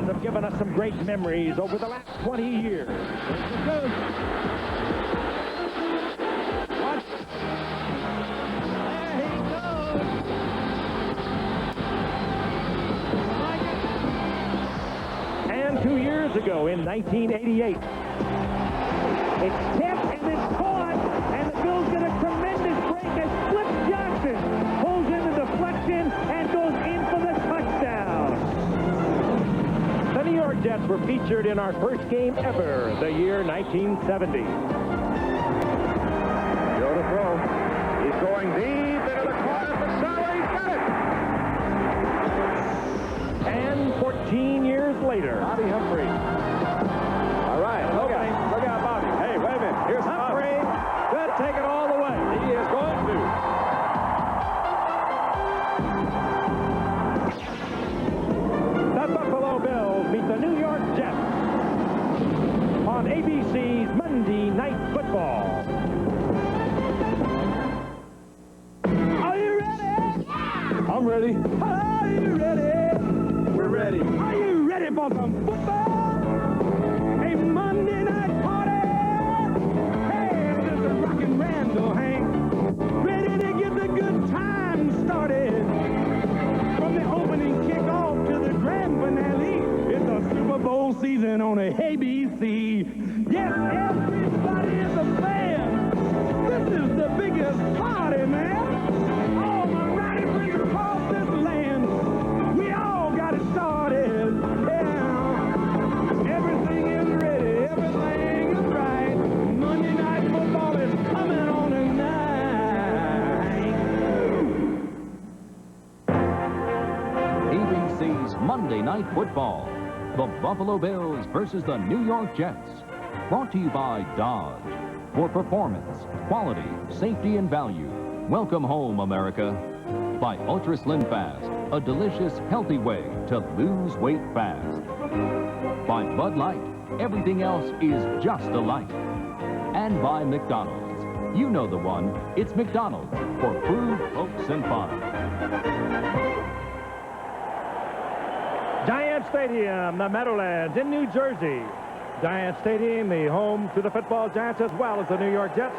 have given us some great memories over the last 20 years. Watch. There he goes. And 2 years ago in 1988. It's tipped and it's caught, and the Bills get a tremendous break as Flip Johnson pulls in the deflection and goes in for the touchdown. The New York Jets were featured in our first game ever, the year 1970. Joe to throw. He's going deep into the corner for Saleh. He's got it. And 14 years later, Bobby Humphrey. All right, look out, Bobby. Hey, wait a minute. Here's Humphrey. Good, take it all the way. He is going to. The Buffalo Bills meet the New York Jets on ABC's Monday Night Football. Are you ready? Yeah! I'm ready. Are you ready? We're ready. Are you ready for some football? A Monday night party. Hey, this is Rockin' Randall Hank. Ready to get the good time started. From the opening kickoff to the grand finale, it's a Super Bowl season on a ABC. Yes, everybody is a fan. This is the biggest party, man. All my rowdy friends across this land, we all got it started. Yeah, everything is ready, everything is right. Monday Night Football is coming on tonight. ABC's Monday Night Football. The Buffalo Bills versus the New York Jets. Brought to you by Dodge. For performance, quality, safety, and value. Welcome home, America. By Ultra Slim Fast, a delicious, healthy way to lose weight fast. By Bud Light, everything else is just a light. And by McDonald's. You know the one. It's McDonald's for food, hopes, and fun. Giant Stadium, the Meadowlands in New Jersey. Giant Stadium, the home to the football Giants as well as the New York Jets,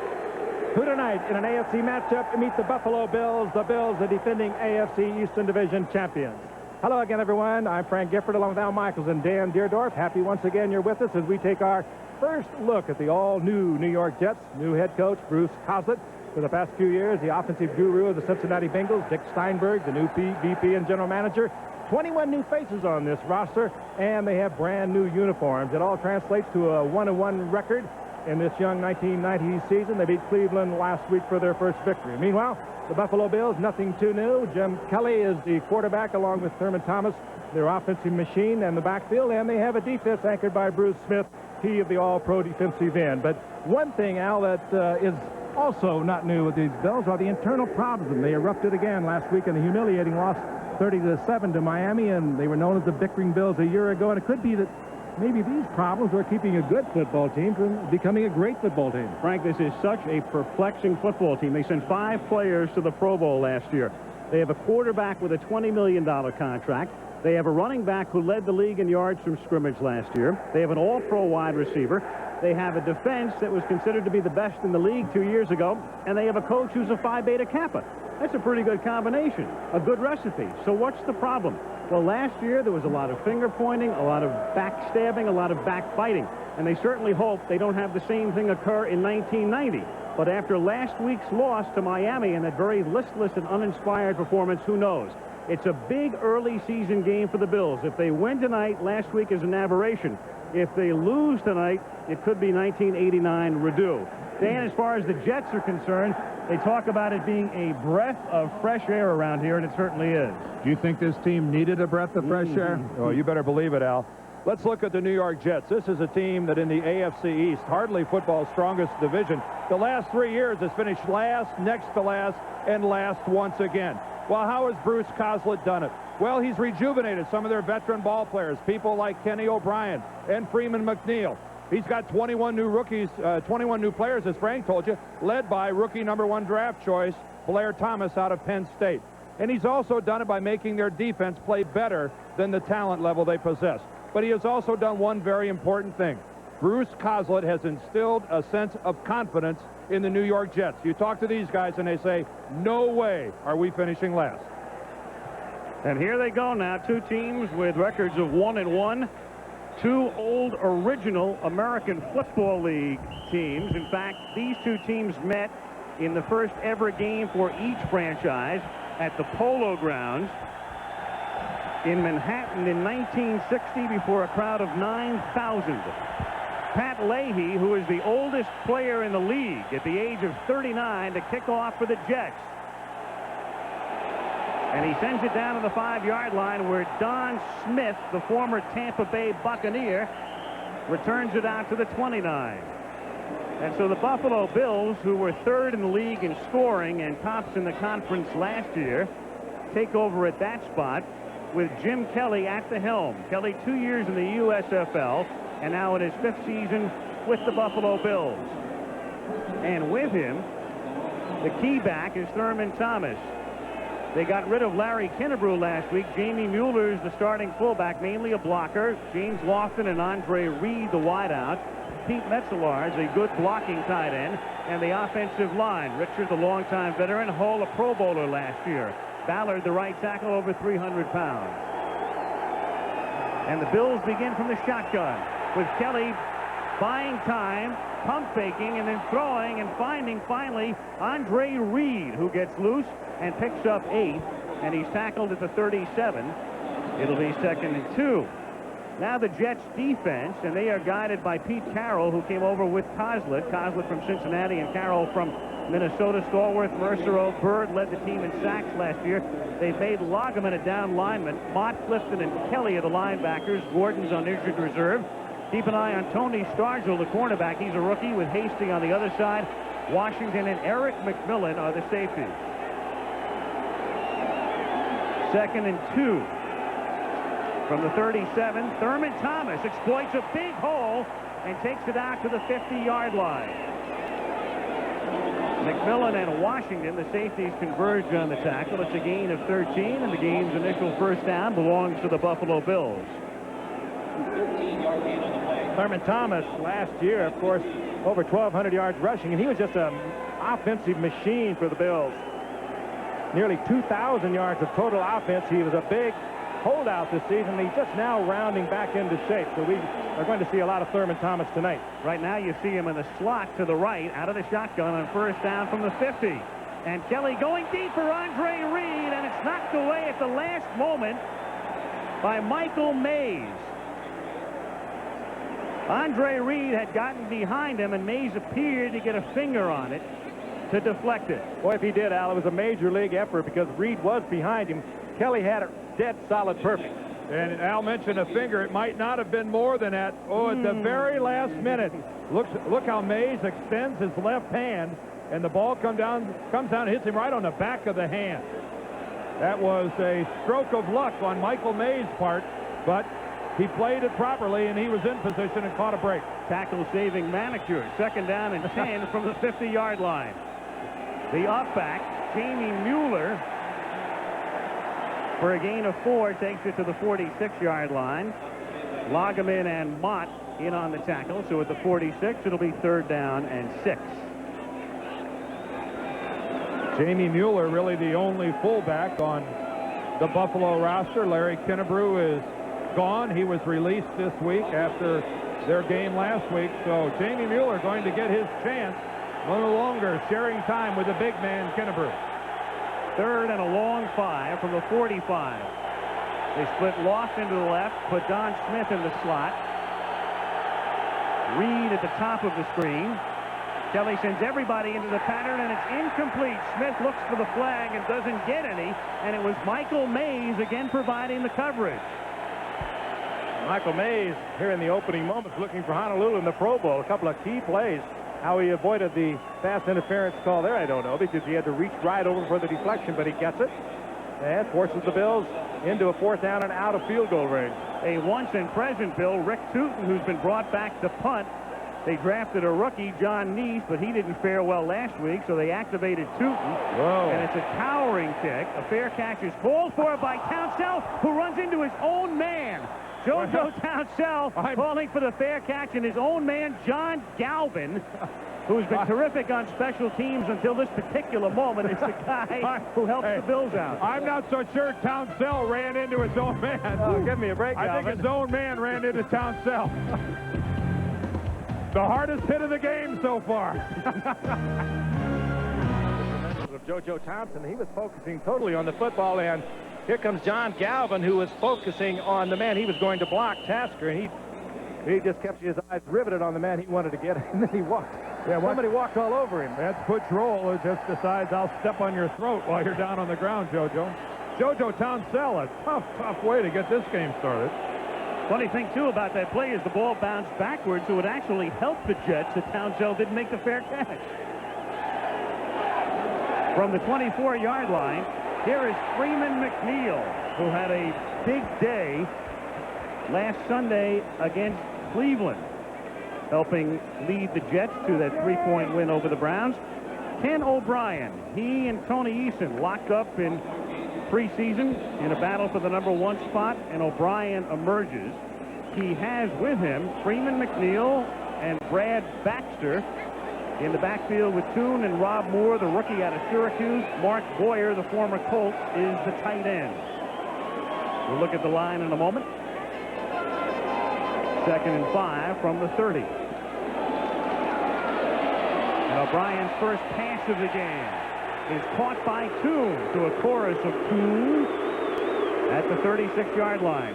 who tonight in an AFC matchup meet the Buffalo Bills, the defending AFC Eastern Division champions. Hello again, everyone. I'm Frank Gifford along with Al Michaels and Dan Deerdorf. Happy once again you're with us as we take our first look at the all-new New York Jets. New head coach Bruce Coslett. For the past few years, the offensive guru of the Cincinnati Bengals, Dick Steinberg, the new VP and general manager. 21 new faces on this roster, and they have brand new uniforms. It all translates to a 1-1 record in this young 1990s season. They beat Cleveland last week for their first victory. Meanwhile, the Buffalo Bills, nothing too new. Jim Kelly is the quarterback along with Thurman Thomas, their offensive machine and the backfield, and they have a defense anchored by Bruce Smith, he of the all-pro defensive end. But one thing, Al, that is also not new with these Bills are the internal problems. And they erupted again last week in a humiliating loss 30-7 to Miami, and they were known as the Bickering Bills a year ago. And it could be that maybe these problems are keeping a good football team from becoming a great football team. Frank, this is such a perplexing football team. They sent 5 players to the Pro Bowl last year. They have a quarterback with a $20 million contract. They have a running back who led the league in yards from scrimmage last year. They have an all-pro wide receiver. They have a defense that was considered to be the best in the league 2 years ago. And they have a coach who's a Phi Beta Kappa. That's a pretty good combination, a good recipe. So what's the problem? Well, last year there was a lot of finger pointing, a lot of backstabbing, a lot of backbiting. And they certainly hope they don't have the same thing occur in 1990. But after last week's loss to Miami and that very listless and uninspired performance, who knows? It's a big early season game for the Bills. If they win tonight, last week is an aberration. If they lose tonight, it could be 1989 redo. Dan, as far as the Jets are concerned, they talk about it being a breath of fresh air around here, and it certainly is. Do you think this team needed a breath of fresh air? Oh, you better believe it, Al. Let's look at the New York Jets. This is a team that in the AFC East, hardly football's strongest division, the last 3 years has finished last, next to last, and last once again. Well, how has Bruce Coslett done it? Well, he's rejuvenated some of their veteran ball players, people like Kenny O'Brien and Freeman McNeil. He's got 21 new rookies, 21 new players, as Frank told you, led by rookie #1 draft choice, Blair Thomas out of Penn State. And he's also done it by making their defense play better than the talent level they possess. but he has also done one very important thing. Bruce Coslett has instilled a sense of confidence in the New York Jets. You talk to these guys and they say, no way are we finishing last. And here they go now, two teams with records of 1-1. Two old original American Football League teams. In fact, these two teams met in the first ever game for each franchise at the Polo Grounds in Manhattan in 1960 before a crowd of 9,000. Pat Leahy, who is the oldest player in the league at the age of 39, to kick off for the Jets. And he sends it down to the 5-yard line where Don Smith, the former Tampa Bay Buccaneer, returns it out to the 29. And so the Buffalo Bills, who were third in the league in scoring and tops in the conference last year, take over at that spot with Jim Kelly at the helm. Kelly 2 years in the USFL and now in his 5th season with the Buffalo Bills. And with him, the key back is Thurman Thomas. They got rid of Larry Kinnebrew last week. Jamie Mueller's the starting fullback, mainly a blocker. James Lofton and Andre Reed, the wideouts. Pete Metzelaars, a good blocking tight end. And the offensive line, Richard, the longtime veteran, Hall, a Pro Bowler last year. Ballard, the right tackle, over 300 pounds. And the Bills begin from the shotgun with Kelly buying time, pump faking, and then throwing and finding finally Andre Reed, who gets loose and picks up 8, and he's tackled at the 37. It'll be 2nd and 2. Now the Jets defense, and they are guided by Pete Carroll, who came over with Coslett from Cincinnati and Carroll from Minnesota. Stallworth, Mercereau, Bird led the team in sacks last year. They've made Lageman a down lineman. Mott, Clifton, and Kelly are the linebackers. Gordon's on injured reserve. Keep an eye on Tony Stargell, the cornerback. He's a rookie with Hasty on the other side. Washington and Eric McMillan are the safeties. 2nd and 2. From the 37, Thurman Thomas exploits a big hole and takes it out to the 50-yard line. McMillan and Washington, the safeties, converge on the tackle. It's a gain of 13, and the game's initial first down belongs to the Buffalo Bills. Thurman Thomas last year, of course, over 1,200 yards rushing, and he was just an offensive machine for the Bills. Nearly 2,000 yards of total offense. He was a big holdout this season. He's just now rounding back into shape, so we are going to see a lot of Thurman Thomas tonight. Right now you see him in the slot to the right out of the shotgun on first down from the 50. And Kelly going deep for Andre Reed, and it's knocked away at the last moment by Michael Mays. Andre Reed had gotten behind him, and Mays appeared to get a finger on it to deflect it. Boy, if he did, Al, it was a major league effort because Reed was behind him. Kelly had it dead solid perfect. And Al mentioned a finger. It might not have been more than that. Oh, at the very last minute. Look how Mays extends his left hand, and the ball comes down and hits him right on the back of the hand. That was a stroke of luck on Michael Mays' part, but he played it properly, and he was in position and caught a break. Tackle saving manicure. 2nd down and 10 from the 50-yard line. The up-back, Jamie Mueller, for a gain of 4, takes it to the 46-yard line. Lageman and Mott in on the tackle, so at the 46, it'll be 3rd down and 6. Jamie Mueller, really the only fullback on the Buffalo roster. Larry Kinnebrew is gone. He was released this week after their game last week, so Jamie Mueller going to get his chance a little longer, sharing time with the big man, Kinnebrew. 3rd and a long 5 from the 45. They split Loft into the left, put Don Smith in the slot. Reed at the top of the screen. Kelly sends everybody into the pattern, and it's incomplete. Smith looks for the flag and doesn't get any, and it was Michael Mays again providing the coverage. Michael Mays, here in the opening moments, looking for Honolulu in the Pro Bowl. A couple of key plays. How he avoided the pass interference call there, I don't know, because he had to reach right over for the deflection, but he gets it and forces the Bills into a 4th down and out of field goal range. A once and present Bill, Rick Tootin, who's been brought back to punt They drafted a rookie, John Neese, but he didn't fare well last week, so they activated Tootin. Whoa. And it's a towering kick. A fair catch is called for by Townsell, who runs into his own man. JoJo Townsell calling for the fair catch, and his own man, John Galvin, who's been terrific on special teams until this particular moment, is the guy who helps the Bills out. I'm not so sure Townsell ran into his own man. Oh, give me a break, I think his own man ran into Townsell. The hardest hit of the game so far. Of JoJo Thompson, he was focusing totally on the football, and here comes John Galvin, who was focusing on the man he was going to block, Tasker, and he just kept his eyes riveted on the man he wanted to get, and then he walked. Yeah, somebody walked all over him. That's Butch Roll, who just decides I'll step on your throat while you're down on the ground, JoJo. JoJo Townsell, a tough way to get this game started. Funny thing, too, about that play is the ball bounced backwards, so it actually helped the Jets that Townsell didn't make the fair catch. From the 24-yard line, here is Freeman McNeil, who had a big day last Sunday against Cleveland, helping lead the Jets to that 3-point win over the Browns. Ken O'Brien, he and Tony Eason locked up in preseason in a battle for the #1 spot, and O'Brien emerges. He has with him Freeman McNeil and Brad Baxter. In the backfield with Toon and Rob Moore, the rookie out of Syracuse. Mark Boyer, the former Colt, is the tight end. We'll look at the line in a moment. 2nd and 5 from the 30. And O'Brien's first pass of the game is caught by Toon to a chorus of Toon at the 36-yard line.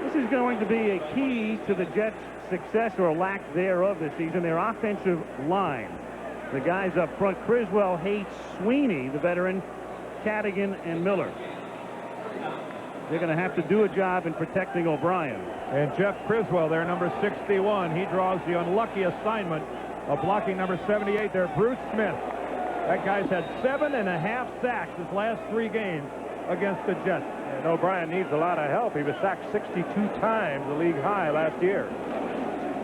This is going to be a key to the Jets' success or lack thereof this season, their offensive line. The guys up front, Criswell, Hates, Sweeney, the veteran, Cadigan, and Miller. They're going to have to do a job in protecting O'Brien. And Jeff Criswell, their number 61, he draws the unlucky assignment of blocking number 78 there, Bruce Smith. That guy's had 7.5 sacks his last 3 games against the Jets. And O'Brien needs a lot of help. He was sacked 62 times, the league high last year.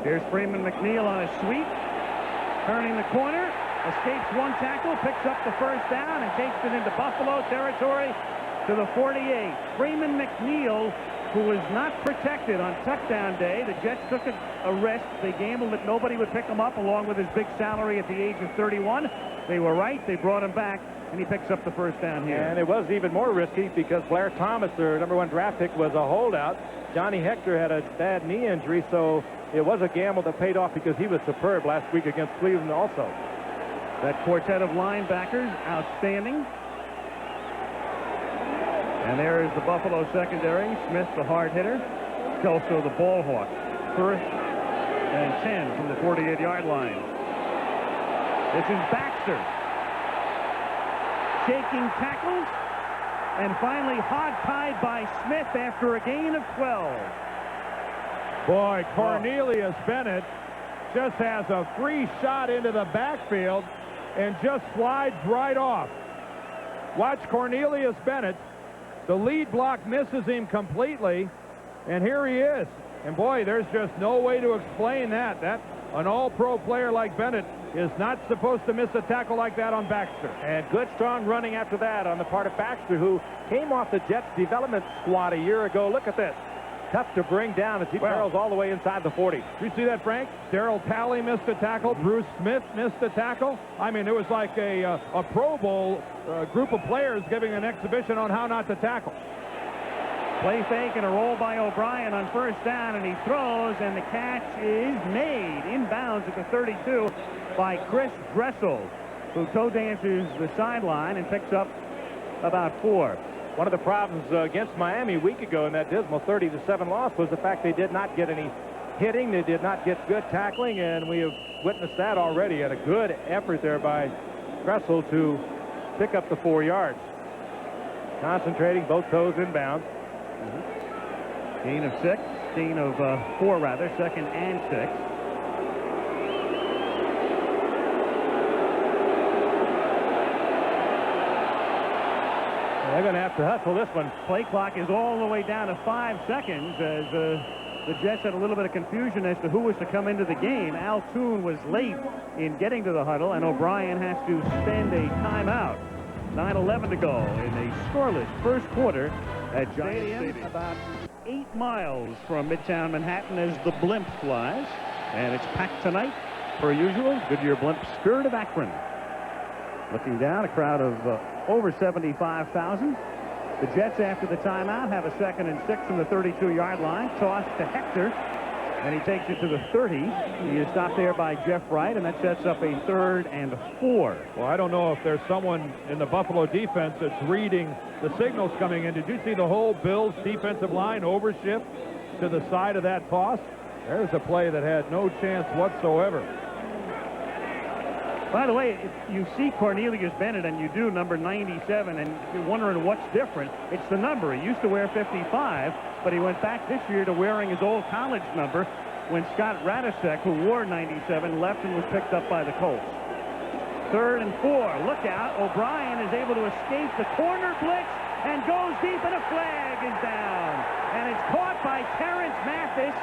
Here's Freeman McNeil on a sweep, turning the corner, escapes one tackle, picks up the first down, and takes it into Buffalo territory to the 48. Freeman McNeil, who was not protected on touchdown day. The Jets took a risk. They gambled that nobody would pick him up, along with his big salary at the age of 31. They were right. They brought him back, and he picks up the first down here. And it was even more risky because Blair Thomas, their #1 draft pick, was a holdout. Johnny Hector had a bad knee injury, so it was a gamble that paid off because he was superb last week against Cleveland also. That quartet of linebackers, outstanding. And there is the Buffalo secondary. Smith, the hard hitter. Kelso, the ball hawk. 1st and 10 from the 48-yard line. This is Baxter. Shaking tackles. And finally hog-tied by Smith after a gain of 12. Boy, Cornelius Bennett just has a free shot into the backfield and just slides right off. Watch Cornelius Bennett. The lead block misses him completely, and here he is. And boy, there's just no way to explain that. An all-pro player like Bennett is not supposed to miss a tackle like that on Baxter. And good, strong running after that on the part of Baxter, who came off the Jets development squad a year ago. Look at this. Tough to bring down as he barrels all the way inside the 40. You see that, Frank? Darryl Talley missed a tackle. Bruce Smith missed a tackle. I mean, it was like a Pro Bowl group of players giving an exhibition on how not to tackle. Play fake and a roll by O'Brien on first down, and he throws, and the catch is made inbounds at the 32 by Chris Dressel, who toe dances the sideline and picks up about 4. One of the problems against Miami a week ago in that dismal 30-7 loss was the fact they did not get any hitting. They did not get good tackling, and we have witnessed that already. And a good effort there by Dressel to pick up the 4 yards. Concentrating, both toes inbounds. Gain of 6. Gain of 4, rather. 2nd and 6. They're going to have to hustle this one. Play clock is all the way down to 5 seconds as the the Jets had a little bit of confusion as to who was to come into the game. Al Toon was late in getting to the huddle, and O'Brien has to spend a timeout. 9:11 to go in a scoreless first quarter at Giant Stadium. About 8 miles from Midtown Manhattan as the blimp flies, and it's packed tonight per usual. Goodyear Blimp Spirit of Akron. Looking down, a crowd of over 75,000. The Jets, after the timeout, have a 2nd and 6 from the 32-yard line. Toss to Hector, and he takes it to the 30. He is stopped there by Jeff Wright, and that sets up a 3rd and 4. Well, I don't know if there's someone in the Buffalo defense that's reading the signals coming in. Did you see the whole Bills defensive line overshift to the side of that toss? There's a play that had no chance whatsoever. By the way, if you see Cornelius Bennett, and you do, number 97, and you're wondering what's different, it's the number. He used to wear 55, but he went back this year to wearing his old college number when Scott Radisek, who wore 97, left and was picked up by the Colts. 3rd and 4. Look out. O'Brien is able to escape the corner blitz and goes deep, and a flag is down. And it's caught by Terrence Mathis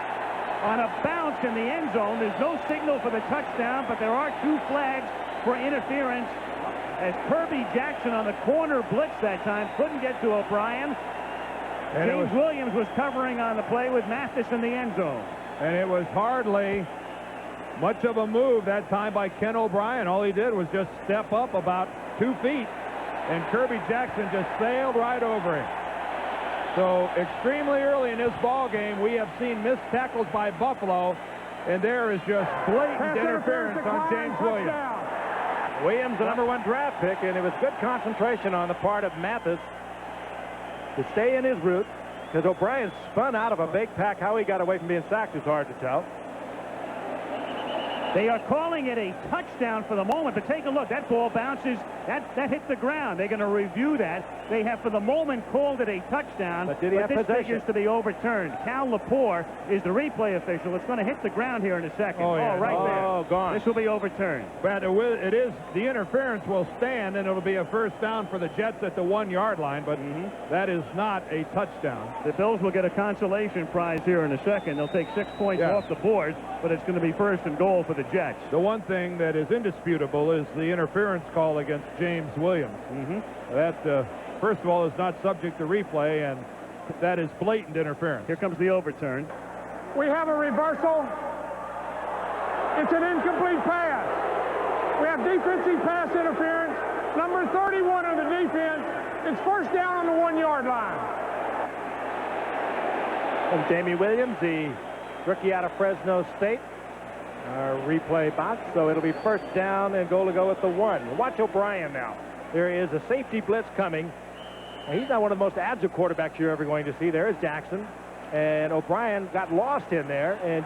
on a bounce in the end zone. There's no signal for the touchdown, but there are 2 flags for interference as Kirby Jackson on the corner blitz that time couldn't get to O'Brien. And James Williams was covering on the play with Mathis in the end zone. And it was hardly much of a move that time by Ken O'Brien. All he did was just step up about 2 feet, and Kirby Jackson just sailed right over him. So extremely early in this ball game, we have seen missed tackles by Buffalo, and there is just blatant interference on James Williams. Williams, the #1 draft pick, and it was good concentration on the part of Mathis to stay in his route, because O'Brien spun out of a big pack. How he got away from being sacked is hard to tell. They are calling it a touchdown for the moment, but take a look. That ball bounces. That hit the ground. They're going to review that. They have, for the moment, called it a touchdown, but did he have this possession? figures to be overturned. Cal Lepore is the replay official. It's going to hit the ground here in a second. Oh, yeah. Right there. Oh, gone. This will be overturned. But it is, the interference will stand, and it'll be a first down for the Jets at the 1-yard line, but that is not a touchdown. The Bills will get a consolation prize here in a second. They'll take 6 points off the board, but it's going to be 1st and goal for the Jets. The one thing that is indisputable is the interference call against James Williams. That, first of all, is not subject to replay, and that is blatant interference. Here comes the overturn. We have a reversal. It's an incomplete pass. We have defensive pass interference. Number 31 on the defense. It's first down on the 1-yard line. And Jamie Williams, the rookie out of Fresno State. Replay box, so it'll be first down and goal to go at the 1. Watch O'Brien now. There is a safety blitz coming. He's not one of the most agile quarterbacks you're ever going to see. There is Jackson, and O'Brien got lost in there, and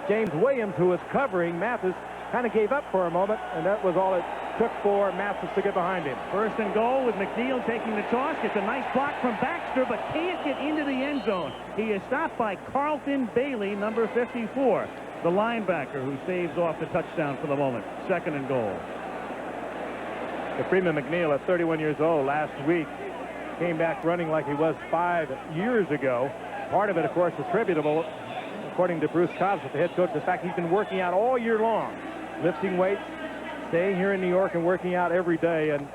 James Williams, who was covering Mathis, kind of gave up for a moment, and that was all it took for Mathis to get behind him. 1st and goal with McNeil taking the toss. Gets a nice block from Baxter, but can't get into the end zone. He is stopped by Carlton Bailey, number 54. The linebacker who saves off the touchdown for the moment. 2nd and goal. Freeman McNeil, at 31 years old, last week came back running like he was 5 years ago. Part of it, of course, is attributable, according to Bruce Cobbs, the head coach, the fact he's been working out all year long, lifting weights, staying here in New York and working out every day. And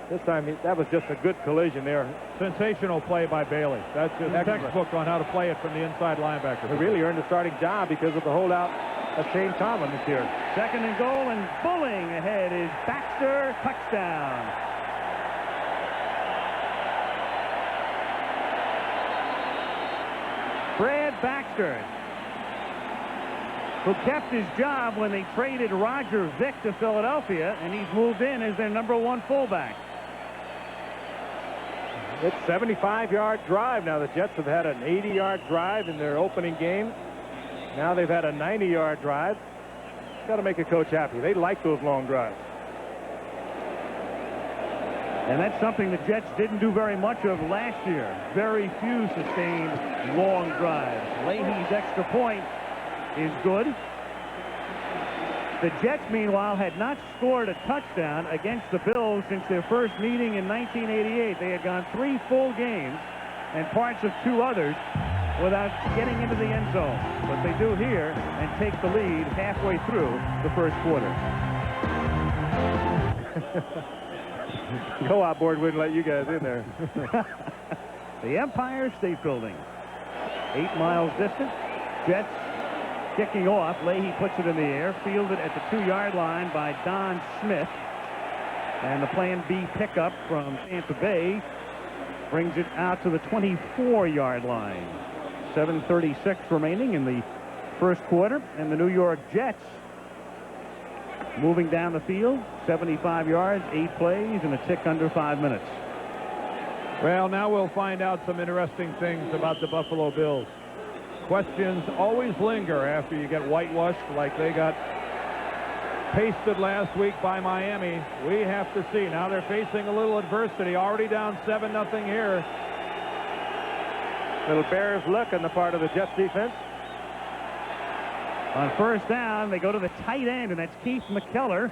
this time, that was just a good collision there. Sensational play by Bailey. That's just textbook on how to play it from the inside linebacker. He really earned a starting job because of the holdout of Shane Tomlin this year. 2nd and goal, and bulling ahead is Baxter. Touchdown. Brad Baxter, who kept his job when they traded Roger Vick to Philadelphia, and he's moved in as their #1 fullback. It's a 75-yard drive now. The Jets have had an 80-yard drive in their opening game. Now they've had a 90-yard drive. Got to make a coach happy. They like those long drives. And that's something the Jets didn't do very much of last year. Very few sustained long drives. Leahy's extra point is good. The Jets, meanwhile, had not scored a touchdown against the Bills since their first meeting in 1988. They had gone 3 full games and parts of 2 others without getting into the end zone. But they do here and take the lead halfway through the first quarter. Co-op board wouldn't let you guys in there. The Empire State Building, 8 miles distant. Jets kicking off. Leahy puts it in the air, fielded at the 2-yard line by Don Smith. And the Plan B pickup from Tampa Bay brings it out to the 24-yard line. 7:36 remaining in the first quarter, and the New York Jets moving down the field, 75 yards, 8 plays, and a tick under 5 minutes. Well, now we'll find out some interesting things about the Buffalo Bills. Questions always linger after you get whitewashed like they got pasted last week by Miami. We have to see. Now they're facing a little adversity. Already down 7-0 here. Little Bears luck on the part of the Jets defense. On first down, they go to the tight end, and that's Keith McKellar,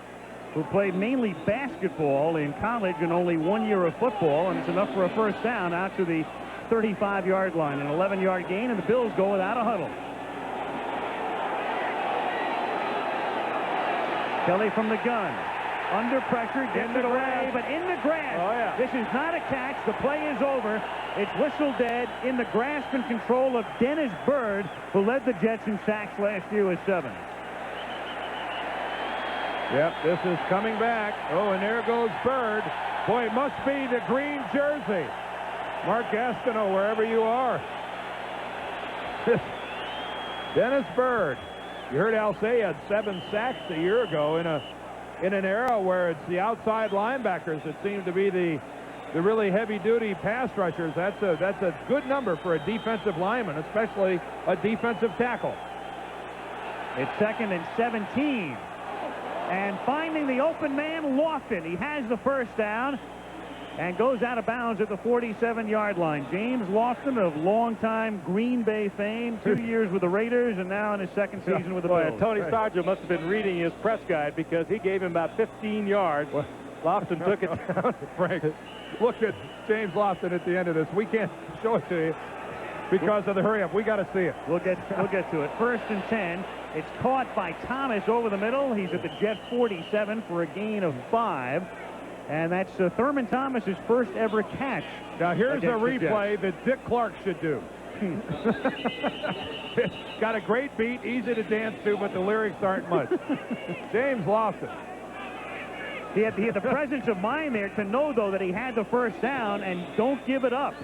who played mainly basketball in college and only 1 year of football, and it's enough for a first down out to the 35-yard line. An 11-yard gain, and the Bills go without a huddle. Kelly from the gun. Under pressure, gets it away, but in the grass. Oh, yeah. This is not a catch. The play is over. It's whistle dead in the grasp and control of Dennis Byrd, who led the Jets in sacks last year with 7. Yep, this is coming back. Oh, and there goes Byrd. Boy, it must be the green jersey. Mark Gastineau, wherever you are. Dennis Byrd. You heard Al say he had 7 sacks a year ago in an era where it's the outside linebackers that seem to be the really heavy-duty pass rushers. That's a good number for a defensive lineman, especially a defensive tackle. It's 2nd and 17. And finding the open man, Lofton. He has the first down and goes out of bounds at the 47-yard line. James Lofton of longtime Green Bay fame, 2 years with the Raiders, and now in his second season with the Bills. Tony Sargent must have been reading his press guide because he gave him about 15 yards. Lofton took it down. Frank, look at James Lofton at the end of this. We can't show it to you because of the hurry-up. We got to see it. We'll get to it. 1st and 10. It's caught by Thomas over the middle. He's at the Jet 47 for a gain of 5. And that's Thurman Thomas's first ever catch. Now here's a replay that Dick Clark should do. Got a great beat, easy to dance to, but the lyrics aren't much. James Lofton. He had the presence of mind there to know, though, that he had the first down and don't give it up.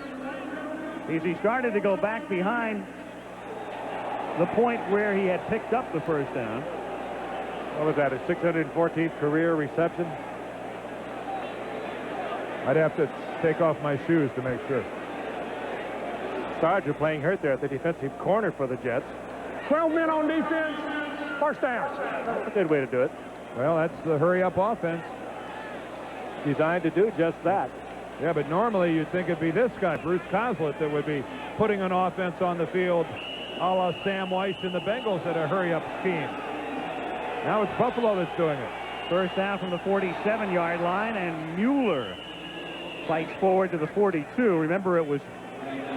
As he started to go back behind the point where he had picked up the first down. What was that, his 614th career reception? I'd have to take off my shoes to make sure. Sargent playing hurt there at the defensive corner for the Jets. 12 men on defense, first down. That's a good way to do it. Well, that's the hurry-up offense. Designed to do just that. Yeah, but normally you'd think it'd be this guy, Bruce Coslett, that would be putting an offense on the field a la Sam Weiss and the Bengals at a hurry-up scheme. Now it's Buffalo that's doing it. First down from the 47-yard line, and Mueller fights forward to the 42. Remember, it was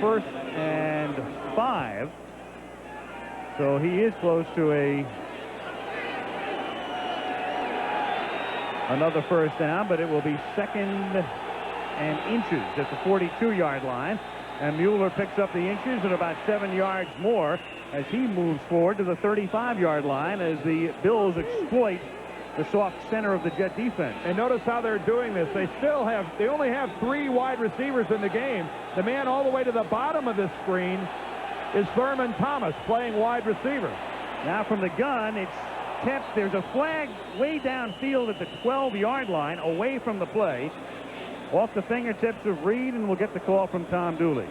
1st and 5. So he is close to another first down, but it will be 2nd and inches at the 42-yard line. And Mueller picks up the inches and about 7 yards more as he moves forward to the 35-yard line as the Bills exploit the soft center of the Jet defense. And notice how they're doing this. They only have 3 wide receivers in the game. The man all the way to the bottom of this screen is Thurman Thomas playing wide receiver. Now from the gun, it's kept. There's a flag way downfield at the 12-yard line away from the play. Off the fingertips of Reed, and we'll get the call from Tom Dooley.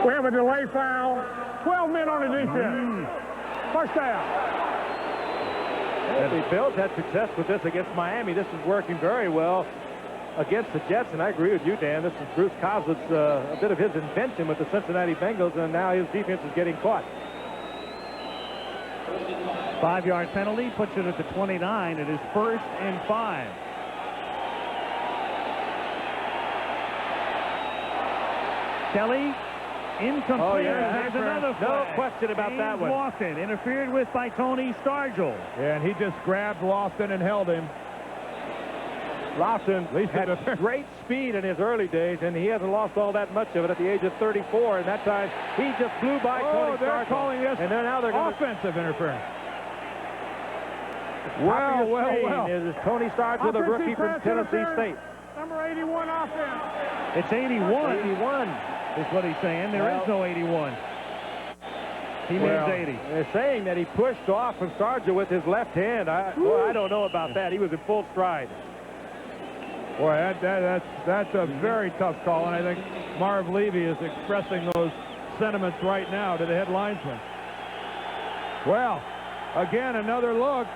We have a delay foul. 12 men on the defense. First down. The Bills had success with this against Miami. This is working very well against the Jets, and I agree with you, Dan. This is Bruce Coslett's a bit of his invention with the Cincinnati Bengals, and now his defense is getting caught. 5-yard penalty puts it at the 29. It is 1st and 5. Kelly, incomplete. Oh, yeah. There's another flag. No question about that one. Lofton, interfered with by Tony Stargell. Yeah, and he just grabbed Lofton and held him. Lofton had great speed in his early days, and he hasn't lost all that much of it at the age of 34. And that time, he just flew by Tony they're Stargell. calling this and then now they're going offensive interference. Well. Is Tony Stargell, the rookie from Tennessee State. Number 81 offense. It's 81. 81 is what he's saying. There is no 81. He means 80. They're saying that he pushed off from Stargell with his left hand. I don't know about that. He was in full stride. Boy, that's a very tough call, and I think Marv Levy is expressing those sentiments right now to the head linesman. Well, again, another look.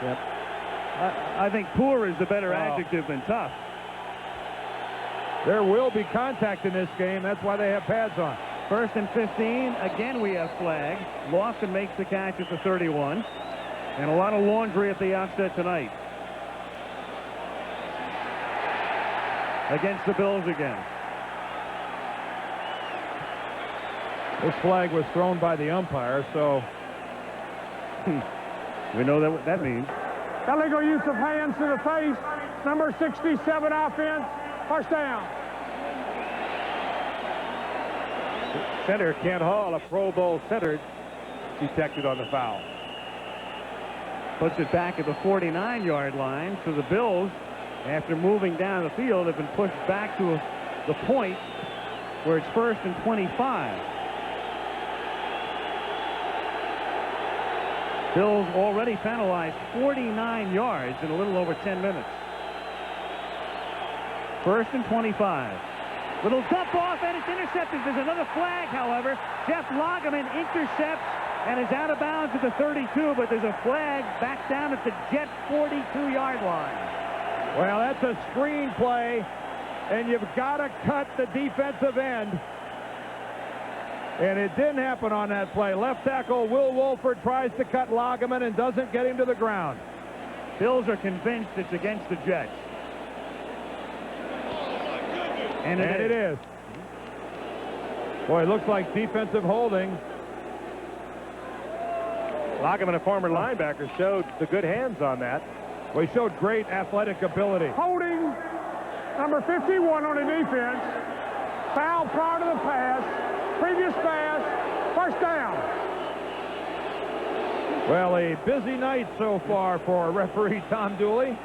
Yep. I think poor is the better adjective than tough. There will be contact in this game. That's why they have pads on. 1st and 15. Again, we have flag. Lofton makes the catch at the 31. And a lot of laundry at the outset tonight. Against the Bills again. This flag was thrown by the umpire, so we know what that means. Illegal use of hands to the face. Number 67 offense. First down. Center Kent Hall, a Pro Bowl center, detected on the foul. Puts it back at the 49-yard line. So the Bills, after moving down the field, have been pushed back to the point where it's 1st and 25. Bills already penalized 49 yards in a little over 10 minutes. 1st and 25. Little dump off, and it's intercepted. There's another flag, however. Jeff Lageman intercepts and is out of bounds at the 32, but there's a flag back down at the Jet 42-yard line. Well, that's a screen play, and you've got to cut the defensive end. And it didn't happen on that play. Left tackle Will Wolford tries to cut Lageman and doesn't get him to the ground. Bills are convinced it's against the Jets. And it is. Boy, it looks like defensive holding. Lageman, a former linebacker, showed the good hands on that. Well, he showed great athletic ability. Holding number 51 on the defense. Foul prior to the pass. Previous pass. First down. Well, a busy night so far for referee Tom Dooley.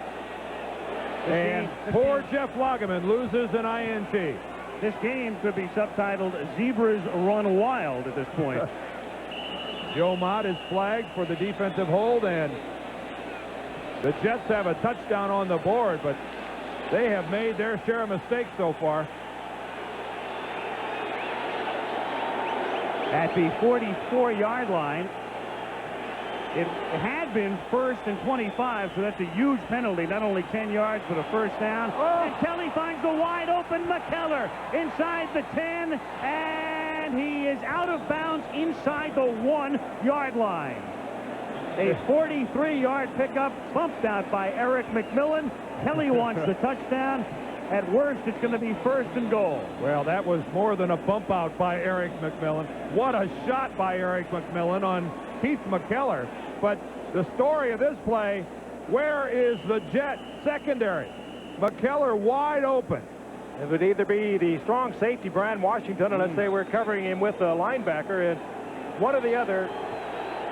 And poor Jeff Lageman loses an INT. This game could be subtitled Zebras Run Wild at this point. Joe Mott is flagged for the defensive hold, and the Jets have a touchdown on the board, but they have made their share of mistakes so far. At the 44-yard line, it had been 1st and 25, so that's a huge penalty. Not only 10 yards, but a first down. And Kelly finds the wide-open McKellar inside the 10, and he is out of bounds inside the 1-yard line. A 43-yard pickup bumped out by Eric McMillan. Kelly wants the touchdown. At worst, it's going to be 1st and goal. Well, that was more than a bump out by Eric McMillan. What a shot by Eric McMillan on Keith McKellar. But the story of this play, where is the Jet secondary? McKellar wide open. It would either be the strong safety, Brian Washington, and let's say we're covering him with a linebacker, and one or the other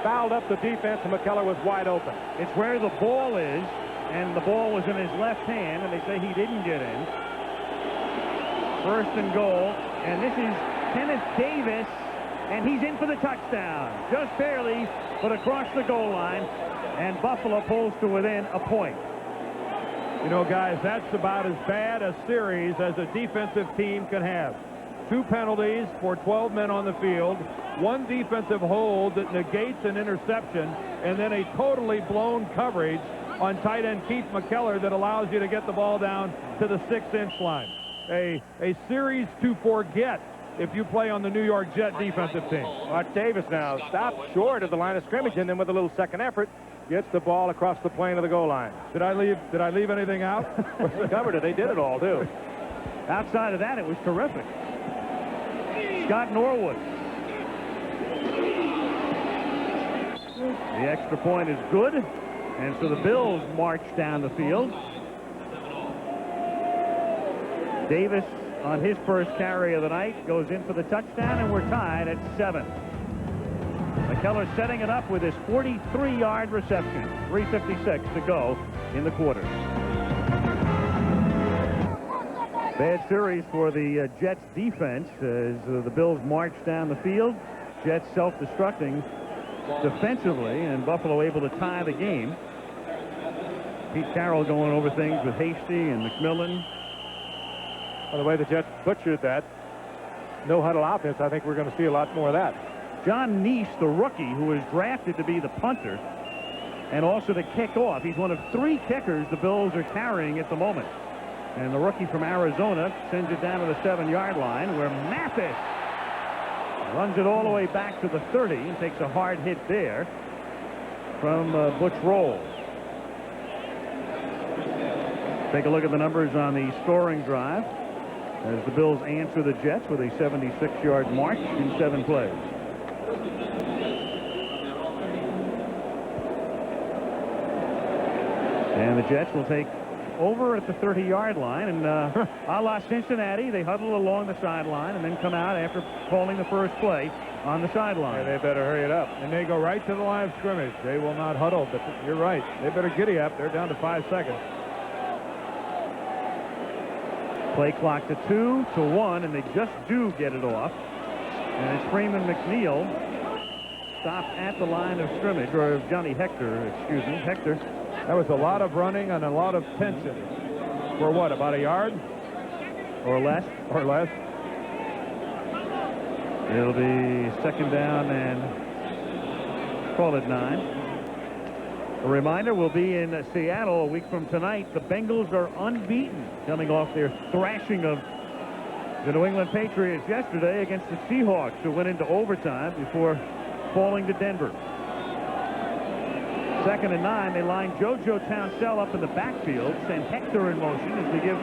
fouled up the defense, and McKellar was wide open. It's where the ball is, and the ball was in his left hand, and they say he didn't get in. 1st and goal, and this is Kenneth Davis, and he's in for the touchdown. Just barely, but across the goal line, and Buffalo pulls to within a point. You know, guys, that's about as bad a series as a defensive team can have. 2 penalties for 12 men on the field, 1 defensive hold that negates an interception, and then a totally blown coverage on tight end Keith McKellar that allows you to get the ball down to the 6-inch line. A series to forget if you play on the New York Jet defensive team. Art Davis now stopped short of the line of scrimmage, and then with a little second effort, gets the ball across the plane of the goal line. Did I leave anything out? They covered it. They did it all, too. Outside of that, it was terrific. Scott Norwood. The extra point is good, and so the Bills march down the field. Davis, on his first carry of the night, goes in for the touchdown, and we're tied at 7. McKellar setting it up with his 43-yard reception. 3:56 to go in the quarter. Bad series for the Jets defense as the Bills march down the field. Jets self-destructing defensively, and Buffalo able to tie the game. Pete Carroll going over things with Hasty and McMillan. By the way, the Jets butchered that no huddle offense. I think we're going to see a lot more of that. John Neese, the rookie, who was drafted to be the punter and also to kick off. He's one of 3 kickers the Bills are carrying at the moment. And the rookie from Arizona sends it down to the 7-yard line, where Mathis runs it all the way back to the 30 and takes a hard hit there from Butch Rolls. Take a look at the numbers on the scoring drive as the Bills answer the Jets with a 76-yard march in 7 plays. And the Jets will take over at the 30-yard line, and a la Cincinnati, they huddle along the sideline and then come out after calling the first play on the sideline. Yeah, they better hurry it up. And they go right to the line of scrimmage. They will not huddle, but you're right. They better giddy up. They're down to 5 seconds. Play clock to 2 to 1, and they just do get it off. And it's Freeman McNeil stopped at the line of scrimmage, or Johnny Hector, excuse me, Hector. That was a lot of running and a lot of tension. For what, about a yard? Or less. Or less. It'll be 2nd down and call it 9. A reminder, we'll be in Seattle a week from tonight. The Bengals are unbeaten, coming off their thrashing of the New England Patriots yesterday against the Seahawks, who went into overtime before falling to Denver. 2nd and 9, they line JoJo Townsell up in the backfield, send Hector in motion as they give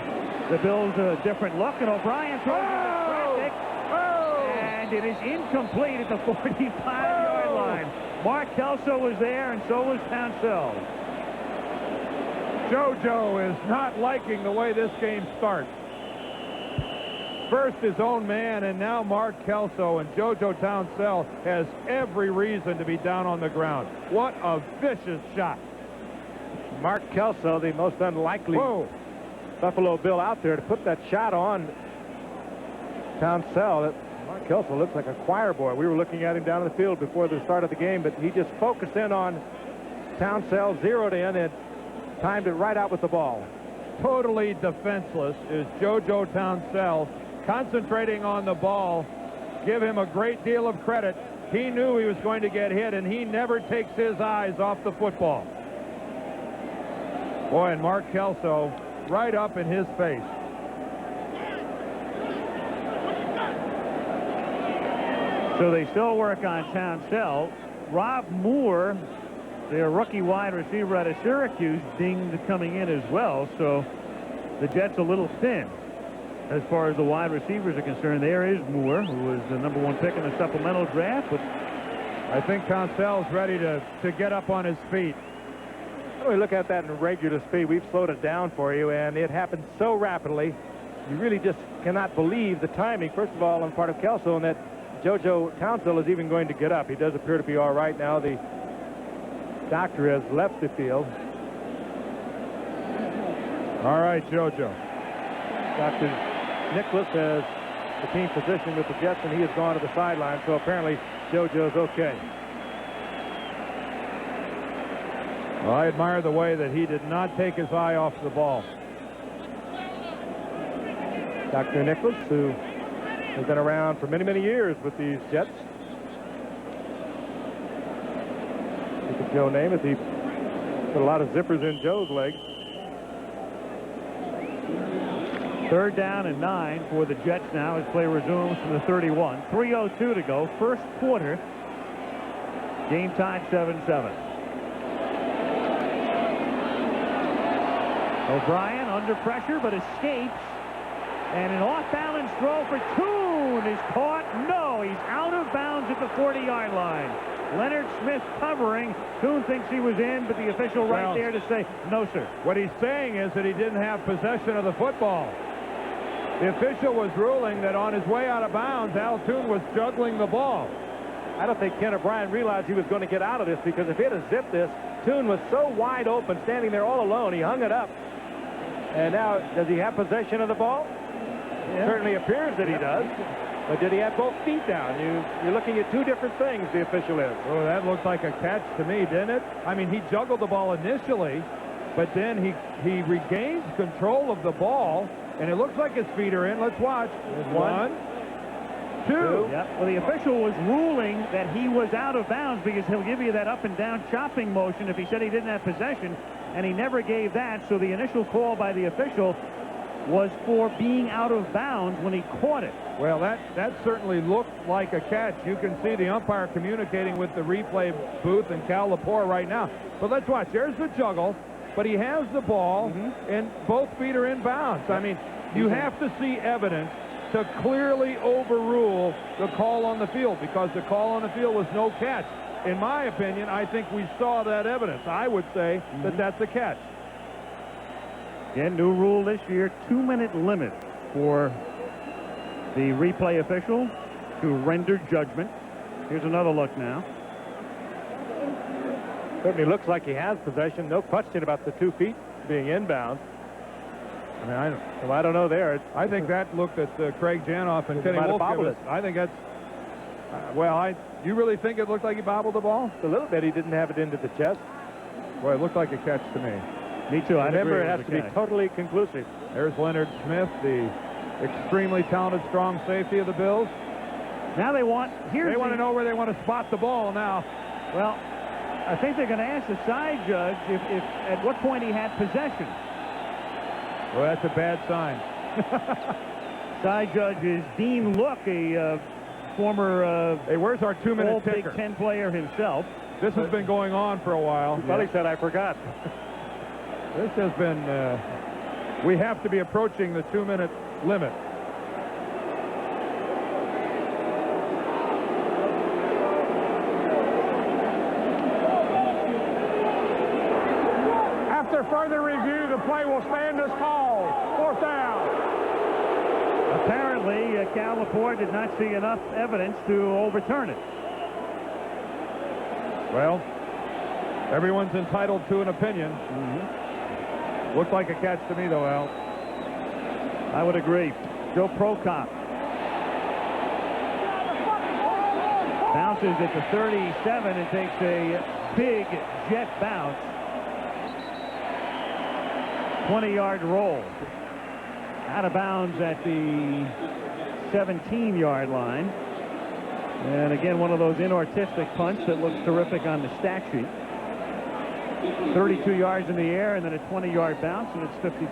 the Bills a different look, and O'Brien throws into traffic, and it is incomplete at the 45-yard line. Mark Kelso was there, and so was Townsell. JoJo is not liking the way this game starts. First his own man, and now Mark Kelso, and JoJo Townsell has every reason to be down on the ground. What a vicious shot. Mark Kelso, the most unlikely Buffalo Bill out there to put that shot on Townsell. Mark Kelso looks like a choir boy. We were looking at him down in the field before the start of the game, but he just focused in on Townsell, zeroed in, and timed it right out with the ball. Totally defenseless is JoJo Townsell, concentrating on the ball. Give him a great deal of credit. He knew he was going to get hit, and he never takes his eyes off the football. Boy, and Mark Kelso right up in his face. So they still work on Townsell. Rob Moore, their rookie wide receiver out of Syracuse, dinged coming in as well. So the Jets a little thin as far as the wide receivers are concerned. There is Moore, who was the #1 pick in the supplemental draft. But I think Townsell's ready to get up on his feet. When we look at that in regular speed, we've slowed it down for you, and it happened so rapidly. You really just cannot believe the timing, first of all, on part of Kelso, and that JoJo Townsell is even going to get up. He does appear to be all right now. The doctor has left the field. All right, JoJo. Dr. Nicholas has the team physician with the Jets, and he has gone to the sideline, so apparently JoJo's okay. Well, I admire the way that he did not take his eye off the ball. Dr. Nicholas, who has been around for many, many years with these Jets. Look at Joe Namath. He put a lot of zippers in Joe's legs. 3rd down and 9 for the Jets now as play resumes from the 31. 3:02 to go. First quarter. Game tied 7-7. O'Brien under pressure but escapes. And an off-balance throw for 2. Thune is caught. No, he's out of bounds at the 40-yard line. Leonard Smith covering. Thune thinks he was in, but the official right there to say, no, sir. What he's saying is that he didn't have possession of the football. The official was ruling that on his way out of bounds, Al Thune was juggling the ball. I don't think Ken O'Brien realized he was going to get out of this, because if he had zipped this, Thune was so wide open, standing there all alone, he hung it up. And now, does he have possession of the ball? It certainly appears that he does. But did he have both feet down? You're looking at two different things, the official is. Oh, that looked like a catch to me, didn't it? I mean, he juggled the ball initially, but then he regains control of the ball, and it looks like his feet are in. Let's watch. One, two. Yep. Well, the official was ruling that he was out of bounds, because he'll give you that up and down chopping motion if he said he didn't have possession, and he never gave that. So the initial call by the official was for being out of bounds when he caught it. Well, that certainly looked like a catch. You can see the umpire communicating with the replay booth and Cal Lepore right now. But let's watch. There's the juggle, but he has the ball, and both feet are in bounds. I mean, you have to see evidence to clearly overrule the call on the field, because the call on the field was no catch. In my opinion, I think we saw that evidence. I would say that that's a catch. Again, new rule this year, 2-minute limit for the replay official to render judgment. Here's another look now. Certainly looks like he has possession. No question about the 2 feet being inbound. I mean, I don't know there. I think that looked at Craig Janoff and Kenny Wolf. I think that's, you really think it looked like he bobbled the ball? A little bit. He didn't have it into the chest. Well, it looked like a catch to me. Me too. Remember, it has to be totally conclusive. There's Leonard Smith, the extremely talented, strong safety of the Bills. Now they want to know where they want to spot the ball now. Well, I think they're going to ask the side judge if at what point he had possession. Well, that's a bad sign. Side judge is Dean Look, a former hey, where's our 2-minute Big ticker? Ten player himself. This has been going on for a while. He said, I forgot. This has been, we have to be approaching the 2-minute limit. After further review, the play will stand as called. 4th down. Apparently, Cal Lepore did not see enough evidence to overturn it. Well, everyone's entitled to an opinion. Looked like a catch to me, though, Al. I would agree. Joe Prokop bounces at the 37 and takes a big jet bounce. 20-yard roll. Out of bounds at the 17-yard line. And again, one of those inartistic punts that looks terrific on the stat sheet. 32 yards in the air, and then a 20-yard bounce, and it's 52.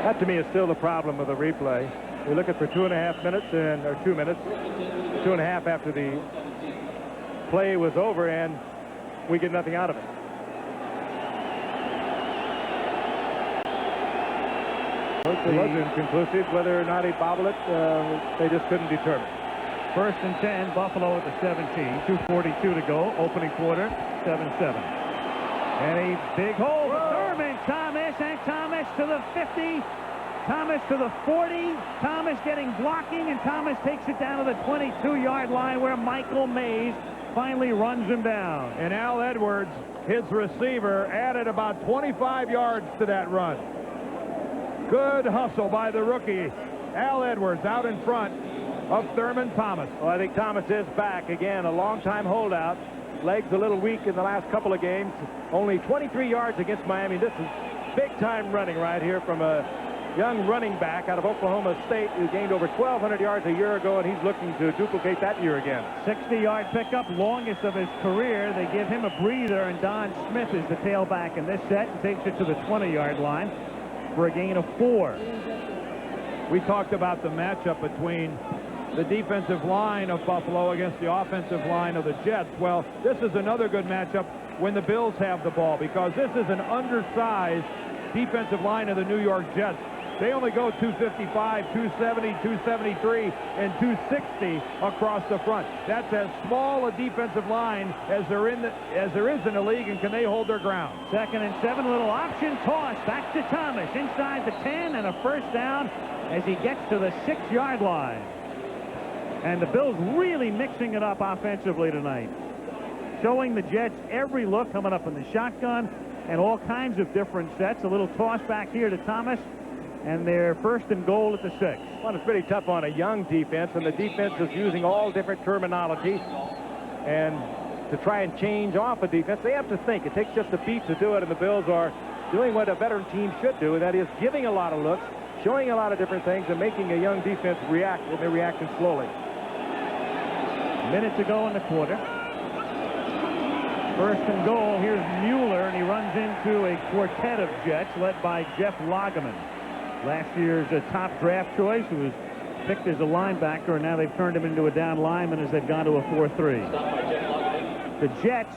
That to me is still the problem with the replay. We look at for 2.5 minutes, or 2 minutes, 2.5 after the play was over, and we get nothing out of it. It was inconclusive. Whether or not he bobbled it, they just couldn't determine. 1st and 10, Buffalo at the 17. 2:42 to go. Opening quarter, 7-7. And a big hole. Thurman, Thomas, and Thomas to the 50. Thomas to the 40. Thomas getting blocking, and Thomas takes it down to the 22-yard line where Michael Mays finally runs him down. And Al Edwards, his receiver, added about 25 yards to that run. Good hustle by the rookie. Al Edwards out in front of Thurman Thomas. Well, I think Thomas is back again. A long-time holdout. Legs a little weak in the last couple of games. Only 23 yards against Miami. This is big-time running right here from a young running back out of Oklahoma State who gained over 1,200 yards a year ago, and he's looking to duplicate that year again. 60-yard pickup, longest of his career. They give him a breather, and Don Smith is the tailback in this set and takes it to the 20-yard line for a gain of 4. We talked about the matchup between the defensive line of Buffalo against the offensive line of the Jets. Well, this is another good matchup when the Bills have the ball, because this is an undersized defensive line of the New York Jets. They only go 255, 270, 273, and 260 across the front. That's as small a defensive line as there is in the league, and can they hold their ground? 2nd and 7, little option toss back to Thomas inside the 10, and a first down as he gets to the 6-yard line. And the Bills really mixing it up offensively tonight, showing the Jets every look, coming up in the shotgun and all kinds of different sets. A little toss back here to Thomas, and their 1st and goal at the 6. Well, it's pretty tough on a young defense, and the defense is using all different terminology. And to try and change off a defense, they have to think. It takes just a beat to do it, and the Bills are doing what a veteran team should do, and that is giving a lot of looks, showing a lot of different things, and making a young defense react, and they're reacting slowly. Minute to go in the quarter. 1st and goal. Here's Mueller, and he runs into a quartet of Jets led by Jeff Lageman. Last year's top draft choice, who was picked as a linebacker, and now they've turned him into a down lineman as they've gone to a 4-3. The Jets,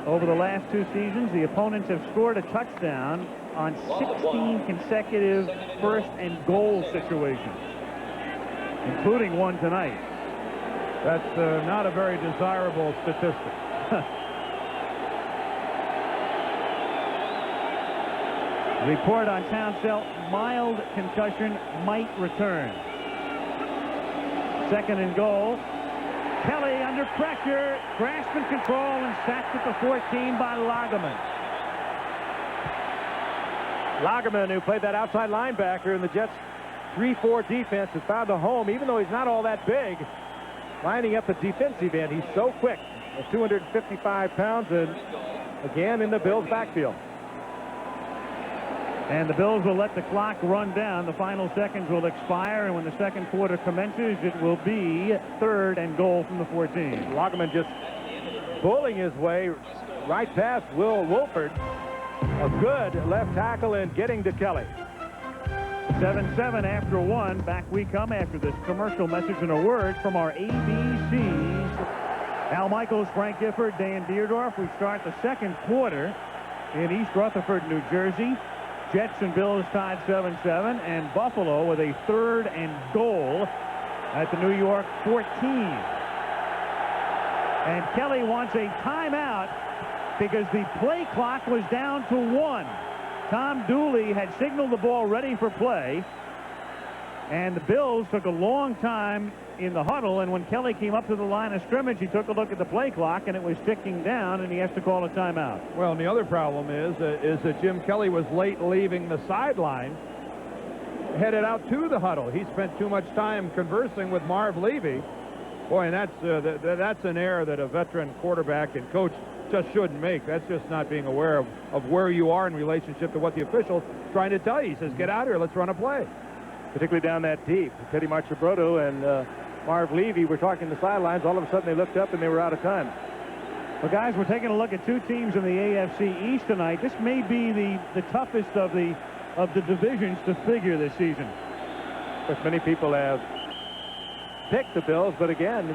over the last 2 seasons, the opponents have scored a touchdown on 16 consecutive 1st and goal situations, including one tonight. That's not a very desirable statistic. Report on Townsell, mild concussion, might return. 2nd and goal. Kelly under pressure, grasp and control, and sacked at the 14 by Lageman. Lageman, who played that outside linebacker in the Jets' 3-4 defense, has found a home, even though he's not all that big. Lining up the defensive end, he's so quick. At 255 pounds, and again in the Bills' backfield. And the Bills will let the clock run down. The final seconds will expire, and when the 2nd quarter commences, it will be 3rd and goal from the 14. Lageman just bullying his way right past Will Wolford. A good left tackle and getting to Kelly. 7-7 after 1. Back we come after this commercial message and a word from our ABCs. Al Michaels, Frank Gifford, Dan Deerdorf. We start the 2nd quarter in East Rutherford, New Jersey. Jets and Bills tied 7-7, and Buffalo with a 3rd and goal at the New York 14. And Kelly wants a timeout because the play clock was down to 1. Tom Dooley had signaled the ball ready for play, and the Bills took a long time in the huddle, and when Kelly came up to the line of scrimmage, he took a look at the play clock, and it was ticking down, and he has to call a timeout. Well, and the other problem is that Jim Kelly was late leaving the sideline, headed out to the huddle. He spent too much time conversing with Marv Levy. Boy, and that's an error that a veteran quarterback and coach just shouldn't make. That's just not being aware of where you are in relationship to what the official's trying to tell you. He says, get out here, let's run a play. Particularly down that deep. Teddy Marchibrodo and Marv Levy were talking the sidelines. All of a sudden they looked up and they were out of time. Well, guys, we're taking a look at 2 teams in the AFC East tonight. This may be the toughest of the divisions to figure this season. Of course, many people have picked the Bills, but again,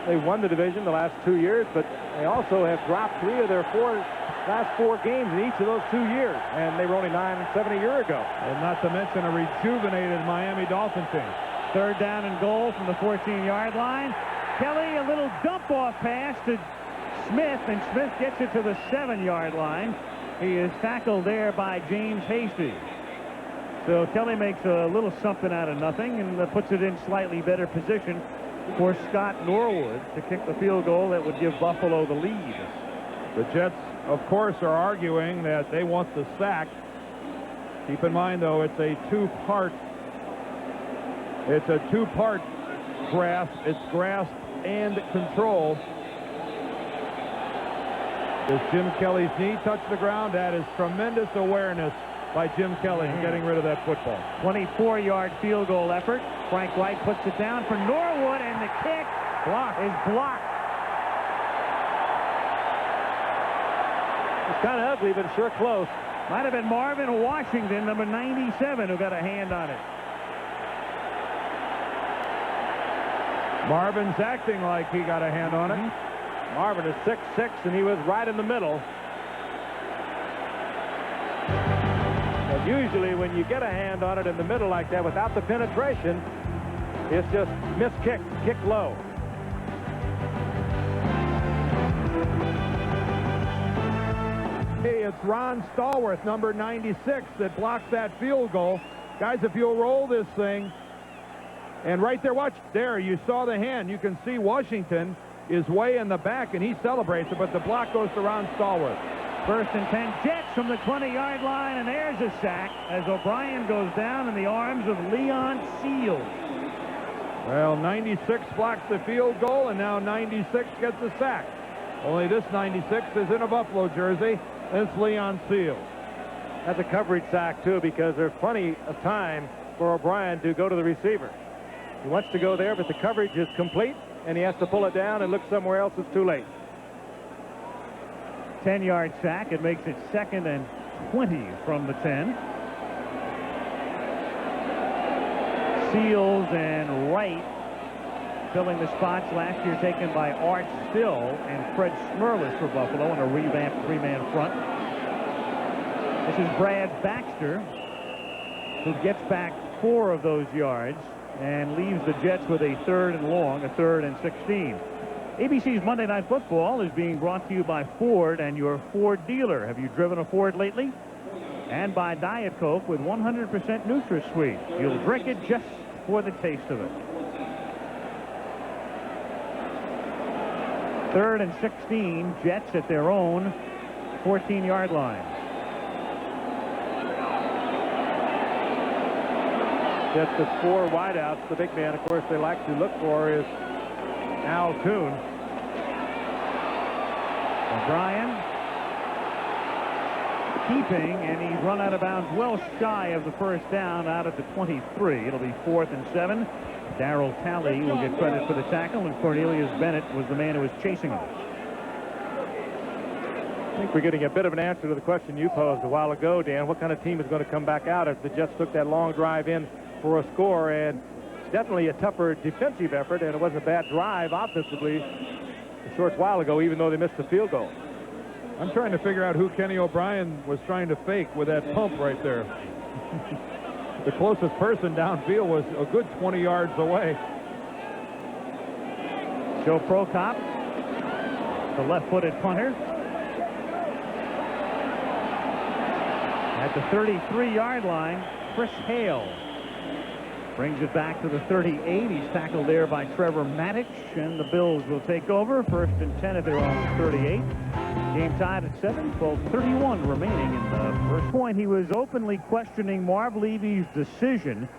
they won the division the last 2 years, but they also have dropped 3 of their last 4 games in each of those 2 years, and they were only 9-7 a year ago. And not to mention a rejuvenated Miami Dolphin team. 3rd down and goal from the 14-yard line. Kelly, a little dump-off pass to Smith, and Smith gets it to the 7-yard line. He is tackled there by James Hasty. So Kelly makes a little something out of nothing and puts it in slightly better position for Scott Norwood to kick the field goal that would give Buffalo the lead. The Jets, of course, are arguing that they want the sack. Keep in mind, though, it's a two-part grasp. It's grasp and control. Does Jim Kelly's knee touch the ground? That is tremendous awareness by Jim Kelly in getting rid of that football. 24-yard field goal effort. Frank White puts it down for Norwood, and the kick is blocked. It's kind of ugly, but sure close. Might have been Marvin Washington, number 97, who got a hand on it. Marvin's acting like he got a hand on it. Marvin is 6'6", and he was right in the middle. Usually when you get a hand on it in the middle like that without the penetration, it's just missed kick, kick low. Hey, it's Ron Stallworth, number 96, that blocks that field goal. Guys, if you'll roll this thing, and right there, watch, there, you saw the hand. You can see Washington is way in the back, and he celebrates it, but the block goes to Ron Stallworth. 1st and 10, Jets from the 20-yard line, and there's a sack as O'Brien goes down in the arms of Leon Seals. Well, 96 blocks the field goal, and now 96 gets a sack. Only this 96 is in a Buffalo jersey. It's Leon Seals. That's a coverage sack, too, because there's plenty of time for O'Brien to go to the receiver. He wants to go there, but the coverage is complete, and he has to pull it down and look somewhere else. It's too late. 10-yard sack. It makes it 2nd and 20 from the 10. Seals and Wright filling the spots last year taken by Art Still and Fred Smerlis for Buffalo in a revamped 3-man front. This is Brad Baxter, who gets back 4 of those yards and leaves the Jets with a 3rd and long, a 3rd and 16. ABC's Monday Night Football is being brought to you by Ford and your Ford dealer. Have you driven a Ford lately? And by Diet Coke with 100% NutraSweet. You'll drink it just for the taste of it. 3rd and 16, Jets at their own 14-yard line. Jets with 4 wideouts. The big man, of course, they like to look for is Al Kuhn. O'Brien keeping, and he's run out of bounds well shy of the 1st down out at the 23. It'll be 4th and 7. Darryl Talley will get credit for the tackle, and Cornelius Bennett was the man who was chasing him. I think we're getting a bit of an answer to the question you posed a while ago, Dan. What kind of team is going to come back out if the Jets took that long drive in for a score? And it's definitely a tougher defensive effort, and it wasn't a bad drive offensively a short while ago, even though they missed the field goal. I'm trying to figure out who Kenny O'Brien was trying to fake with that pump right there. The closest person downfield was a good 20 yards away. Joe Prokop, the left-footed punter. At the 33-yard line, Chris Hale brings it back to the 38. He's tackled there by Trevor Mattich, and the Bills will take over. 1st and 10 at their own 38. Game tied at 7, 12:31 remaining in the first point. He was openly questioning Marv Levy's decision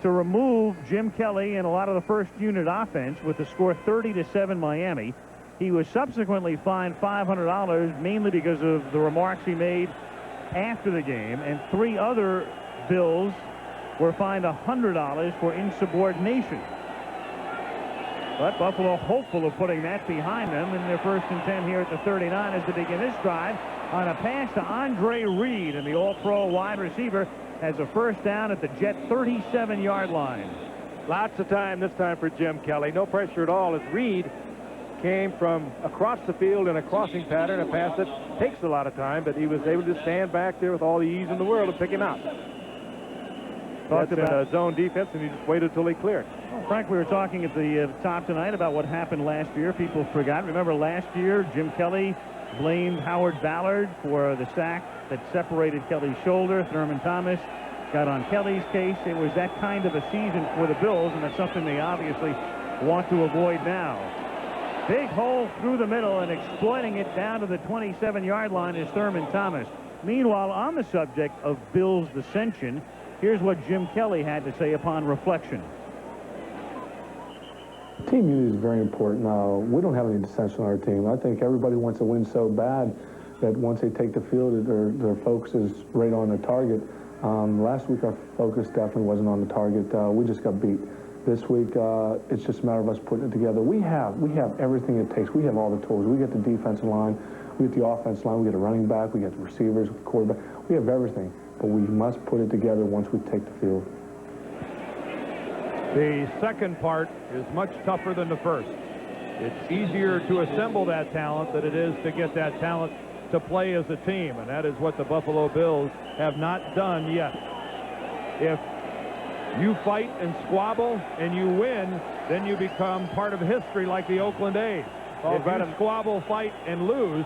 to remove Jim Kelly and a lot of the first unit offense with the score 30-7 Miami. He was subsequently fined $500, mainly because of the remarks he made after the game, and 3 other Bills were fined $100 for insubordination. But Buffalo hopeful of putting that behind them in their 1st and 10 here at the 39 as they begin this drive on a pass to Andre Reed, and the All-Pro wide receiver has a 1st down at the Jet 37-yard line. Lots of time this time for Jim Kelly. No pressure at all as Reed came from across the field in a crossing pattern, a pass that takes a lot of time, but he was able to stand back there with all the ease in the world and pick him out. Talked about a zone defense, and he just waited until he cleared. Well, Frank, we were talking at the top tonight about what happened last year. People forgot. Remember last year, Jim Kelly blamed Howard Ballard for the sack that separated Kelly's shoulder. Thurman Thomas got on Kelly's case. It was that kind of a season for the Bills, and that's something they obviously want to avoid now. Big hole through the middle, and exploiting it down to the 27-yard line is Thurman Thomas. Meanwhile, on the subject of Bills' dissension, here's what Jim Kelly had to say upon reflection. Team unity is very important. We don't have any dissension on our team. I think everybody wants to win so bad that once they take the field, their focus is right on the target. Last week, our focus definitely wasn't on the target. We just got beat. This week, it's just a matter of us putting it together. We have everything it takes. We have all the tools. We get the defensive line, we get the offensive line, we get a running back, we get the receivers, the quarterback. We have everything, but we must put it together once we take the field. The second part is much tougher than the first. It's easier to assemble that talent than it is to get that talent to play as a team, and that is what the Buffalo Bills have not done yet. If you fight and squabble and you win, then you become part of history like the Oakland A's. If you squabble, fight, and lose,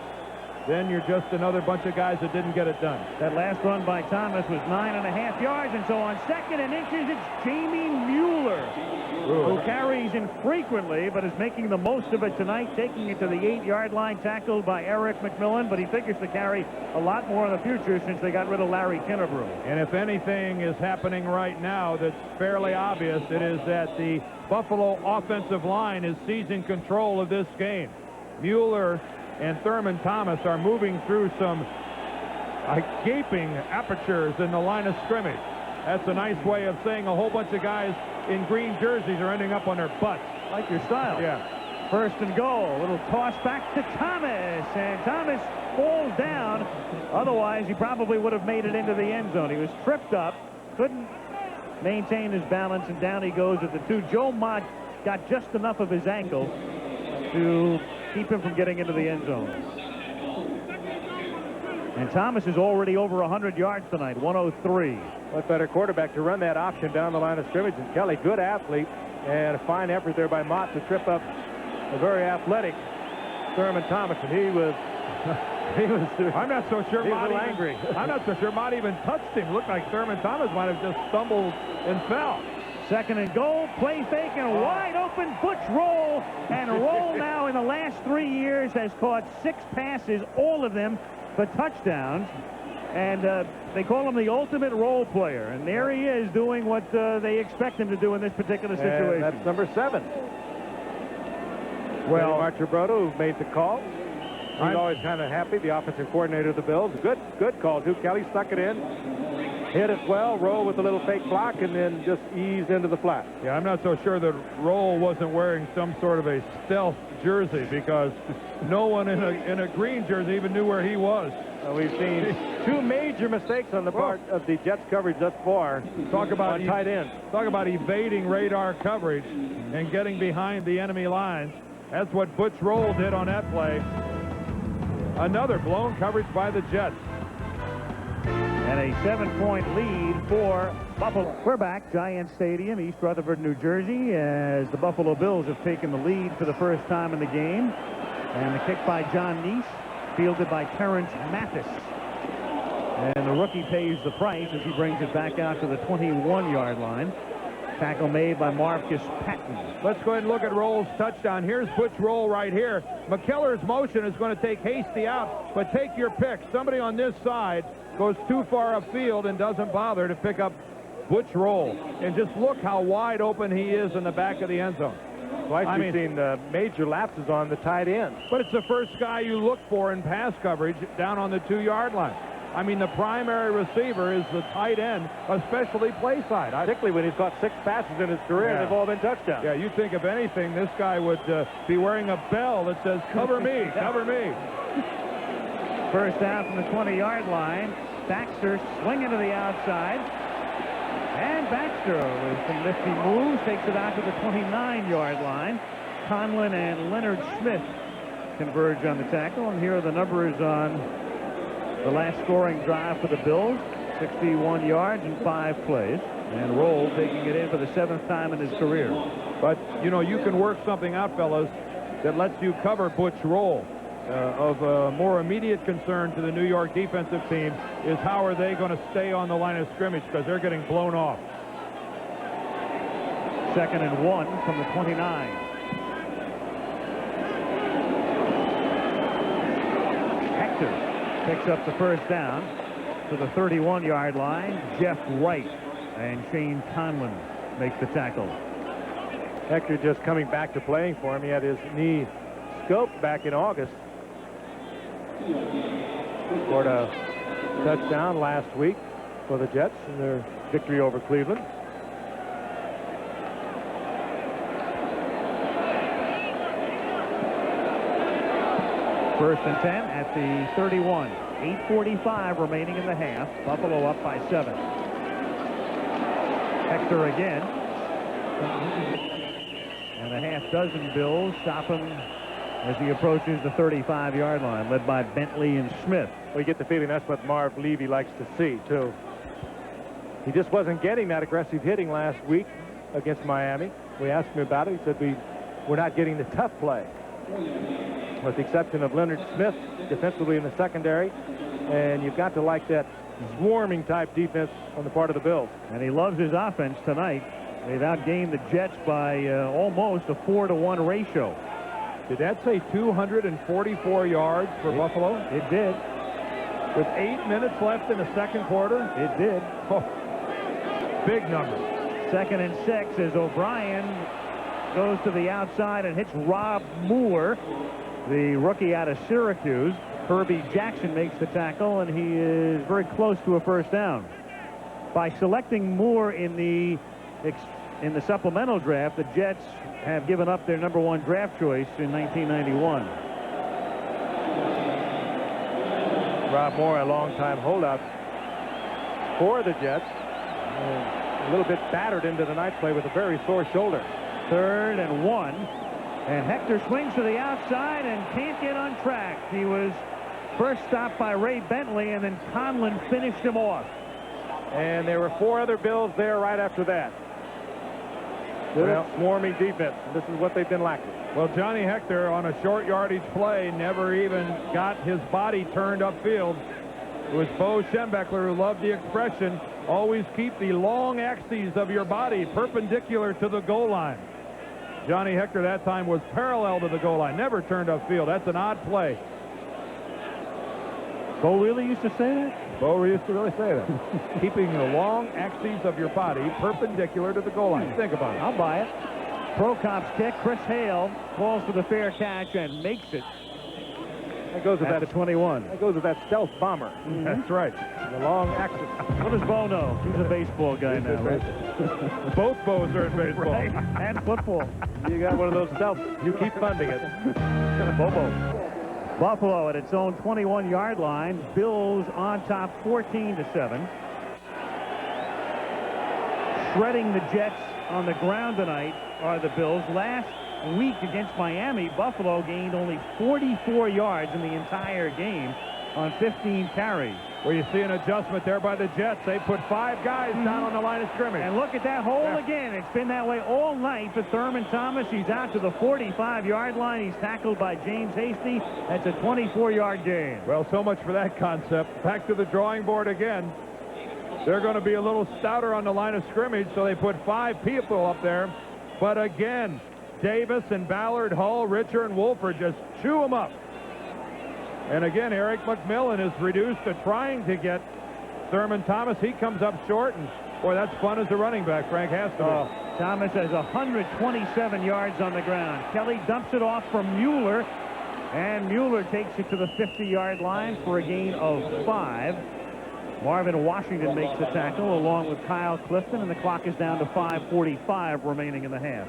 then you're just another bunch of guys that didn't get it done. That last run by Thomas was 9.5 yards, and so on 2nd and inches, it's Jamie Mueller, who carries infrequently, but is making the most of it tonight, taking it to the 8-yard line, tackled by Eric McMillan, but he figures to carry a lot more in the future since they got rid of Larry Kinnebrew. And if anything is happening right now that's fairly obvious, it is that the Buffalo offensive line is seizing control of this game. Mueller and Thurman Thomas are moving through some gaping apertures in the line of scrimmage. That's a nice way of saying a whole bunch of guys in green jerseys are ending up on their butts. Like your style. Yeah. 1st and goal. A little toss back to Thomas, and Thomas falls down. Otherwise, he probably would have made it into the end zone. He was tripped up, couldn't maintain his balance, and down he goes at the 2. Joe Mott got just enough of his ankle to keep him from getting into the end zone. And Thomas is already over 100 yards tonight, 103. What better quarterback to run that option down the line of scrimmage than Kelly? Good athlete, and a fine effort there by Mott to trip up a very athletic Thurman Thomas, and he was I'm not so sure Mott was angry. I'm not so sure Mott even touched him. Looked like Thurman Thomas might have just stumbled and fell. 2nd and goal, play fake, and wide open Butch Roll. And Roll now in the last 3 years has caught 6 passes, all of them for touchdowns. And they call him the ultimate role player. And there he is doing what they expect him to do in this particular situation. And that's number 7. Well, Marchibrodo, who made the call. He's always kind of happy, the offensive coordinator of the Bills. Good call, too. Kelly stuck it in, hit it well, Roll with a little fake block, and then just ease into the flat. Yeah, I'm not so sure that Roll wasn't wearing some sort of a stealth jersey, because no one in a green jersey even knew where he was. We've seen 2 major mistakes on the part of the Jets coverage thus far. Talk about tight ends. Talk about evading radar coverage and getting behind the enemy lines. That's what Butch Roll did on that play. Another blown coverage by the Jets. And a 7-point lead for Buffalo. We're back, Giant Stadium, East Rutherford, New Jersey, as the Buffalo Bills have taken the lead for the first time in the game. And the kick by John Neese, fielded by Terrence Mathis. And the rookie pays the price as he brings it back out to the 21-yard line. Tackle made by Marcus Patton. Let's go ahead and look at Roll's touchdown. Here's Butch Roll right here. McKellar's motion is going to take Hasty out, but take your pick. Somebody on this side goes too far upfield and doesn't bother to pick up Butch Roll. And just look how wide open he is in the back of the end zone. Twice we've seen major lapses on the tight end. But it's the first guy you look for in pass coverage down on the 2-yard line. I mean, the primary receiver is the tight end, especially play side. Particularly when he's caught 6 passes in his career, and they've all been touchdowns. Yeah, you think if anything, this guy would be wearing a bell that says, cover me, cover me. First down from the 20-yard line. Baxter swinging to the outside. And Baxter, with some nifty moves, takes it out to the 29-yard line. Conlon and Leonard Smith converge on the tackle. And here are the numbers on the last scoring drive for the Bills. 61 yards and 5 plays. And Roll taking it in for the 7th time in his career. But, you know, you can work something out, fellas, that lets you cover Butch Roll. Of more immediate concern to the New York defensive team is how are they going to stay on the line of scrimmage, because they're getting blown off. 2nd and 1 from the 29. Hector picks up the first down to the 31-yard line. Jeff Wright and Shane Conlon make the tackle. Hector just coming back to playing for him. He had his knee scoped back in August. Scored a touchdown last week for the Jets in their victory over Cleveland. First and 10 at the 31. 8:45 remaining in the half. Buffalo up by 7. Hector again. And a half dozen Bills stop him as he approaches the 35-yard line, led by Bentley and Smith. We get the feeling that's what Marv Levy likes to see, too. He just wasn't getting that aggressive hitting last week against Miami. We asked him about it. He said we're not getting the tough play, with the exception of Leonard Smith defensively in the secondary. And you've got to like that swarming type defense on the part of the Bills. And he loves his offense tonight. They've outgained the Jets by almost a 4-to-1 ratio. Did that say 244 yards for Buffalo? It did. With 8 minutes left in the second quarter? It did. Oh, big number. 2nd and 6 as O'Brien goes to the outside and hits Rob Moore, the rookie out of Syracuse. Herbie Jackson makes the tackle, and he is very close to a first down. By selecting Moore in the supplemental draft, the Jets have given up their #1 draft choice in 1991. Rob Moore, a long-time holdout for the Jets. A little bit battered into the night play with a very sore shoulder. 3rd and 1. And Hector swings to the outside and can't get untracked. He was first stopped by Ray Bentley, and then Conlon finished him off. And there were 4 other Bills there right after that. Good swarming defense. This is what they've been lacking. Well, Johnny Hector on a short yardage play never even got his body turned upfield. It was Bo Schembechler who loved the expression, always keep the long axes of your body perpendicular to the goal line. Johnny Hector that time was parallel to the goal line, never turned upfield. That's an odd play. Bo really used to say that? Bo used to really say that. Keeping the long axes of your body perpendicular to the goal line. Think about it. I'll buy it. Prokop's kick. Chris Hale falls for the fair catch and makes it. That goes with at that the 21. That goes with that stealth bomber. That's right. The long axis. What does Bo know? He's a baseball guy now, right? Both Bo's are in baseball. Right. And football. You got one of those stealth. You keep funding it. Bobo. Buffalo at its own 21-yard line. Bills on top 14-7. Shredding the Jets on the ground tonight are the Bills. Last week against Miami, Buffalo gained only 44 yards in the entire game on 15 carries. Well, you see an adjustment there by the Jets. They put 5 guys down on the line of scrimmage. And look at that hole again. It's been that way all night for Thurman Thomas. He's out to the 45-yard line. He's tackled by James Hasty. That's a 24-yard gain. Well, so much for that concept. Back to the drawing board again. They're going to be a little stouter on the line of scrimmage, so they put 5 people up there. But again, Davis and Ballard, Hull, Richer, and Wolford just chew them up. And again, Eric McMillan is reduced to trying to get Thurman Thomas. He comes up short, and boy, that's fun as a running back, Frank has to be. Thomas has 127 yards on the ground. Kelly dumps it off from Mueller, and Mueller takes it to the 50-yard line for a gain of 5. Marvin Washington makes the tackle along with Kyle Clifton, and the clock is down to 5:45 remaining in the half.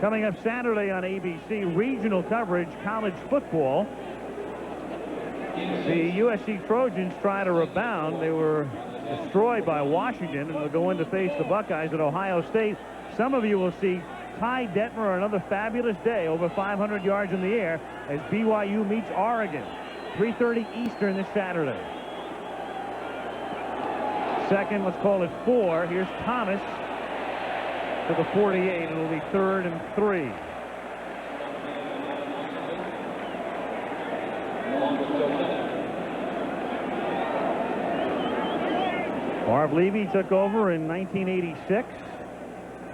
Coming up Saturday on ABC, regional coverage, college football. The USC Trojans try to rebound. They were destroyed by Washington and will go in to face the Buckeyes at Ohio State. Some of you will see Ty Detmer another fabulous day, over 500 yards in the air, as BYU meets Oregon. 3:30 Eastern this Saturday. Second, let's call it 4. Here's Thomas to the 48. It'll be 3rd and 3. Marv Levy took over in 1986,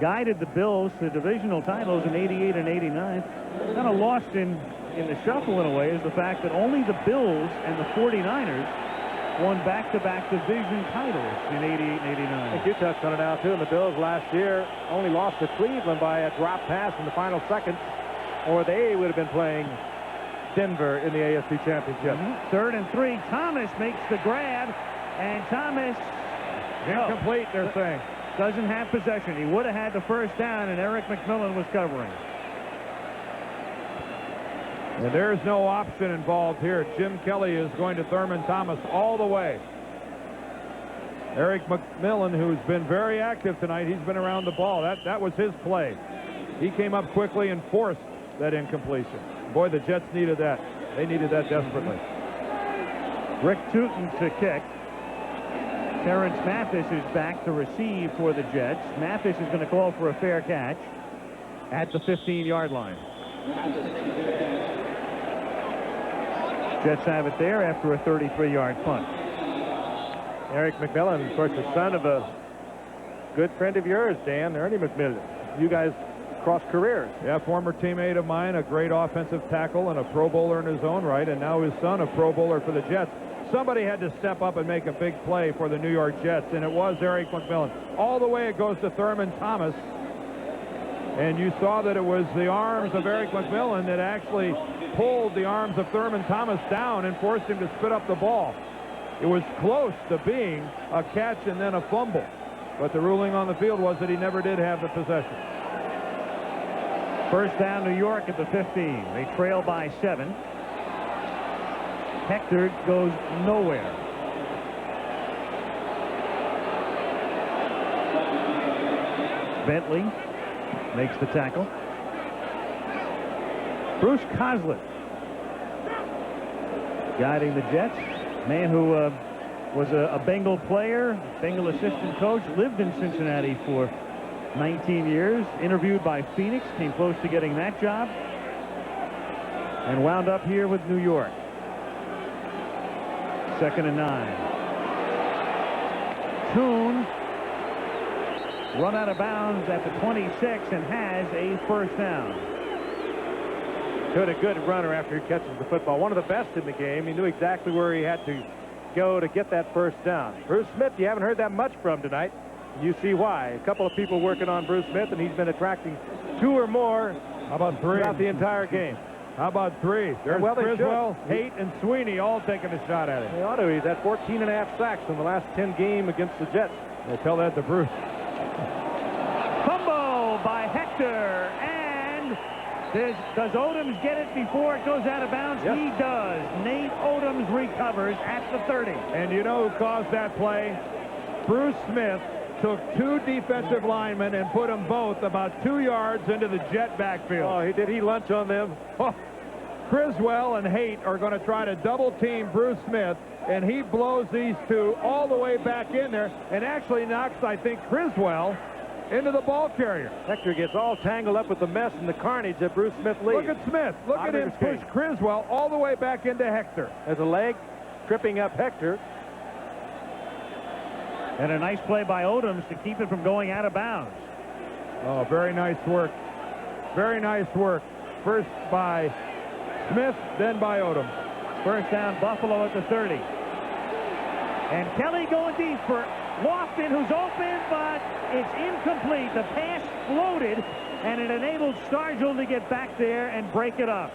guided the Bills to divisional titles in 88 and 89. Kind of lost in the shuffle in a way is the fact that only the Bills and the 49ers won back-to-back division titles in 88 and 89. I think you touched on it now, too. And the Bills last year only lost to Cleveland by a drop pass in the final seconds, or they would have been playing Denver in the AFC Championship. 3rd and 3. Thomas makes the grab, and Thomas incomplete, they're saying. Doesn't have possession. He would have had the first down, and Eric McMillan was covering. And there's no option involved here. Jim Kelly is going to Thurman Thomas all the way. Eric McMillan, who's been very active tonight, he's been around the ball. That was his play. He came up quickly and forced that incompletion. Boy, the Jets needed that. They needed that desperately. Rick Tootin to kick. Terrence Mathis is back to receive for the Jets. Mathis is going to call for a fair catch at the 15-yard line. Jets have it there after a 33-yard punt. Eric McMillan, of course, the son of a good friend of yours, Dan, Ernie McMillan. You guys cross careers. Yeah, former teammate of mine, a great offensive tackle and a Pro Bowler in his own right, and now his son, a Pro Bowler for the Jets. Somebody had to step up and make a big play for the New York Jets, and it was Eric McMillan. All the way it goes to Thurman Thomas, and you saw that it was the arms of Eric McMillan that actually pulled the arms of Thurman Thomas down and forced him to spit up the ball. It was close to being a catch and then a fumble, but the ruling on the field was that he never did have the possession. First down, New York at the 15. They trail by 7. Hector goes nowhere. Bentley makes the tackle. Bruce Coslett guiding the Jets. Man who was a Bengal player, Bengal assistant coach, lived in Cincinnati for 19 years, interviewed by Phoenix, came close to getting that job, and wound up here with New York. 2nd and 9. Toon run out of bounds at the 26 and has a first down. Good, a good runner after he catches the football. One of the best in the game. He knew exactly where he had to go to get that first down. Bruce Smith, you haven't heard that much from tonight. You see why. A couple of people working on Bruce Smith, and he's been attracting 2 or more. How about 3? Throughout the entire game. How about 3? There's Criswell, Haight, and Sweeney all taking a shot at him. They ought to. He's had 14.5 sacks in the last 10 games against the Jets. We'll tell that to Bruce. Fumble by Hector, and does Odoms get it before it goes out of bounds? Yep. He does. Nate Odoms recovers at the 30. And you know who caused that play? Bruce Smith took 2 defensive linemen and put them both about 2 yards into the Jet backfield. Oh, he did. He lunch on them. Oh, Criswell and Haight are going to try to double team Bruce Smith, and he blows these 2 all the way back in there and actually knocks, I think, Criswell into the ball carrier. Hector gets all tangled up with the mess and the carnage that Bruce Smith leaves. Look at Smith. Look at him push Criswell all the way back into Hector. There's a leg tripping up Hector. And a nice play by Odoms to keep it from going out of bounds. Oh, very nice work. Very nice work. First by Smith, then by Odoms. First down, Buffalo at the 30. And Kelly going deep for Lofton, who's open, but it's incomplete. The pass floated, and it enabled Stargell to get back there and break it up.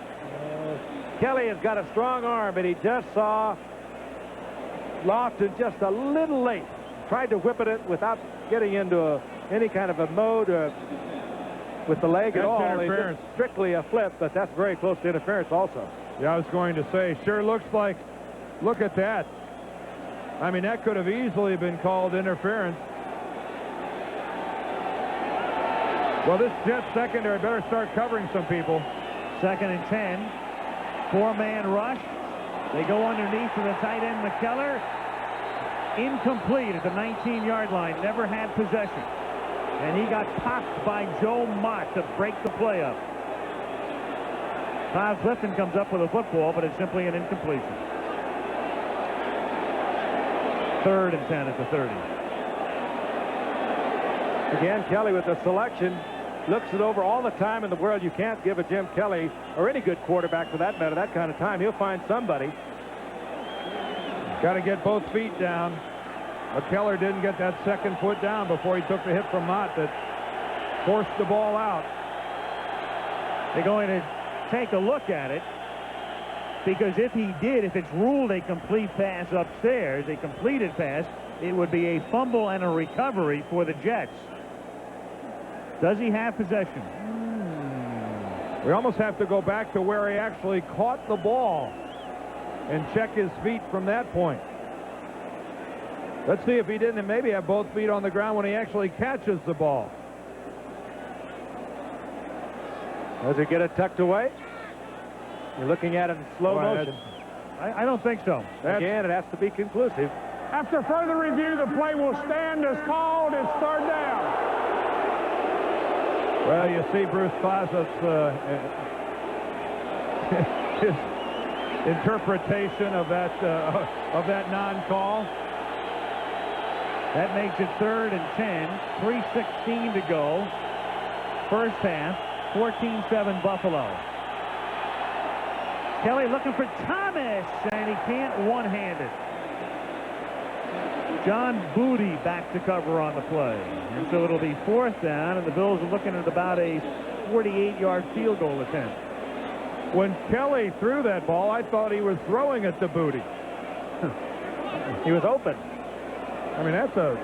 Kelly has got a strong arm, but he just saw Lofton just a little late. Tried to whip it without getting into any kind of a mode with the leg at all. Interference. It's strictly a flip, but that's very close to interference also. Yeah, I was going to say, sure looks like, look at that. I mean, that could have easily been called interference. Well, this Jets secondary better start covering some people. 2nd and 10. 4-man rush. They go underneath to the tight end, McKellar. Incomplete at the 19-yard line. Never had possession. And he got popped by Joe Mott to break the play up. Todd Clifton comes up with a football, but it's simply an incompletion. 3rd and 10 at the 30. Again, Kelly with the selection. Looks it over all the time in the world. You can't give a Jim Kelly, or any good quarterback for that matter, that kind of time. He'll find somebody. Got to get both feet down. McKellar didn't get that 2nd foot down before he took the hit from Mott that forced the ball out. They're going to take a look at it, because if he did, if it's ruled a complete pass upstairs, a completed pass, it would be a fumble and a recovery for the Jets. Does he have possession? We almost have to go back to where he actually caught the ball and check his feet from that point. Let's see if he didn't maybe have both feet on the ground when he actually catches the ball. Does he get it tucked away? You're looking at it in slow motion. I don't think so. Again, it has to be conclusive. After further review, the play will stand as called. It's third down. Well, you see Bruce Closet's his interpretation of that non-call. That makes it 3rd and 10. 3:16 to go. First half. 14-7 Buffalo. Kelly looking for Thomas, and he can't one-handed. John Booty back to cover on the play. And so it'll be 4th down, and the Bills are looking at about a 48-yard field goal attempt. When Kelly threw that ball, I thought he was throwing it to Booty. He was open. I mean, that's a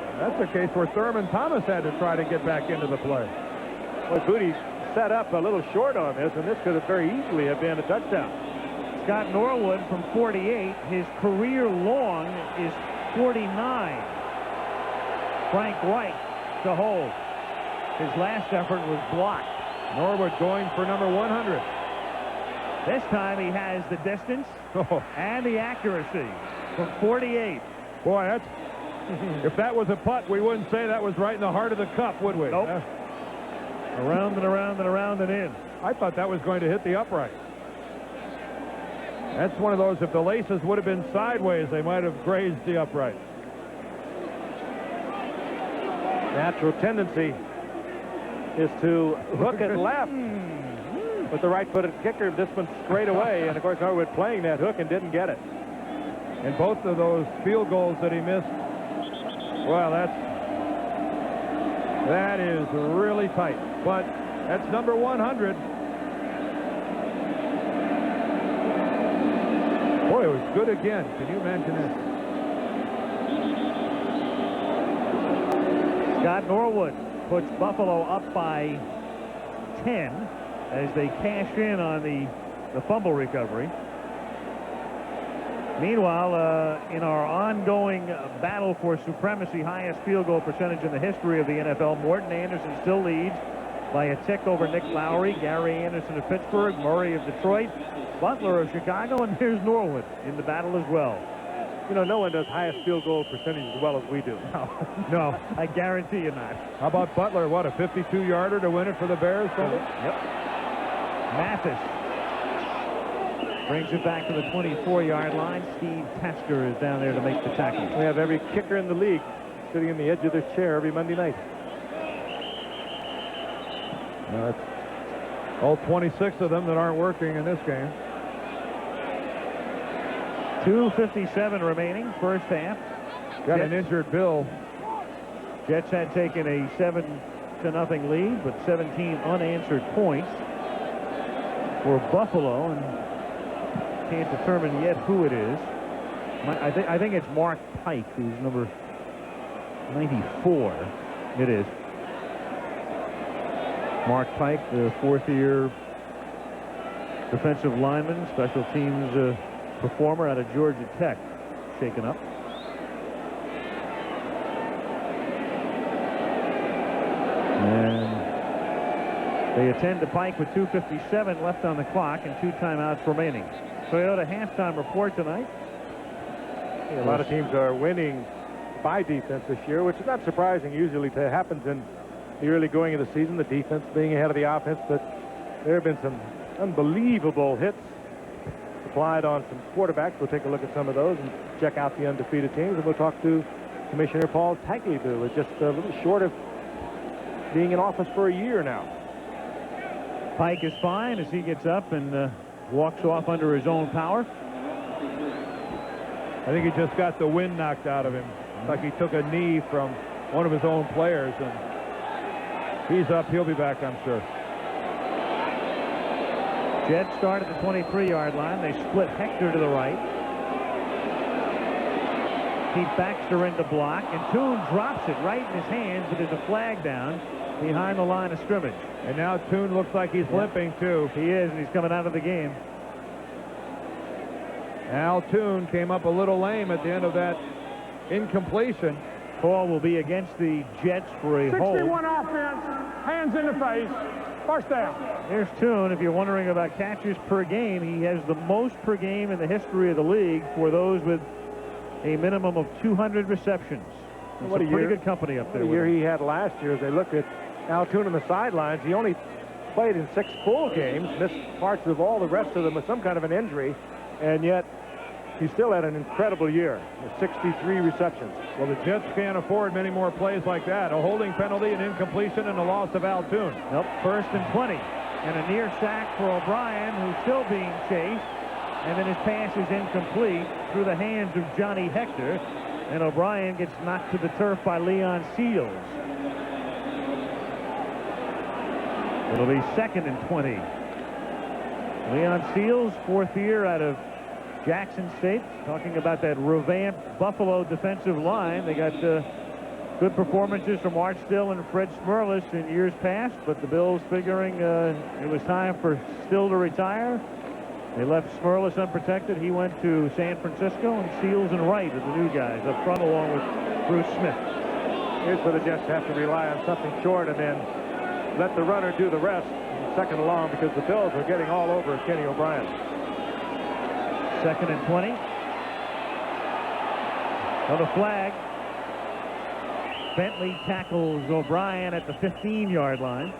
case where Thurman Thomas had to try to get back into the play. Well, Booty set up a little short on this, and this could have very easily have been a touchdown. Scott Norwood from 48. His career long is 49. Frank Reich to hold. His last effort was blocked. Norwood going for number 100. This time he has the distance and the accuracy from 48. Boy, that's if that was a putt, we wouldn't say that was right in the heart of the cup, would we? Nope. Around and around and around and in. I thought that was going to hit the upright. That's one of those, if the laces would have been sideways, they might have grazed the upright. Natural tendency is to hook it left with the right-footed kicker. This one straight away, and of course Norwood playing that hook and didn't get it. And both of those field goals that he missed, well, that is really tight. But that's number 100. Boy, it was good again. Can you imagine that? Scott Norwood puts Buffalo up by 10 as they cash in on the fumble recovery. Meanwhile, in our ongoing battle for supremacy, highest field goal percentage in the history of the NFL, Morton Anderson still leads by a tick over Nick Lowry, Gary Anderson of Pittsburgh, Murray of Detroit, Butler of Chicago, and here's Norwood in the battle as well. You know, no one does highest field goal percentage as well as we do. No, I guarantee you not. How about Butler? What, a 52-yarder to win it for the Bears? Yep. Mathis brings it back to the 24-yard line. Steve Tasker is down there to make the tackle. We have every kicker in the league sitting in the edge of their chair every Monday night. All 26 of them that aren't working in this game. 2:57 remaining, first half. Got an injured Bill. Jets had taken a 7-0 lead, but 17 unanswered points for Buffalo, and can't determine yet who it is. I think it's Mark Pike, who's number 94. It is. Mark Pike, the fourth-year defensive lineman, special teams performer out of Georgia Tech, shaken up. And they attend to Pike with 2:57 left on the clock and 2 timeouts remaining. Toyota halftime report tonight. A lot of teams are winning by defense this year, which is not surprising. Usually it happens in the early going of the season, the defense being ahead of the offense, but there have been some unbelievable hits applied on some quarterbacks. We'll take a look at some of those and check out the undefeated teams, and we'll talk to Commissioner Paul Tagliabue, who is just a little short of being in office for a year now. Pike is fine as he gets up and walks off under his own power. I think he just got the wind knocked out of him. Like he took a knee from one of his own players, and he's up. He'll be back, I'm sure. Jets start at the 23-yard line. They split Hector to the right. Keep Baxter in to block, and Toon drops it right in his hands, but there's a flag down behind the line of scrimmage. And now Toon looks like he's limping, too. He is, and he's coming out of the game. Al Toon came up a little lame at the end of that incompletion. Call will be against the Jets for a hold. 61 offense, hands in the face. First down. Here's Toon. If you're wondering about catches per game, he has the most per game in the history of the league for those with a minimum of 200 receptions. What a pretty good company up there. What a year he had last year. As they look at Al Toon on the sidelines, he only played in 6 full games, missed parts of all the rest of them with some kind of an injury, and yet he still had an incredible year with 63 receptions. Well, the Jets can't afford many more plays like that. A holding penalty, an incompletion, and a loss of Al Toon. Nope, 1st and 20. And a near sack for O'Brien, who's still being chased. And then his pass is incomplete through the hands of Johnny Hector. And O'Brien gets knocked to the turf by Leon Seals. It'll be 2nd and 20. Leon Seals, 4th year out of Jackson State, talking about that revamped Buffalo defensive line. They got good performances from Art Still and Fred Smerlis in years past, but the Bills figuring it was time for Still to retire. They left Smerlis unprotected. He went to San Francisco, and Seals and Wright are the new guys up front along with Bruce Smith. Here's where the Jets have to rely on something short and then let the runner do the rest. 2nd and long, because the Bills are getting all over Kenny O'Brien. 2nd and 20. On the flag. Bentley tackles O'Brien at the 15-yard line.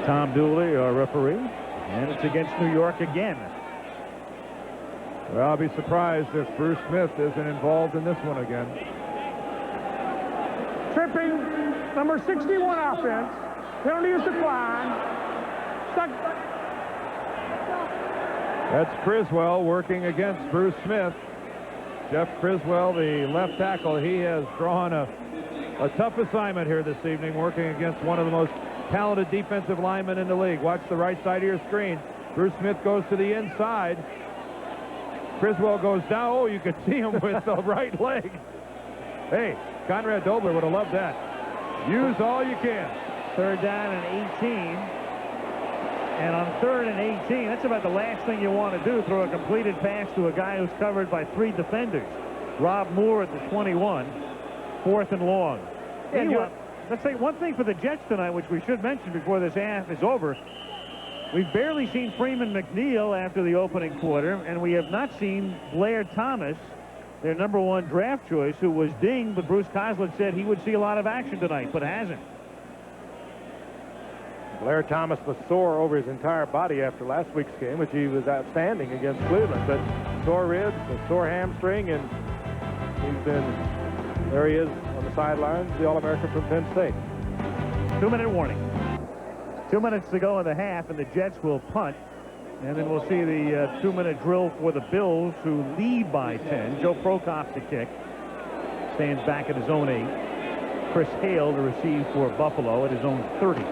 Tom Dooley, our referee, and it's against New York again. Well, I'll be surprised if Bruce Smith isn't involved in this one again. Tripping, number 61 offense. Penalty is declined. Stuck. That's Criswell working against Bruce Smith. Jeff Criswell, the left tackle, he has drawn a tough assignment here this evening, working against one of the most talented defensive linemen in the league. Watch the right side of your screen. Bruce Smith goes to the inside. Criswell goes down. Oh, you could see him with the right leg. Hey, Conrad Dobler would have loved that. Use all you can. 3rd down and 18. And on 3rd and 18, that's about the last thing you want to do, throw a completed pass to a guy who's covered by 3 defenders. Rob Moore at the 21, 4th and long. And let's say one thing for the Jets tonight, which we should mention before this half is over. We've barely seen Freeman McNeil after the opening quarter, and we have not seen Blair Thomas, their #1 draft choice, who was dinged, but Bruce Coslet said he would see a lot of action tonight, but hasn't. Blair Thomas was sore over his entire body after last week's game, which he was outstanding against Cleveland, but sore ribs, a sore hamstring, and there he is on the sidelines, the All-American from Penn State. 2-minute warning. 2 minutes to go in the half, and the Jets will punt. And then we'll see the 2-minute drill for the Bills, who lead by 10. Joe Prokop to kick. Stands back at his own 8. Chris Hale to receive for Buffalo at his own 30.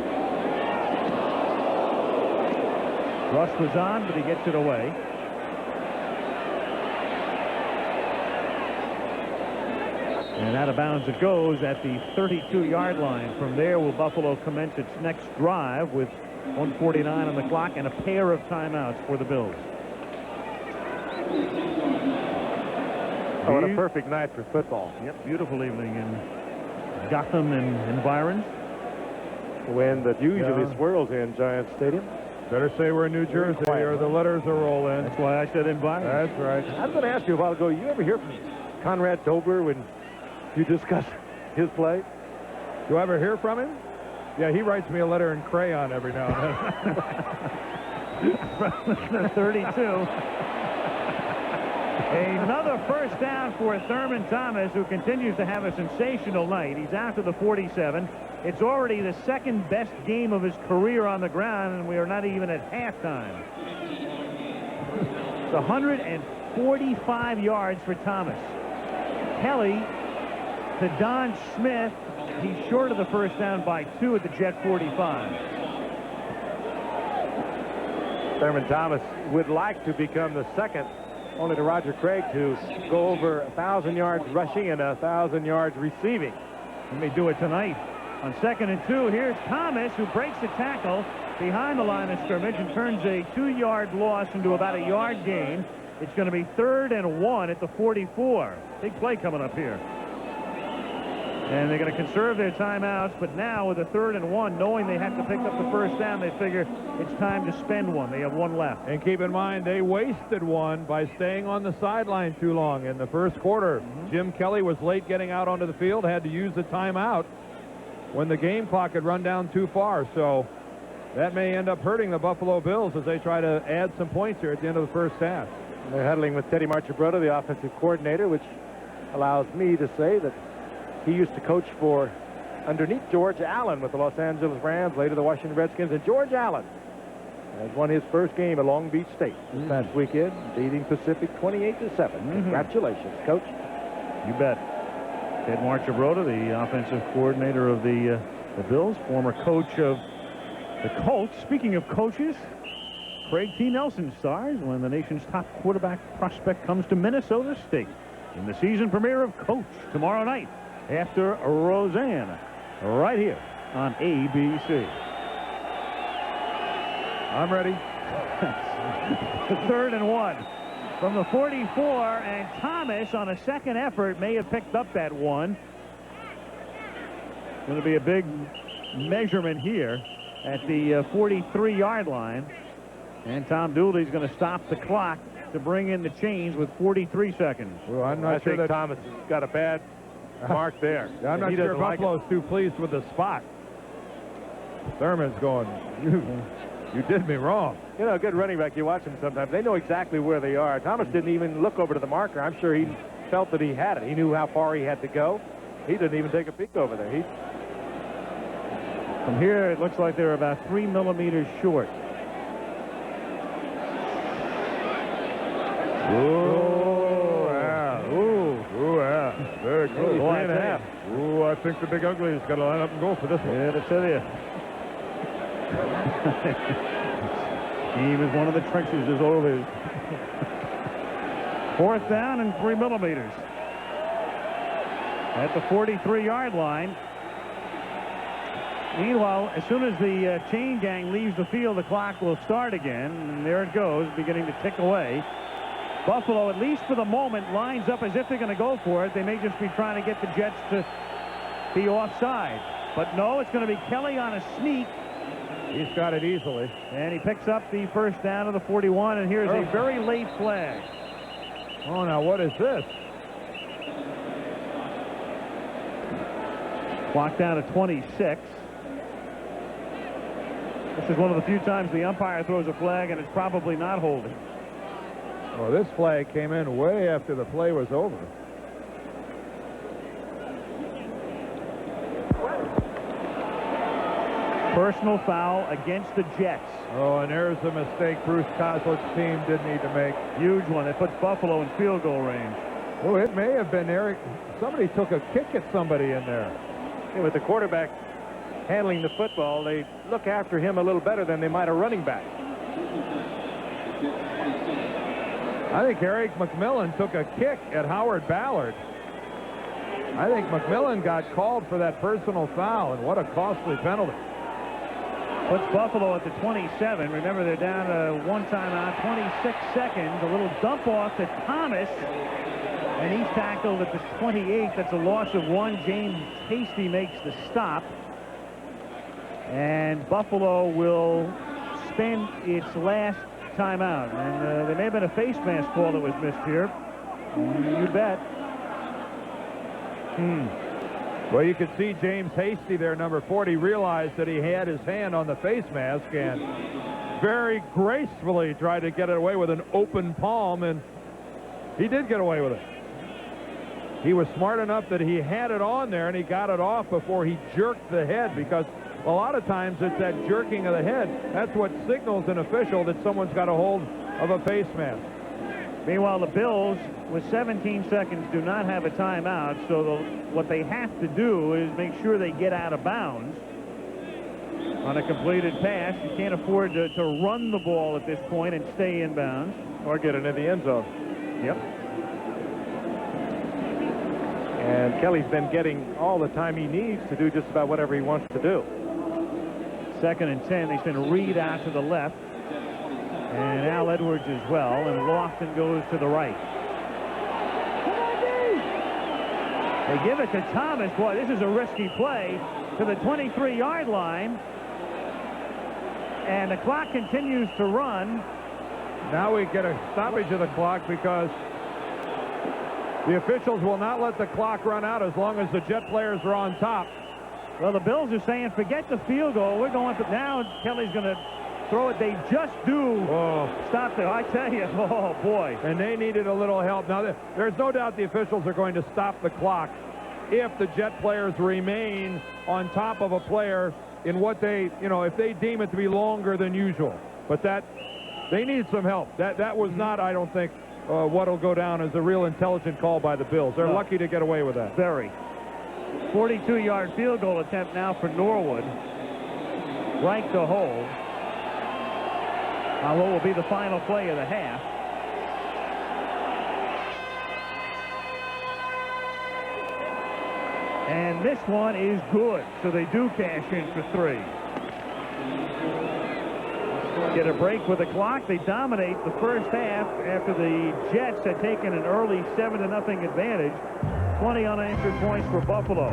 Rush was on, but he gets it away. And out of bounds it goes at the 32-yard line. From there, will Buffalo commence its next drive with 1:49 on the clock and a pair of timeouts for the Bills. Oh, what a perfect night for football. Yep, beautiful evening in Gotham and environs. The wind that usually swirls in Giant Stadium. Better say we're in New Jersey or the letters will roll in. That's why I said environs. That's right. I was going to ask you a while ago, you ever hear from Conrad Dobler when you discuss his play? Do I ever hear from him? Yeah, he writes me a letter in crayon every now and then. From the 32. Another first down for Thurman Thomas, who continues to have a sensational night. He's out to the 47. It's already the 2nd best game of his career on the ground, and we are not even at halftime. It's 145 yards for Thomas. Kelly to Don Smith. He's short of the first down by 2 at the Jet 45. Thurman Thomas would like to become the 2nd, only to Roger Craig, to go over 1,000 yards rushing and 1,000 yards receiving. He may do it tonight. On 2nd and 2, here's Thomas, who breaks the tackle behind the line of scrimmage and turns a 2-yard loss into about a yard gain. It's going to be 3rd and 1 at the 44. Big play coming up here. And they're going to conserve their timeouts, but now with a 3rd and 1, knowing they have to pick up the first down, they figure it's time to spend one. They have one left. And keep in mind, they wasted one by staying on the sideline too long in the first quarter. Jim Kelly was late getting out onto the field, had to use the timeout when the game clock had run down too far. So that may end up hurting the Buffalo Bills as they try to add some points here at the end of the first half. They're huddling with Teddy Marchibroda, the offensive coordinator, which allows me to say that he used to coach for underneath George Allen with the Los Angeles Rams, later the Washington Redskins, and George Allen has won his first game at Long Beach State this past weekend, beating Pacific 28-7. Congratulations, Coach. You bet. Ted Marchibroda, the offensive coordinator of the Bills, former coach of the Colts. Speaking of coaches, Craig T. Nelson stars when the nation's top quarterback prospect comes to Minnesota State in the season premiere of Coach tomorrow night after Roseanne, right here on ABC. I'm ready. 3rd and 1 from the 44, and Thomas on a second effort may have picked up that one. Going to be a big measurement here at the 43-yard line, and Tom Dooley's going to stop the clock to bring in the chains with 43 seconds. Well, I'm not sure that Thomas has got a bad mark there. I'm not sure Buffalo's too pleased with the spot. Thurman's going, you did me wrong. You know, a good running back, you watch them sometimes, they know exactly where they are. Thomas didn't even look over to the marker. I'm sure he felt that he had it. He knew how far he had to go. He didn't even take a peek over there. From here, it looks like they're about 3 millimeters short. Oh, yeah. Ooh, yeah. Very good. 3.5. Ooh, I think the Big Ugly's got to line up and go for this one. Yeah, to tell you. He was one of the trenches as always. 4th down and 3 millimeters. At the 43-yard line. Meanwhile, as soon as the chain gang leaves the field, the clock will start again. And there it goes, beginning to tick away. Buffalo, at least for the moment, lines up as if they're going to go for it. They may just be trying to get the Jets to be offside. But no, it's going to be Kelly on a sneak. He's got it easily. And he picks up the first down of the 41, and here's a very late flag. Oh, now what is this? Clock down to 26. This is one of the few times the umpire throws a flag, and it's probably not holding. Well, this flag came in way after the play was over. Personal foul against the Jets. Oh, and there's a mistake Bruce Kozlik's team did need to make. Huge one. It puts Buffalo in field goal range. Oh, it may have been Eric. Somebody took a kick at somebody in there. Yeah, with the quarterback handling the football, they look after him a little better than they might a running back. I think Eric McMillan took a kick at Howard Ballard. I think McMillan got called for that personal foul, and what a costly penalty. Puts Buffalo at the 27. Remember, they're down to one timeout, 26 seconds. A little dump off to Thomas, and he's tackled at the 28. That's a loss of 1. James Hasty makes the stop. And Buffalo will spend its last timeout. And there may have been a face mask call that was missed here. You bet. Well, you could see James Hasty there, number 40, realized that he had his hand on the face mask and very gracefully tried to get it away with an open palm, and he did get away with it. He was smart enough that he had it on there, and he got it off before he jerked the head, because a lot of times it's that jerking of the head. That's what signals an official that someone's got a hold of a face mask. Meanwhile, the Bills, with 17 seconds, do not have a timeout, so what they have to do is make sure they get out of bounds on a completed pass. You can't afford to run the ball at this point and stay in bounds. Or get it in the end zone. Yep. And Kelly's been getting all the time he needs to do just about whatever he wants to do. 2nd and 10. They send Reed out to the left. And Al Edwards as well, and Lofton goes to the right. They give it to Thomas. Boy, this is a risky play to the 23-yard line. And the clock continues to run. Now we get a stoppage of the clock because the officials will not let the clock run out as long as the Jet players are on top. Well, the Bills are saying, forget the field goal. We're going to now. Kelly's going to throw it. They just do stop there. I tell you, oh, boy. And they needed a little help. Now, there's no doubt the officials are going to stop the clock if the Jet players remain on top of a player in what they, if they deem it to be longer than usual. But they need some help. That was not, I don't think, what'll go down as a real intelligent call by the Bills. They're lucky to get away with that. Very. 42-yard field goal attempt now for Norwood. Right to hold. Now, what will be the final play of the half? And this one is good, so they do cash in for 3. Get a break with the clock. They dominate the first half after the Jets had taken an early 7-0 advantage. 20 unanswered points for Buffalo.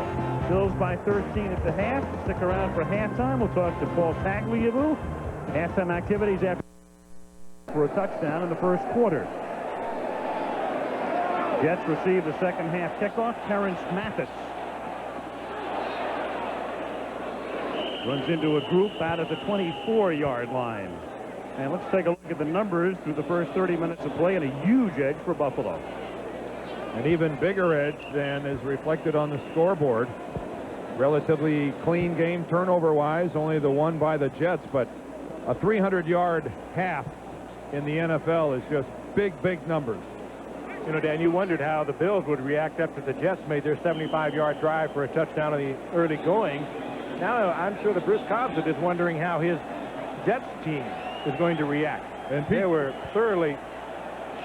Bills by 13 at the half. Stick around for halftime. We'll talk to Paul Tagliabue. Halftime activities after for a touchdown in the first quarter. Jets receive the second half kickoff. Terrence Mathis runs into a group out at the 24-yard line. And let's take a look at the numbers through the first 30 minutes of play, and a huge edge for Buffalo. An even bigger edge than is reflected on the scoreboard. Relatively clean game turnover-wise, only the one by the Jets, but a 300-yard half in the NFL is just big, big numbers. Dan, you wondered how the Bills would react after the Jets made their 75-yard drive for a touchdown in the early going. Now I'm sure that Bruce Cobbs is wondering how his Jets team is going to react. And they were thoroughly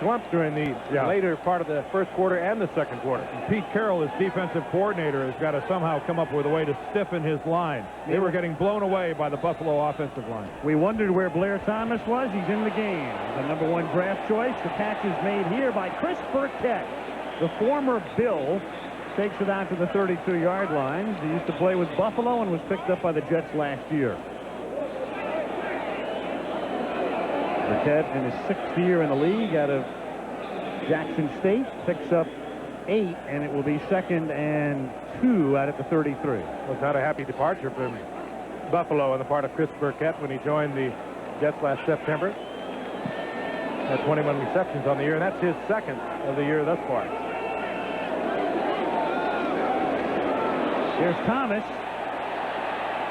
slumped during the later part of the first quarter and the second quarter. And Pete Carroll, his defensive coordinator, has got to somehow come up with a way to stiffen his line. They were getting blown away by the Buffalo offensive line. We wondered where Blair Thomas was. He's in the game. The #1 draft choice. The catch is made here by Chris Burkett. The former Bill takes it out to the 32-yard line. He used to play with Buffalo and was picked up by the Jets last year. Burkett in his 6th year in the league out of Jackson State picks up 8, and it will be 2nd and 2 out at the 33. Was not a happy departure from Buffalo on the part of Chris Burkett when he joined the Jets last September. Had 21 receptions on the year, and that's his 2nd of the year thus far. Here's Thomas.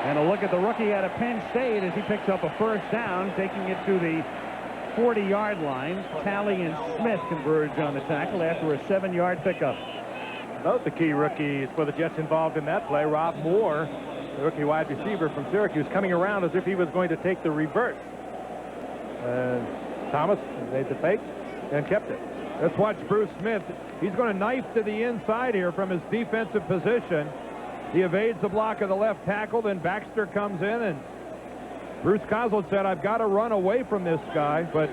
And a look at the rookie out of Penn State as he picks up a first down, taking it to the 40-yard line. Talley and Smith converge on the tackle after a 7-yard pickup. Both the key rookies for the Jets involved in that play. Rob Moore, the rookie wide receiver from Syracuse, coming around as if he was going to take the reverse. Thomas made the fake and kept it. Let's watch Bruce Smith. He's going to knife to the inside here from his defensive position. He evades the block of the left tackle, then Baxter comes in, and Bruce Coslet said, I've got to run away from this guy, but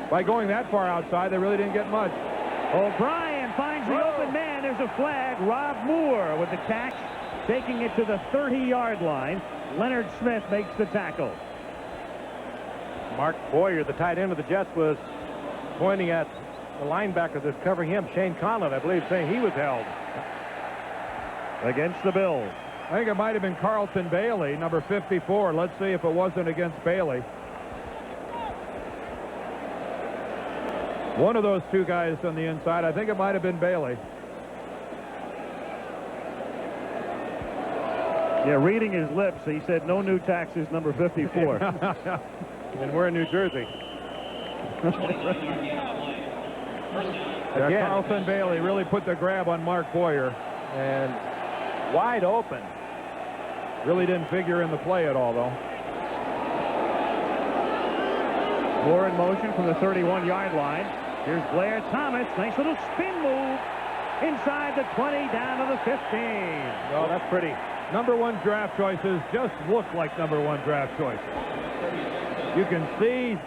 by going that far outside, they really didn't get much. O'Brien finds the open man. There's a flag. Rob Moore with the catch, taking it to the 30-yard line. Leonard Smith makes the tackle. Mark Boyer, the tight end of the Jets, was pointing at the linebacker that's covering him, Shane Conlon, I believe, saying he was held. Against the Bills. I think it might have been Carlton Bailey, number 54. Let's see if it wasn't against Bailey. One of those two guys on the inside. I think it might have been Bailey. Yeah, reading his lips, he said no new taxes, number 54. And we're in New Jersey. Again, Carlton Bailey really put the grab on Mark Boyer. And wide open. Really didn't figure in the play at all, though. Moore in motion from the 31-yard line. Here's Blair Thomas. Nice little spin move inside the 20 down to the 15. Well, that's pretty. #1 draft choices just look like #1 draft choices. You can see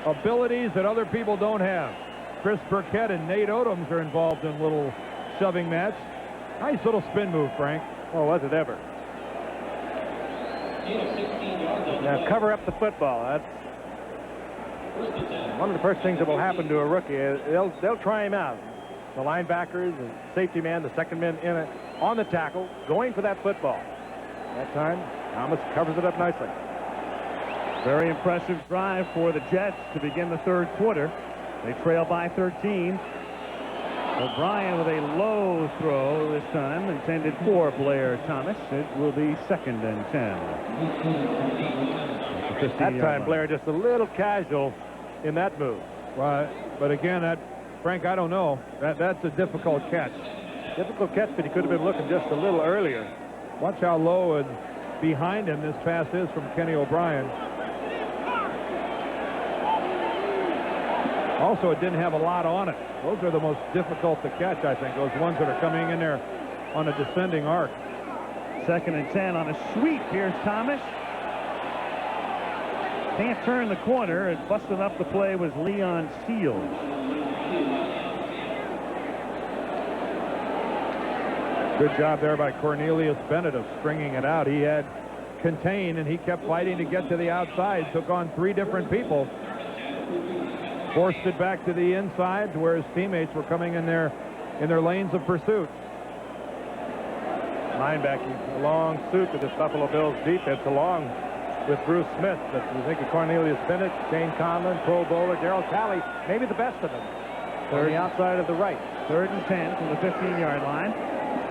abilities that other people don't have. Chris Burkett and Nate Odoms are involved in a little shoving match. Nice little spin move, Frank. Oh, was it ever. Now cover up the football. That's one of the first things that will happen to a rookie. They'll try him out. The linebackers and safety man, the second man in it, on the tackle, going for that football. That time, Thomas covers it up nicely. Very impressive drive for the Jets to begin the third quarter. They trail by 13. O'Brien with a low throw this time, intended for Blair Thomas. It will be 2nd and 10. That time, Blair just a little casual in that move. Right, but again, Frank, I don't know. That's a difficult catch. Difficult catch, but he could have been looking just a little earlier. Watch how low and behind him this pass is from Kenny O'Brien. Also, it didn't have a lot on it. Those are the most difficult to catch, I think. Those ones that are coming in there on a descending arc. 2nd and 10 on a sweep. Here's Thomas. Can't turn the corner. And busting up the play was Leon Seals. Good job there by Cornelius Bennett of stringing it out. He had contained, and he kept fighting to get to the outside. Took on 3 different people. Forced it back to the inside, where his teammates were coming in their lanes of pursuit. Linebacking a long suit to this Buffalo Bills defense, along with Bruce Smith. But you think of Cornelius Bennett, Shane Conlon, Pro Bowler, Darryl Talley, maybe the best of them. On the outside of the right. 3rd and 10 from the 15-yard line.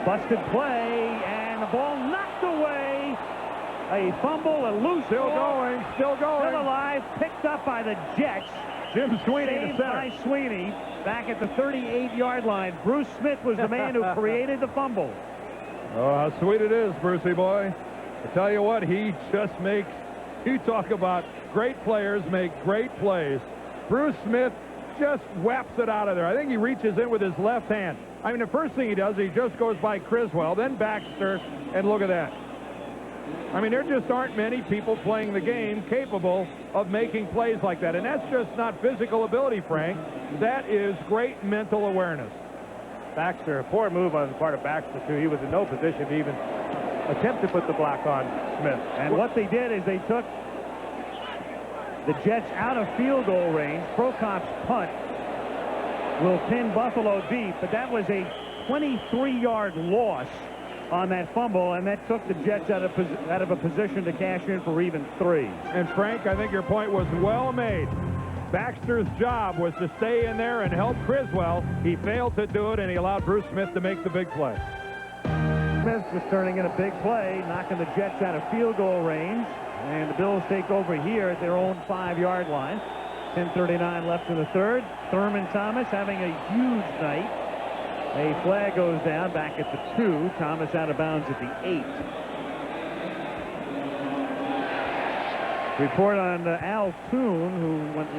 Busted play, and the ball knocked away. A fumble, a loose Still ball. going, still going. Still alive, picked up by the Jets. Jim Sweeney, the Saved center. by Sweeney back at the 38-yard line. Bruce Smith was the man who created the fumble. Oh, how sweet it is, Brucey boy. I tell you what, he just makes, you talk about great players make great plays. Bruce Smith just whaps it out of there. I think he reaches in with his left hand. I mean, the first thing he does, he just goes by Criswell, then Baxter, and look at that. I mean, there just aren't many people playing the game capable of making plays like that. And that's just not physical ability, Frank. That is great mental awareness. Baxter, a poor move on the part of Baxter, too. He was in no position to even attempt to put the block on Smith. And what they did is they took the Jets out of field goal range. Prokop's punt will pin Buffalo deep, but that was a 23-yard loss on that fumble, and that took the Jets out of a position to cash in for even 3. And Frank, I think your point was well made. Baxter's job was to stay in there and help Criswell. He failed to do it, and he allowed Bruce Smith to make the big play. Smith was turning in a big play, knocking the Jets out of field goal range, and the Bills take over here at their own 5-yard line. 10:39 left in the third. Thurman Thomas having a huge night. A flag goes down back at the 2. Thomas out of bounds at the 8. Report on Al Toon, who went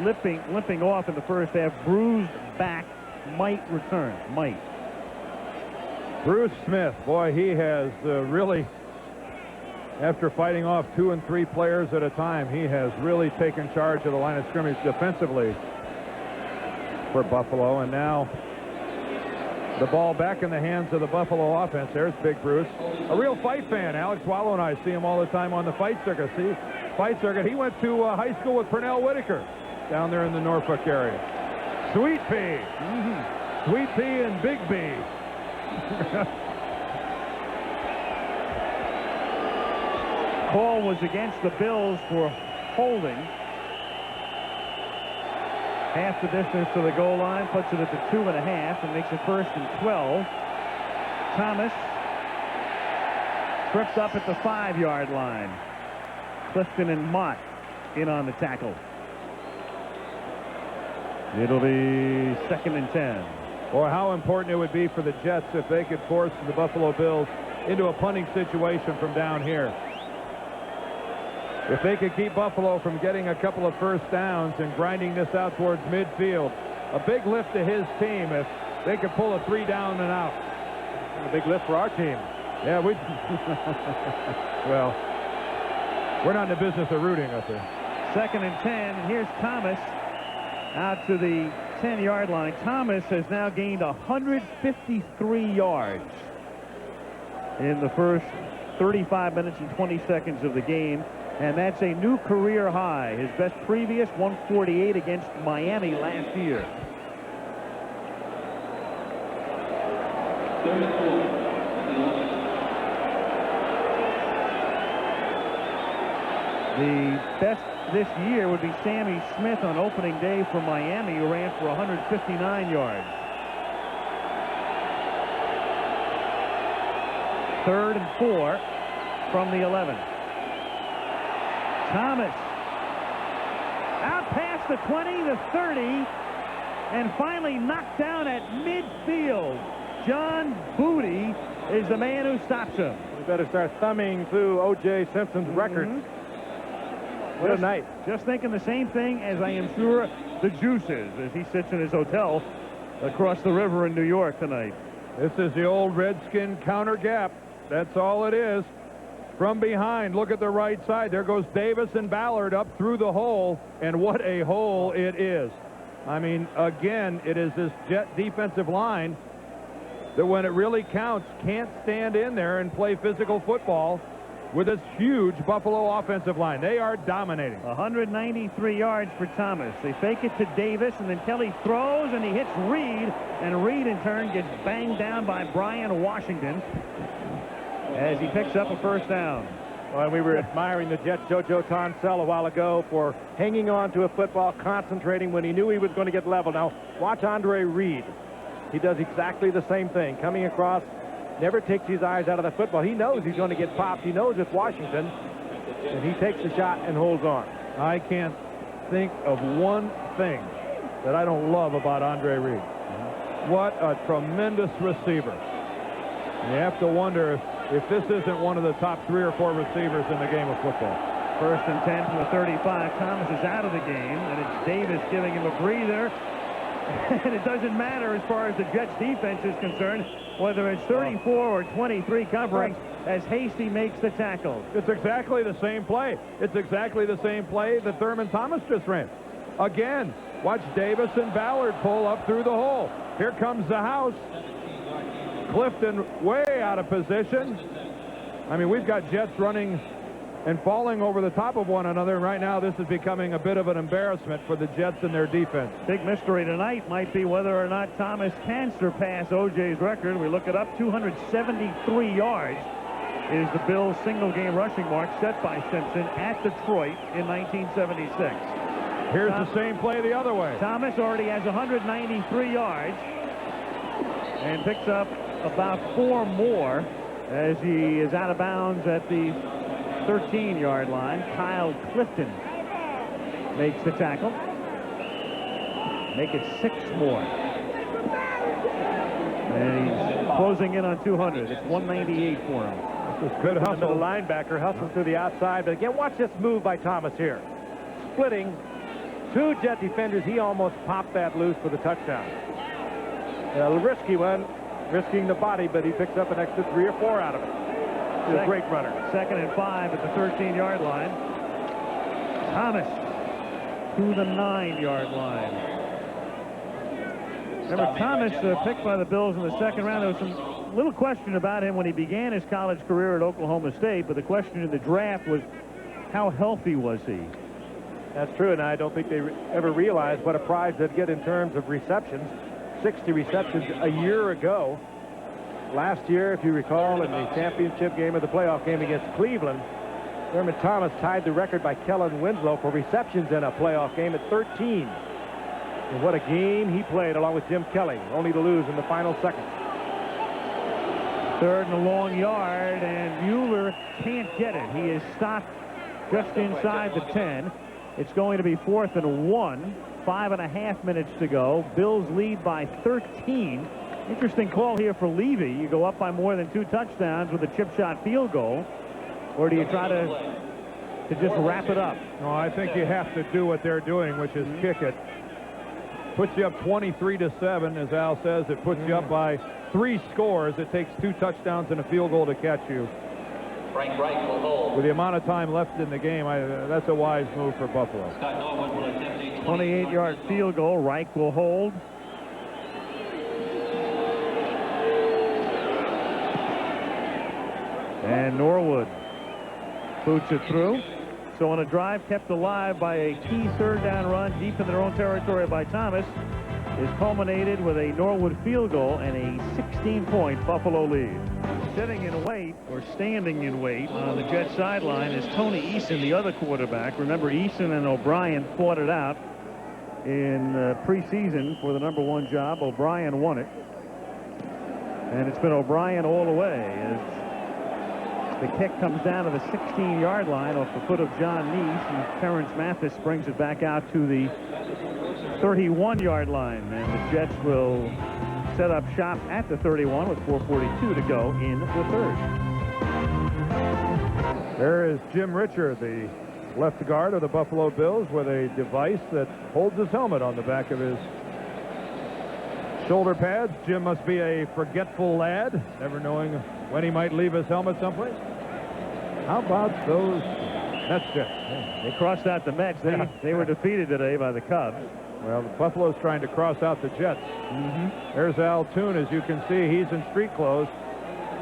limping off in the first half. Bruised back, might return. Might. Bruce Smith, boy, he has really, after fighting off 2 and 3 players at a time, he has really taken charge of the line of scrimmage defensively for Buffalo. And now the ball back in the hands of the Buffalo offense. There's Big Bruce. A real fight fan. Alex Wallow and I see him all the time on the fight circuit. He went to high school with Pernell Whitaker down there in the Norfolk area. Sweet Pea. Sweet Pea and Big B. Call was against the Bills for holding. Half the distance to the goal line, puts it at the 2.5 and makes it 1st and 12. Thomas tripped up at the 5-yard line. Clifton and Mott in on the tackle. It'll be 2nd and 10. Or how important it would be for the Jets if they could force the Buffalo Bills into a punting situation from down here. If they could keep Buffalo from getting a couple of first downs and grinding this out towards midfield, a big lift to his team if they could pull a 3 down and out. And a big lift for our team. Yeah, we. Well, we're not in the business of rooting up there. 2nd and 10. And here's Thomas out to the 10-yard line. Thomas has now gained 153 yards in the first 35 minutes and 20 seconds of the game, and that's a new career high. His best previous, 148 against Miami last year. The best this year would be Sammy Smith on opening day for Miami, who ran for 159 yards. 3rd and 4 from the 11. Thomas out past the 20, the 30, and finally knocked down at midfield. John Booty is the man who stops him. We better start thumbing through O.J. Simpson's records. What a night. Just thinking the same thing as I am sure the Juice is as he sits in his hotel across the river in New York tonight. This is the old Redskin counter gap. That's all it is. From behind, look at the right side. There goes Davis and Ballard up through the hole, and what a hole it is. I mean, again, it is this Jet defensive line that when it really counts can't stand in there and play physical football with this huge Buffalo offensive line. They are dominating. 193 yards for Thomas. They fake it to Davis, and then Kelly throws, and he hits Reed, and Reed in turn gets banged down by Brian Washington as he picks up a first down. Well, we were admiring the Jets' JoJo Tonsell a while ago for hanging on to a football, concentrating when he knew he was going to get level. Now, watch Andre Reed. He does exactly the same thing. Coming across, never takes his eyes out of the football. He knows he's going to get popped. He knows it's Washington, and he takes the shot and holds on. I can't think of one thing that I don't love about Andre Reed. What a tremendous receiver. You have to wonder if this isn't one of the top 3 or 4 receivers in the game of football. 1st and 10 from the 35. Thomas is out of the game, and it's Davis giving him a breather. And it doesn't matter as far as the Jets defense is concerned, whether it's 34 or 23 covering, as Hasty makes the tackle. It's exactly the same play. It's exactly the same play that Thurman Thomas just ran. Again, watch Davis and Ballard pull up through the hole. Here comes the house. Clifton way out of position. I mean, we've got Jets running and falling over the top of one another. Right now, this is becoming a bit of an embarrassment for the Jets and their defense. Big mystery tonight might be whether or not Thomas can surpass O.J.'s record. We look it up. 273 yards is the Bills' single-game rushing mark set by Simpson at Detroit in 1976. Here's the same play the other way. Thomas already has 193 yards and picks up about 4 more as he is out of bounds at the 13-yard line. Kyle Clifton makes the tackle. Make it 6 more. And he's closing in on 200. It's 198 for him. This is good hustle. The linebacker hustles to the outside. But again, watch this move by Thomas here. Splitting 2 Jet defenders. He almost popped that loose for the touchdown. A risky one, risking the body, but he picks up an extra 3 or 4 out of it. He's a great runner. 2nd and 5 at the 13-yard line. Thomas to the 9-yard line. Remember, Thomas picked by the Bills in the 2nd round. There was some little question about him when he began his college career at Oklahoma State, but the question in the draft was, how healthy was he? That's true, and I don't think they ever realized what a prize they'd get in terms of receptions. 60 receptions a year ago. Last year, if you recall, in the championship game of the playoff game against Cleveland, Thurman Thomas tied the record by Kellen Winslow for receptions in a playoff game at 13. And what a game he played along with Jim Kelly, only to lose in the final seconds. 3rd and a long yard, and Mueller can't get it. He is stopped just inside the 10. It's going to be 4th and 1. 5.5 minutes to go. Bills lead by 13. Interesting call here for Levy. You go up by more than 2 touchdowns with a chip shot field goal, or do you try to just wrap it up? No, I think you have to do what they're doing, which is kick it. Puts you up 23-7, as Al says. It puts you up by 3 scores. It takes 2 touchdowns and a field goal to catch you. Frank Reich will hold. With the amount of time left in the game, that's a wise move for Buffalo. Scott Norwood will attempt a 28-yard field goal. Reich will hold. And Norwood boots it through. So on a drive kept alive by a key third down run deep in their own territory by Thomas, is culminated with a Norwood field goal and a 16-point Buffalo lead. Sitting in wait, or standing in wait, on the Jets sideline is Tony Eason, the other quarterback. Remember, Eason and O'Brien fought it out in preseason for the #1 job. O'Brien won it. And it's been O'Brien all the way as the kick comes down to the 16-yard line off the foot of John Neese, and Terrence Mathis brings it back out to the 31-yard line, and the Jets will set up shop at the 31 with 4:42 to go in the third. There is Jim Richard, the left guard of the Buffalo Bills, with a device that holds his helmet on the back of his shoulder pads. Jim must be a forgetful lad, never knowing when he might leave his helmet someplace. How about those Mets Jets? They crossed out the Mets. They were defeated today by the Cubs. Well, Buffalo's trying to cross out the Jets. There's Al Toon. As you can see, he's in street clothes.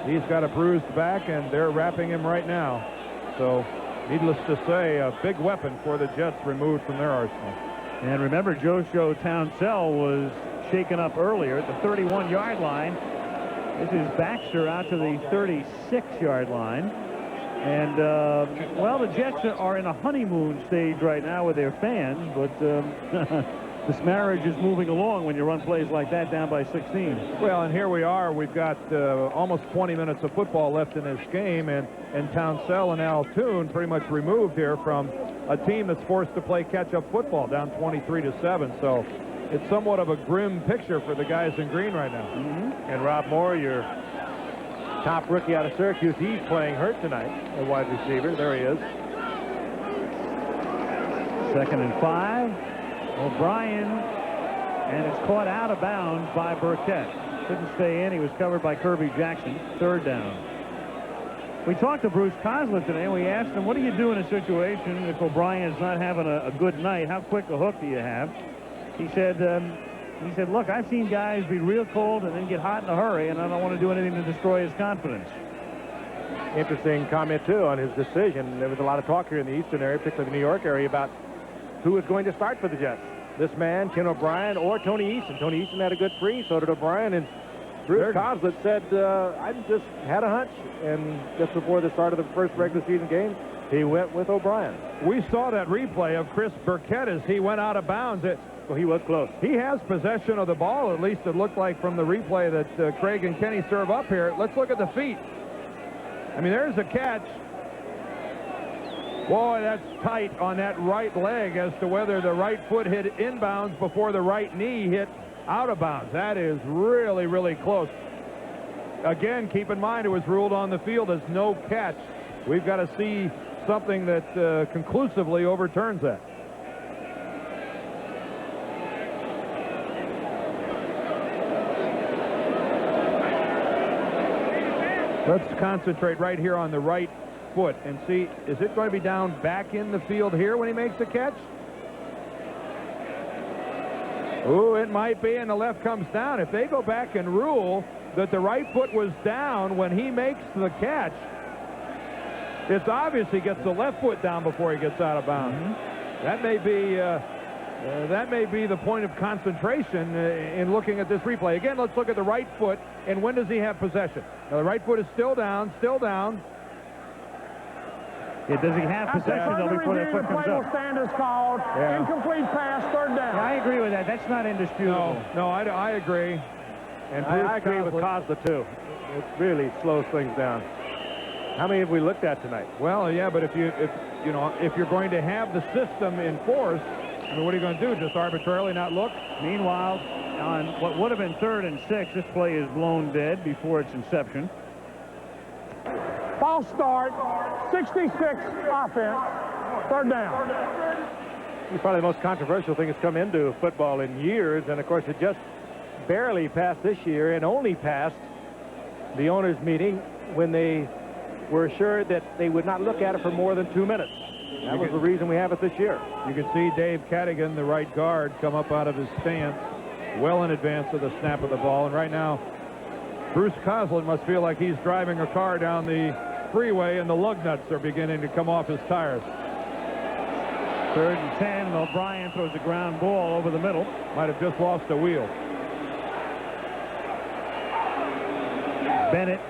He's got a bruised back, and they're wrapping him right now. So, needless to say, a big weapon for the Jets removed from their arsenal. And remember, Joshua Townsell was shaken up earlier at the 31-yard line. This is Baxter out to the 36-yard line. And, well, the Jets are in a honeymoon stage right now with their fans, but this marriage is moving along when you run plays like that down by 16. Well, and here we are. We've got almost 20 minutes of football left in this game, and Townsell and Al Toon pretty much removed here from a team that's forced to play catch-up football, down 23-7. So it's somewhat of a grim picture for the guys in green right now. And Rob Moore, your top rookie out of Syracuse, he's playing hurt tonight, a wide receiver. There he is. 2nd and 5. O'Brien, and it's caught out of bounds by Burkett. Couldn't stay in. He was covered by Kirby Jackson. 3rd down. We talked to Bruce Coslett today, and we asked him, what do you do in a situation if O'Brien's not having a good night? How quick a hook do you have? He said, look, I've seen guys be real cold and then get hot in a hurry, and I don't want to do anything to destroy his confidence. Interesting comment, too, on his decision. There was a lot of talk here in the Eastern area, particularly the New York area, about who is going to start for the Jets. This man, Ken O'Brien, or Tony Eason. Tony Eason had a good free, so did O'Brien, and Bruce Coslett said, I just had a hunch, and just before the start of the first regular season game, he went with O'Brien. We saw that replay of Chris Burkett as he went out of bounds. Well, he was close. He has possession of the ball, at least it looked like from the replay that Craig and Kenny serve up here. Let's look at the feet. I mean, there's a catch. Boy, that's tight on that right leg as to whether the right foot hit inbounds before the right knee hit out of bounds. That is really, really close. Again, keep in mind it was ruled on the field as no catch. We've got to see something that conclusively overturns that. Let's concentrate right here on the right foot and see, is it going to be down back in the field here when he makes the catch? Ooh, it might be, and the left comes down. If they go back and rule that the right foot was down when he makes the catch, it's obvious he gets the left foot down before he gets out of bounds. That may be the point of concentration in looking at this replay. Again, let's look at the right foot, and when does he have possession? Now, the right foot is still down, still down. Yeah, does he have possession before that foot comes up? Stand is called. Incomplete pass, 3rd down. Yeah, I agree with that. That's not indisputable. No, I agree. And I agree with Coslett, too. It really slows things down. How many have we looked at tonight? Well, yeah, but if you're going to have the system in force, I mean, what are you going to do? Just arbitrarily not look? Meanwhile, on what would have been 3rd and 6, this play is blown dead before its inception. False start, 66 offense, 3rd down. It's probably the most controversial thing that's come into football in years, and of course it just barely passed this year and only passed the owners' meeting when they were assured that they would not look at it for more than 2 minutes. That was the reason we have it this year. You can see Dave Cadigan, the right guard, come up out of his stance well in advance of the snap of the ball. And right now, Bruce Coslin must feel like he's driving a car down the freeway and the lug nuts are beginning to come off his tires. 3rd and 10, and O'Brien throws a ground ball over the middle. Might have just lost a wheel. Bennett,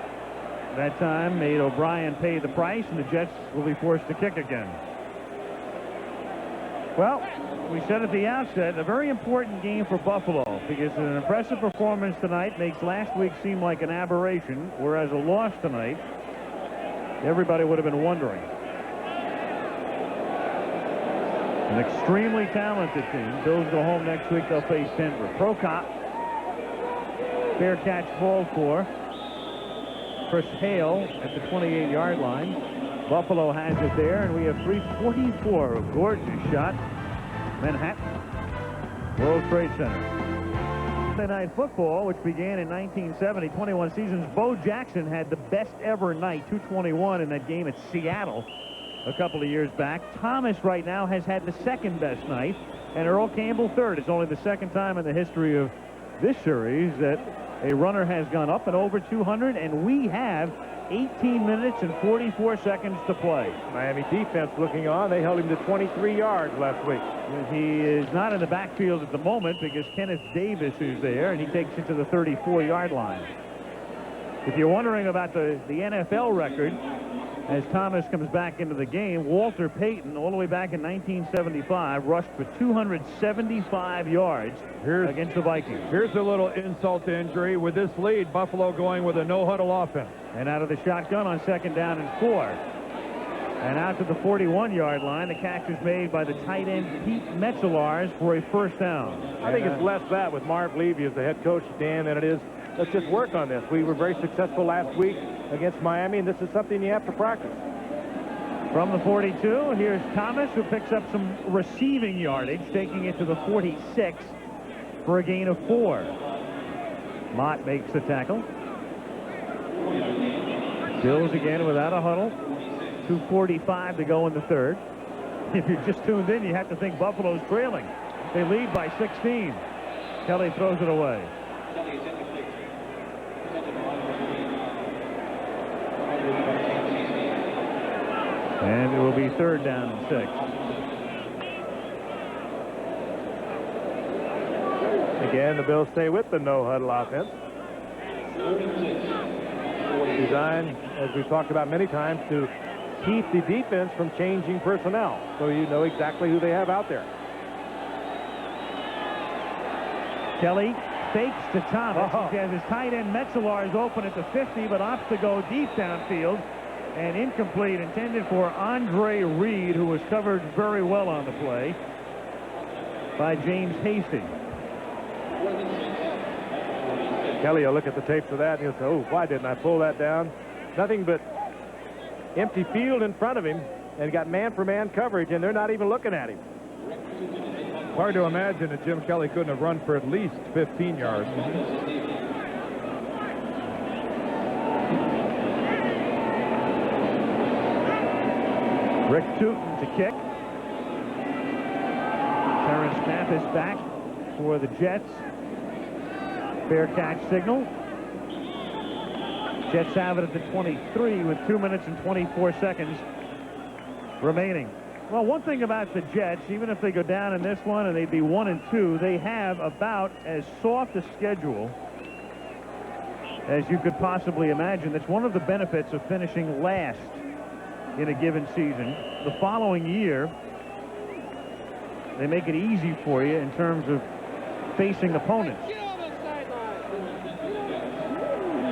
that time, made O'Brien pay the price, and the Jets will be forced to kick again. Well, we said at the outset, a very important game for Buffalo, because an impressive performance tonight makes last week seem like an aberration, whereas a loss tonight, everybody would have been wondering. An extremely talented team. Bills go home next week. They'll face Denver. Prokop. Fair catch ball for Chris Hale at the 28-yard line. Buffalo has it there, and we have 3:44. A gorgeous shot. Manhattan. World Trade Center. Sunday Night Football, which began in 1970, 21 seasons. Bo Jackson had the best ever night, 221 in that game at Seattle a couple of years back. Thomas right now has had the second best night, and Earl Campbell third. It's only the second time in the history of this series that a runner has gone up and over 200, and we have 18 minutes and 44 seconds to play. Miami defense looking on. They held him to 23 yards last week. He is not in the backfield at the moment because Kenneth Davis is there, and he takes it to the 34-yard line. If you're wondering about the NFL record, as Thomas comes back into the game, Walter Payton, all the way back in 1975, rushed for 275 yards against the Vikings. Here's a little insult to injury. With this lead, Buffalo going with a no-huddle offense. And out of the shotgun on 2nd down and 4. And out to the 41-yard line, the catch is made by the tight end Pete Metzelaars for a 1st down. I think it's less that with Marv Levy as the head coach, Dan, than it is let's just work on this. We were very successful last week against Miami, and this is something you have to practice. From the 42, here's Thomas, who picks up some receiving yardage, taking it to the 46 for a gain of 4. Mott makes the tackle. Bills again without a huddle. 2:45 to go in the 3rd. If you just tuned in, you have to think Buffalo's trailing. They lead by 16. Kelly throws it away. And it will be 3rd down and 6. Again, the Bills stay with the no-huddle offense. Designed, as we've talked about many times, to keep the defense from changing personnel, so you know exactly who they have out there. Kelly fakes to Thomas. He has his tight end Metzelaars open at the 50, but opts to go deep downfield. And incomplete, intended for Andre Reed, who was covered very well on the play by James Hasty. Kelly will look at the tapes of that and he'll say, oh, why didn't I pull that down? Nothing but empty field in front of him, and got man-for-man coverage, and they're not even looking at him. Hard to imagine that Jim Kelly couldn't have run for at least 15 yards. Rick Tootin to kick. Terrence Mathis back for the Jets. Fair catch signal. Jets have it at the 23 with 2 minutes and 24 seconds remaining. Well, one thing about the Jets, even if they go down in this one and they'd be 1-2, they have about as soft a schedule as you could possibly imagine. That's one of the benefits of finishing last in a given season. The following year, they make it easy for you in terms of facing opponents.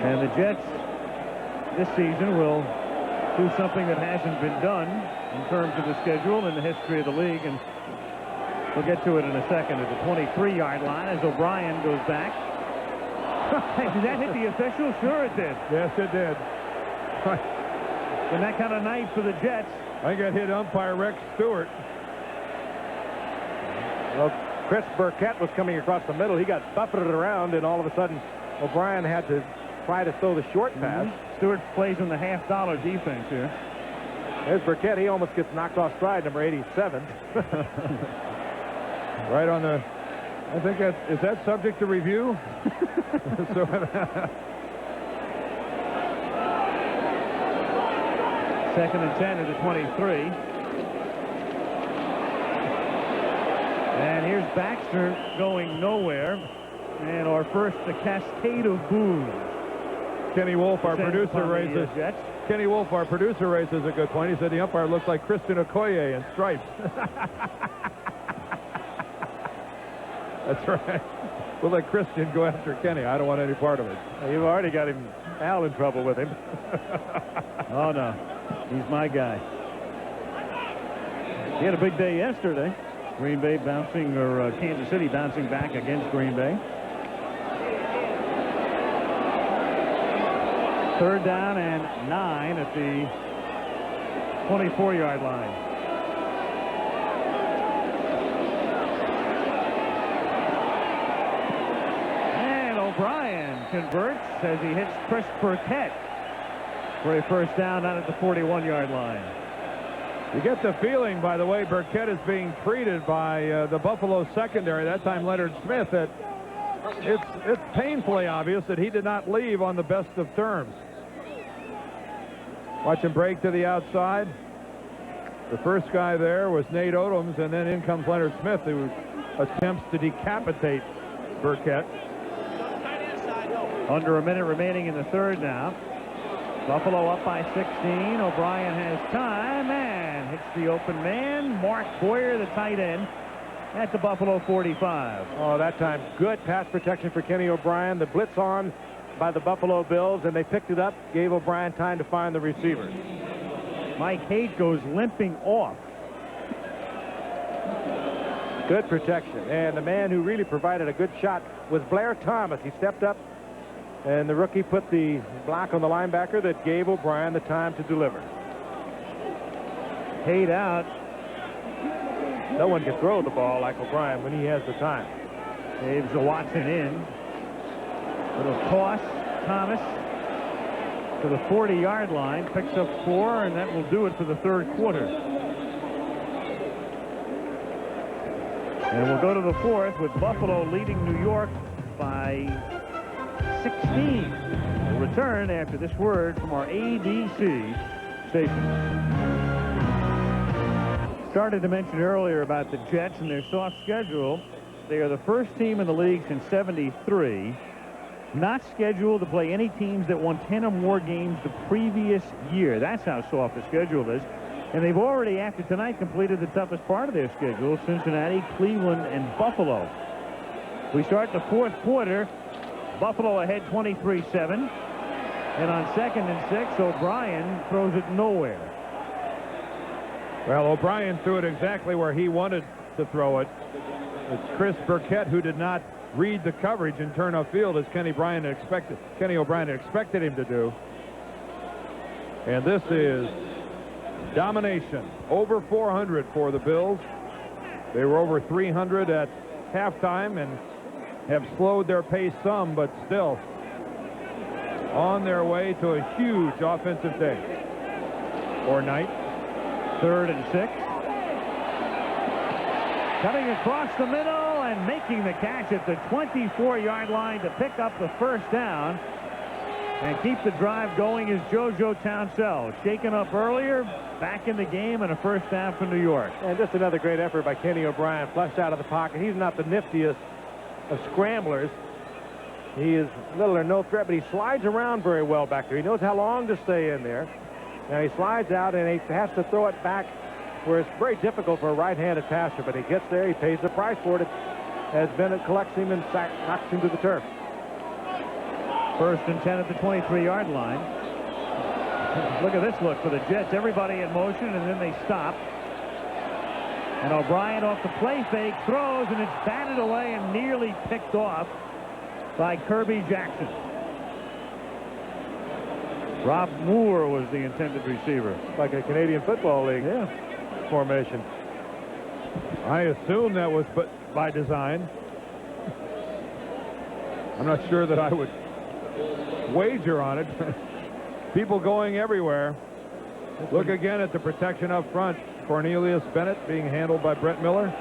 And the Jets this season will do something that hasn't been done in terms of the schedule in the history of the league, and we'll get to it in a second. At the 23-yard line as O'Brien goes back. Did that hit the official? Sure it did. Yes, it did. And that kind of night for the Jets. I think that hit umpire Rex Stewart. Well, Chris Burkett was coming across the middle. He got buffeted around, and all of a sudden O'Brien had to try to throw the short pass. Stewart plays in the half-dollar defense here. There's Burkett. He almost gets knocked off stride, number 87. Right on the, I think is that subject to review? So, Second and 10 at the 23. And here's Baxter going nowhere. And our first, the cascade of boos. Kenny Wolf, our producer, raises. Jets. Kenny Wolf, our producer, raises a good point. He said the umpire looks like Christian Okoye in stripes. That's right. We'll let Christian go after Kenny. I don't want any part of it. You've already got him, Al, in trouble with him. Oh, no. He's my guy. He had a big day yesterday. Green Bay bouncing, or Kansas City bouncing back against Green Bay. Third down and 9 at the 24-yard line. And O'Brien converts as he hits Chris Burkett for a first down out at the 41-yard line. You get the feeling, by the way, Burkett is being treated by the Buffalo secondary, that time Leonard Smith, that it's painfully obvious that he did not leave on the best of terms. Watch him break to the outside. The first guy there was Nate Odoms, and then in comes Leonard Smith, who attempts to decapitate Burkett. Under a minute remaining in the third now. Buffalo up by 16. O'Brien has time and hits the open man. Mark Boyer, the tight end, at the Buffalo 45. Oh, that time, good pass protection for Kenny O'Brien. The blitz on by the Buffalo Bills, and they picked it up, gave O'Brien time to find the receiver. Mike Haight goes limping off. Good protection. And the man who really provided a good shot was Blair Thomas. He stepped up, and the rookie put the block on the linebacker that gave O'Brien the time to deliver. Haight out. No one can throw the ball like O'Brien when he has the time. Dave's a Watson in. Little toss. Thomas to the 40-yard line. Picks up 4, and that will do it for the third quarter. And we'll go to the fourth with Buffalo leading New York by 16. We'll return after this word from our ABC station. Started to mention earlier about the Jets and their soft schedule. They are the first team in the league since '73 not scheduled to play any teams that won 10 or more games the previous year. That's how soft the schedule is. And they've already, after tonight, completed the toughest part of their schedule: Cincinnati, Cleveland, and Buffalo. We start the fourth quarter. Buffalo ahead 23-7. And on 2nd and 6, O'Brien throws it nowhere. Well, O'Brien threw it exactly where he wanted to throw it. It's Chris Burkett who did not read the coverage and turn upfield as Kenny O'Brien expected him to do. And this is domination. Over 400 for the Bills. They were over 300 at halftime and have slowed their pace some, but still on their way to a huge offensive day or night. 3rd and 6. Cutting across the middle and making the catch at the 24-yard line to pick up the first down and keep the drive going is JoJo Townsell. Shaken up earlier, back in the game, and a first down for New York. And just another great effort by Kenny O'Brien. Flushed out of the pocket. He's not the niftiest of scramblers. He is little or no threat, but he slides around very well back there. He knows how long to stay in there. Now he slides out, and he has to throw it back where it's very difficult for a right-handed passer, but he gets there. He pays the price for it as Bennett collects him and knocks him to the turf. 1st and 10 at the 23-yard line. Look at this look for the Jets. Everybody in motion, and then they stop. And O'Brien off the play fake throws, and it's batted away and nearly picked off by Kirby Jackson. Rob Moore was the intended receiver. Like a Canadian Football League formation. I assume that was by design. I'm not sure that I would wager on it. People going everywhere. Look again at the protection up front. Cornelius Bennett being handled by Brett Miller.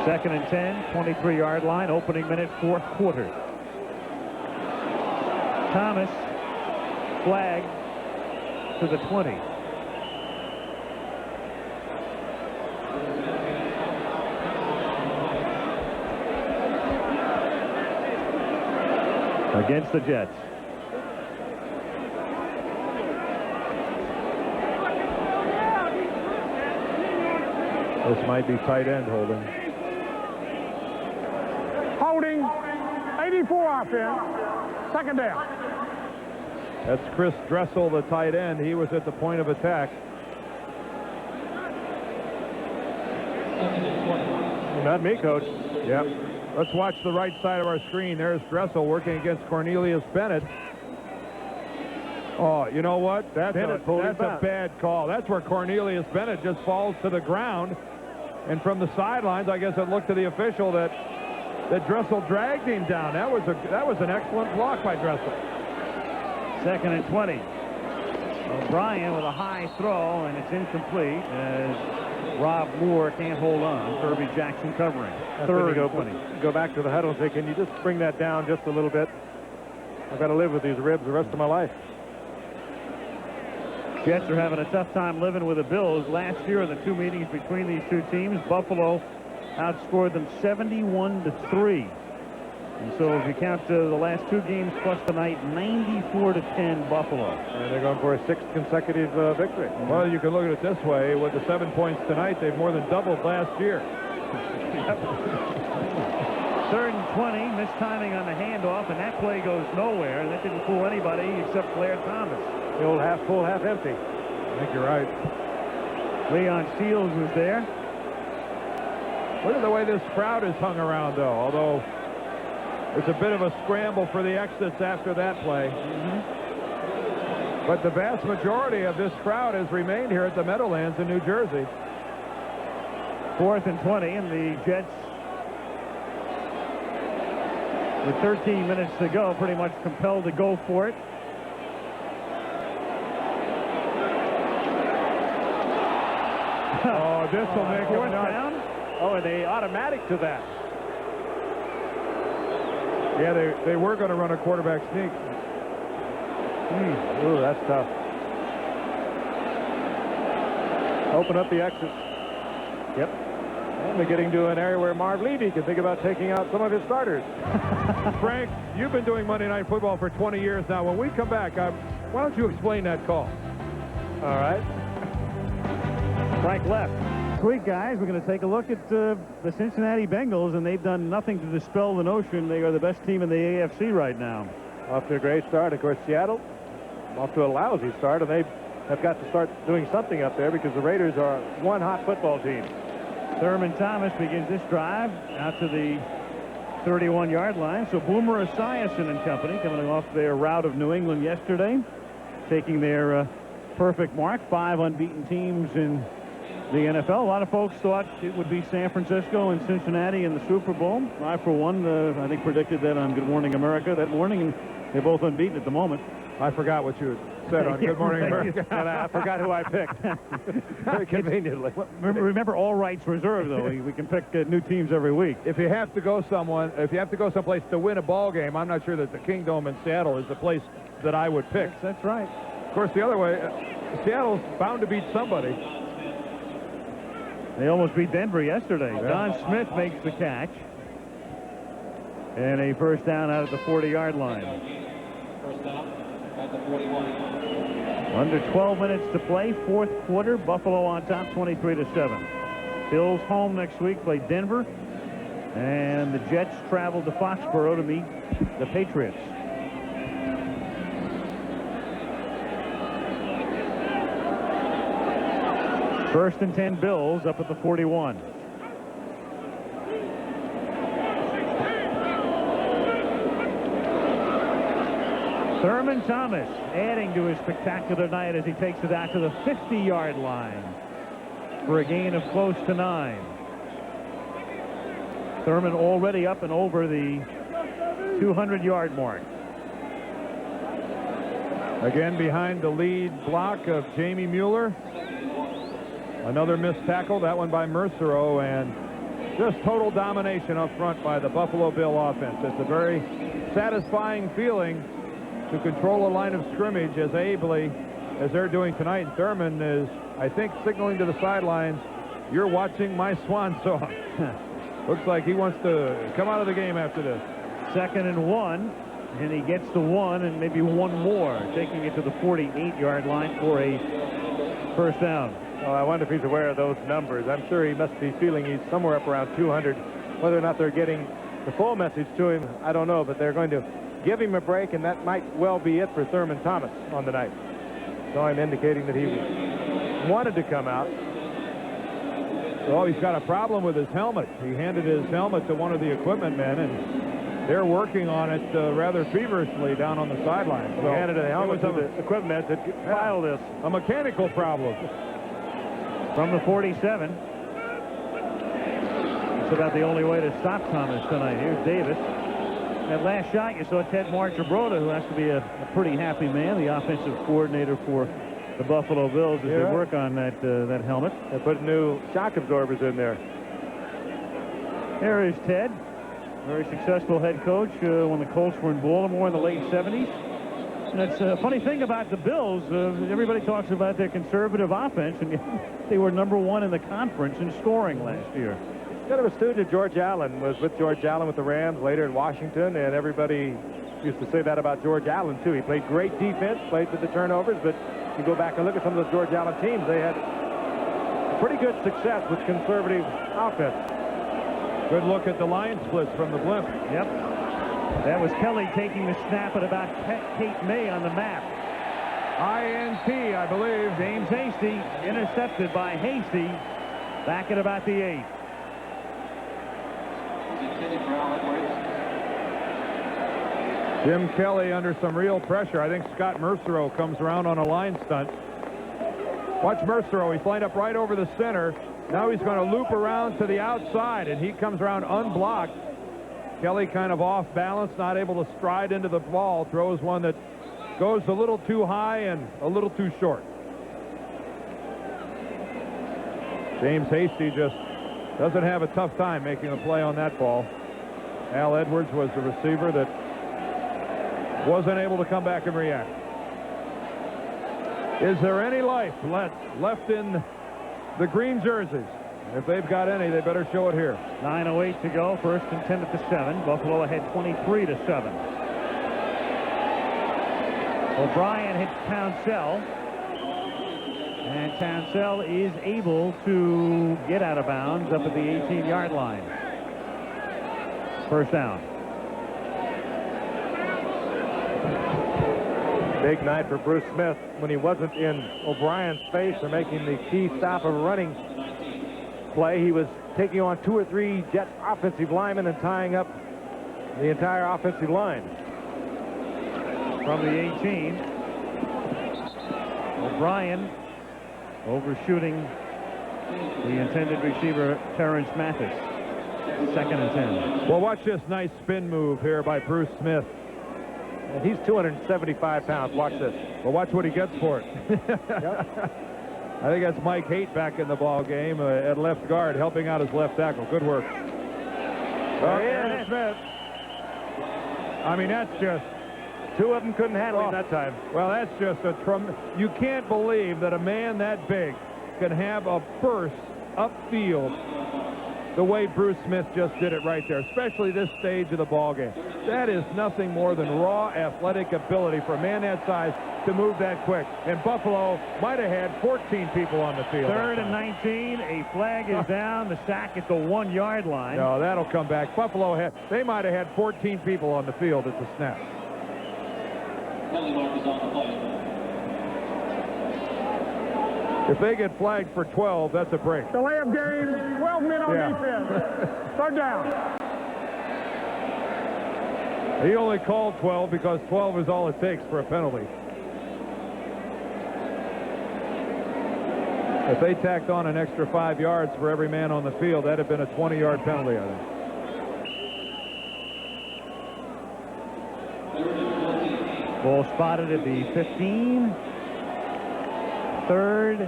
2nd and 10, 23-yard line, opening minute, 4th quarter. Thomas flagged to the 20. Against the Jets. This might be tight end holding. Holding, 84 offense, 2nd down. That's Chris Dressel, the tight end. He was at the point of attack. Not me, Coach. Yep. Let's watch the right side of our screen. There's Dressel working against Cornelius Bennett. Oh, you know what? That's a bad call. That's where Cornelius Bennett just falls to the ground. And from the sidelines, I guess it looked to the official that Dressel dragged him down. That was an excellent block by Dressel. 2nd and 20. O'Brien with a high throw, and it's incomplete as Rob Moore can't hold on. Kirby Jackson covering. 3rd and 20. Go back to the huddle and say, can you just bring that down just a little bit? I've got to live with these ribs the rest of my life. Jets are having a tough time living with the Bills. Last year in the 2 meetings between these 2 teams, Buffalo outscored them 71-3. And so if you count the last 2 games plus tonight, 94-10 Buffalo. And they're going for a 6th consecutive victory. Well, you can look at it this way. With the 7 points tonight, they've more than doubled last year. 3rd and 20, mistiming on the handoff, and that play goes nowhere. And that didn't fool anybody except Blair Thomas. The old half full, half empty. I think you're right. Leon Shields was there. Look at the way this crowd is hung around, though, although it's a bit of a scramble for the exits after that play. But the vast majority of this crowd has remained here at the Meadowlands in New Jersey. 4th and 20, and the Jets, with 13 minutes to go, pretty much compelled to go for it. Oh, this will make them down. Oh, and they automatic to that. Yeah, they were going to run a quarterback sneak. Ooh, that's tough. Open up the exits. Yep. And they're getting to an area where Marv Levy can think about taking out some of his starters. Frank, you've been doing Monday Night Football for 20 years now. When we come back, why don't you explain that call? All right. Frank left. Sweet, guys. We're going to take a look at the Cincinnati Bengals, and they've done nothing to dispel the notion they are the best team in the AFC right now. Off to a great start. Of course, Seattle off to a lousy start, and they have got to start doing something up there because the Raiders are one hot football team. Thurman Thomas begins this drive out to the 31-yard line. So Boomer Esiason and company coming off their rout of New England yesterday, taking their perfect mark. 5 unbeaten teams in the NFL. A lot of folks thought it would be San Francisco and Cincinnati in the Super Bowl. I, for one, I think predicted that on Good Morning America that morning, and they're both unbeaten at the moment. I forgot what you said on Good Morning America. And I forgot who I picked. Very conveniently. Remember, all rights reserved, though. We can pick new teams every week. If you have to go someplace to win a ball game, I'm not sure that the Kingdome in Seattle is the place that I would pick. That's right. Of course, the other way, Seattle's bound to beat somebody. They almost beat Denver yesterday. Yeah. Don Smith makes the catch. And a first down out at the 40-yard line. First down at the 41. Under 12 minutes to play, 4th quarter. Buffalo on top, 23-7. Bills home next week, play Denver. And the Jets travel to Foxborough to meet the Patriots. First and 10 Bills up at the 41. Thurman Thomas adding to his spectacular night as he takes it out to the 50-yard line for a gain of close to 9. Thurman already up and over the 200-yard mark. Again behind the lead block of Jamie Mueller. Another missed tackle, that one by Mercereau, and just total domination up front by the Buffalo Bill offense. It's a very satisfying feeling to control a line of scrimmage as ably as they're doing tonight. And Thurman is, I think, signaling to the sidelines, "You're watching my swan song." Looks like he wants to come out of the game after this. 2nd and 1, and he gets the 1 and maybe one more, taking it to the 48-yard line for a first down. Well, I wonder if he's aware of those numbers. I'm sure he must be feeling he's somewhere up around 200. Whether or not they're getting the full message to him, I don't know, but they're going to give him a break, and that might well be it for Thurman Thomas on the night. So I'm indicating that he wanted to come out. Oh, he's got a problem with his helmet. He handed his helmet to one of the equipment men, and they're working on it rather feverishly down on the sideline. So he handed a helmet to the equipment men to file this. A mechanical problem. From the 47. It's about the only way to stop Thomas tonight. Here's Davis. That last shot, you saw Ted Marchibroda, who has to be a pretty happy man, the offensive coordinator for the Buffalo Bills, as they work on that helmet. They put new shock absorbers in there. There is Ted, very successful head coach when the Colts were in Baltimore in the late 70s. And it's a funny thing about the Bills. Everybody talks about their conservative offense, and they were #1 in the conference in scoring last year. Kind of a student of George Allen, was with George Allen with the Rams, later in Washington, and everybody used to say that about George Allen, too. He played great defense, played with the turnovers, but you go back and look at some of those George Allen teams, they had pretty good success with conservative offense. Good look at the line splits from the blimp. Yep. That was Kelly taking the snap at about Cape May on the map. INT, I believe. James Hasty intercepted by Hasty back at about the 8. Jim Kelly under some real pressure. I think Scott Mercereau comes around on a line stunt. Watch Mercereau. He's lined up right over the center. Now he's going to loop around to the outside, and he comes around unblocked. Kelly kind of off balance, not able to stride into the ball. Throws one that goes a little too high and a little too short. James Hasty just doesn't have a tough time making a play on that ball. Al Edwards was the receiver that wasn't able to come back and react. Is there any life left in the green jerseys? If they've got any, they better show it here. 9:08 to go. 1st and 10 at the 7. Buffalo ahead 23-7. O'Brien hits Townsell. And Townsell is able to get out of bounds up at the 18-yard line. First down. Big night for Bruce Smith when he wasn't in O'Brien's face or making the key stop of a running play. He was taking on 2 or 3 Jets offensive linemen and tying up the entire offensive line. From the 18, O'Brien overshooting the intended receiver, Terrence Mathis. 2nd and 10. Well, watch this nice spin move here by Bruce Smith. And he's 275 pounds. Watch this. Well, watch what he gets for it. I think that's Mike Haight back in the ball game at left guard, helping out his left tackle. Good work. Aaron Smith. I mean, that's just... 2 of them couldn't handle him that time. Well, that's just a you can't believe that a man that big can have a burst upfield the way Bruce Smith just did it right there, especially this stage of the ball game. That is nothing more than raw athletic ability for a man that size to move that quick. And Buffalo might have had 14 people on the field. 3rd and 19. A flag is down. The sack at the 1-yard line. No, that'll come back. Buffalo they might have had 14 people on the field at the snap. If they get flagged for 12, that's a break. Delay of game, 12 men on defense. Third down. He only called 12 because 12 is all it takes for a penalty. If they tacked on an extra 5 yards for every man on the field, that'd have been a 20-yard penalty, I think. Ball spotted at the 15, 3rd,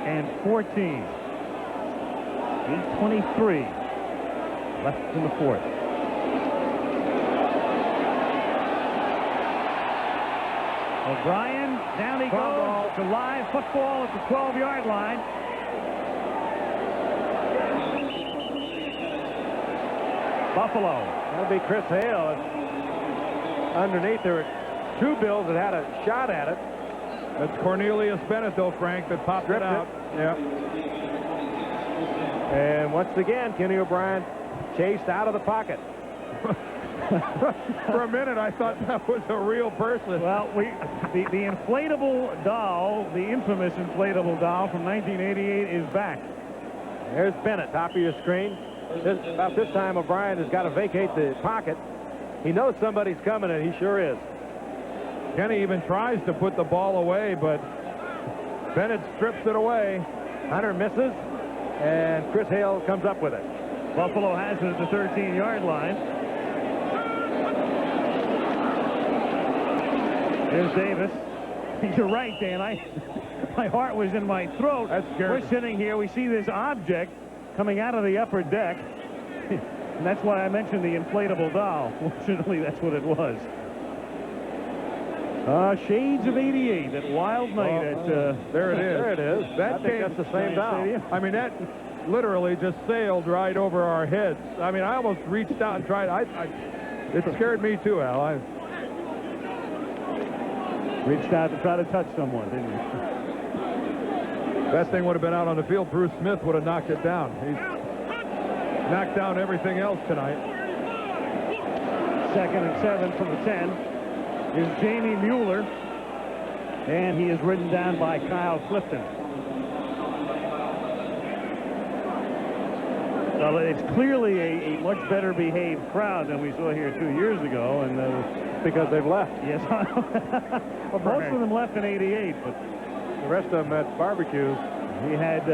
and 14. 8:23 left in the 4th. O'Brien, down he goes. It's a live football at the 12-yard line. Buffalo. That'll be Chris Hale. Underneath, there were 2 Bills that had a shot at it. That's Cornelius Bennett, though, Frank, that popped it out. Yeah. And once again, Kenny O'Brien chased out of the pocket. For a minute, I thought that was a real person. Well, the inflatable doll, the infamous inflatable doll from 1988 is back. There's Bennett, top of your screen. About this time, O'Brien has got to vacate the pocket. He knows somebody's coming, and he sure is. Kenny even tries to put the ball away, but Bennett strips it away. Hunter misses, and Chris Hale comes up with it. Buffalo has it at the 13-yard line. Here's Davis. You're right, Dan. My heart was in my throat. That's scary. We're sitting here. We see this object coming out of the upper deck. And that's why I mentioned the inflatable doll. Fortunately, that's what it was. Shades of 88, that wild night at... there it is. There it is. I think that's the same doll. I mean, that literally just sailed right over our heads. I mean, I almost reached out and tried. It scared me too, Al. Reached out to try to touch someone, didn't you? That thing would have been out on the field. Bruce Smith would have knocked it down. He's knocked down everything else tonight. 2nd and 7 from the 10 is Jamie Mueller, and he is ridden down by Kyle Clifton. Well, it's clearly a much better behaved crowd than we saw here 2 years ago, and Because they've left. yes, well, most of them left in '88, but The rest of them at barbecues. he had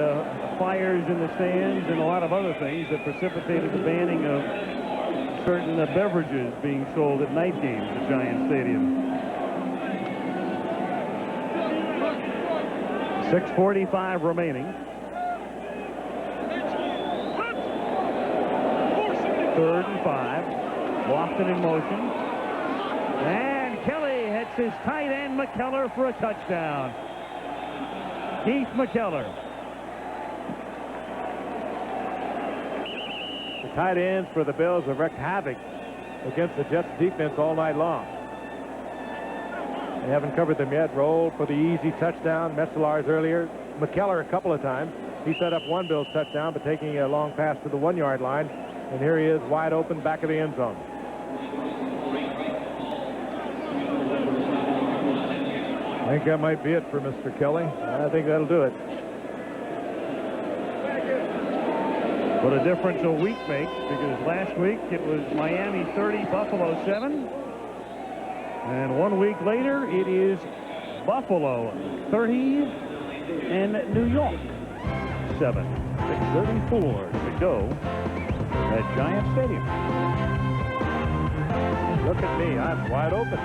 fires in the stands and a lot of other things that precipitated the banning of certain beverages being sold at night games at Giant Stadium. 6:45 remaining. 3rd and 5. Lofton in motion. And Kelly hits his tight end McKellar for a touchdown. Keith McKellar. The tight ends for the Bills have wreaked havoc against the Jets defense all night long. They haven't covered them yet. Rolled for the easy touchdown. Metzelaars earlier. McKellar a couple of times. He set up one Bills touchdown, but taking a long pass to the 1-yard line. And here he is, wide open, back of the end zone. I think that might be it for Mr. Kelly. I think that'll do it. What a difference a week makes, because last week it was Miami 30, Buffalo 7. And 1 week later, it is Buffalo 30 and New York 7. 6:34 to go at Giant Stadium. Look at me, I'm wide open.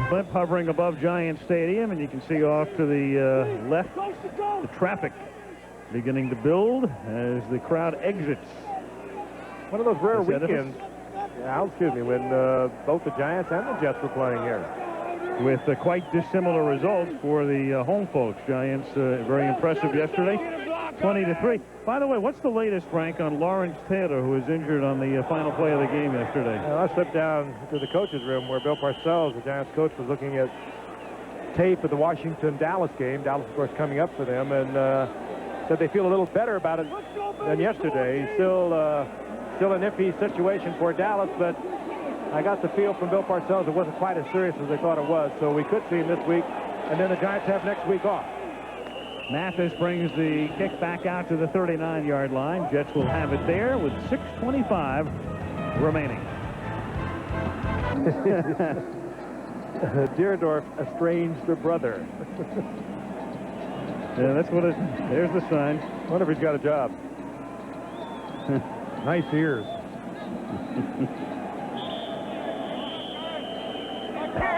Blimp hovering above Giant Stadium, and you can see off to the left the traffic beginning to build as the crowd exits. One of those rare Is that weekends, when both the Giants and the Jets were playing here. With quite dissimilar results for the home folks. Giants very impressive yesterday, 20-3. By the way, what's the latest, Frank, on Lawrence Taylor, who was injured on the final play of the game yesterday? I slipped down to the coach's room where Bill Parcells, the Giants coach, was looking at tape of the Washington-Dallas game. Dallas, of course, coming up for them, and said they feel a little better about it than yesterday. Still an iffy situation for Dallas, but I got the feel from Bill Parcells it wasn't quite as serious as they thought it was. So we could see him this week, and then the Giants have next week off. Mathis brings the kick back out to the 39-yard line. Jets will have it there with 6:25 remaining. Deerdorf estranged the brother. Yeah, that's what it. There's the sign. Wonder if he's got a job. Nice ears.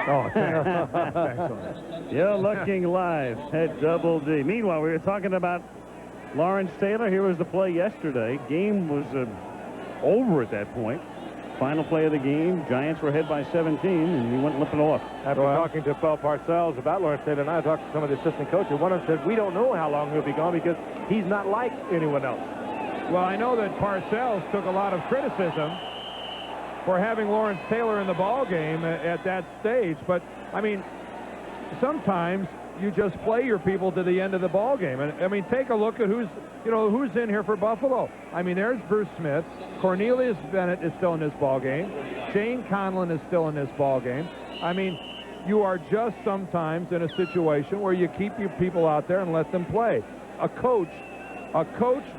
Oh, thanks. You're looking live at Double D. Meanwhile, we were talking about Lawrence Taylor. Here was the play yesterday. Game was over at that point. Final play of the game. Giants were ahead by 17, and he went limping off. After talking to Paul Parcells about Lawrence Taylor, and I talked to some of the assistant coaches, one of them said, we don't know how long he'll be gone because he's not like anyone else. Well, I know that Parcells took a lot of criticism for having Lawrence Taylor in the ball game at that stage, but I mean, sometimes you just play your people to the end of the ball game. And I mean, take a look at who's in here for Buffalo. I mean, there's Bruce Smith. Cornelius Bennett is still in this ball game. Shane Conlon is still in this ball game. I mean, you are just sometimes in a situation where you keep your people out there and let them play. A coach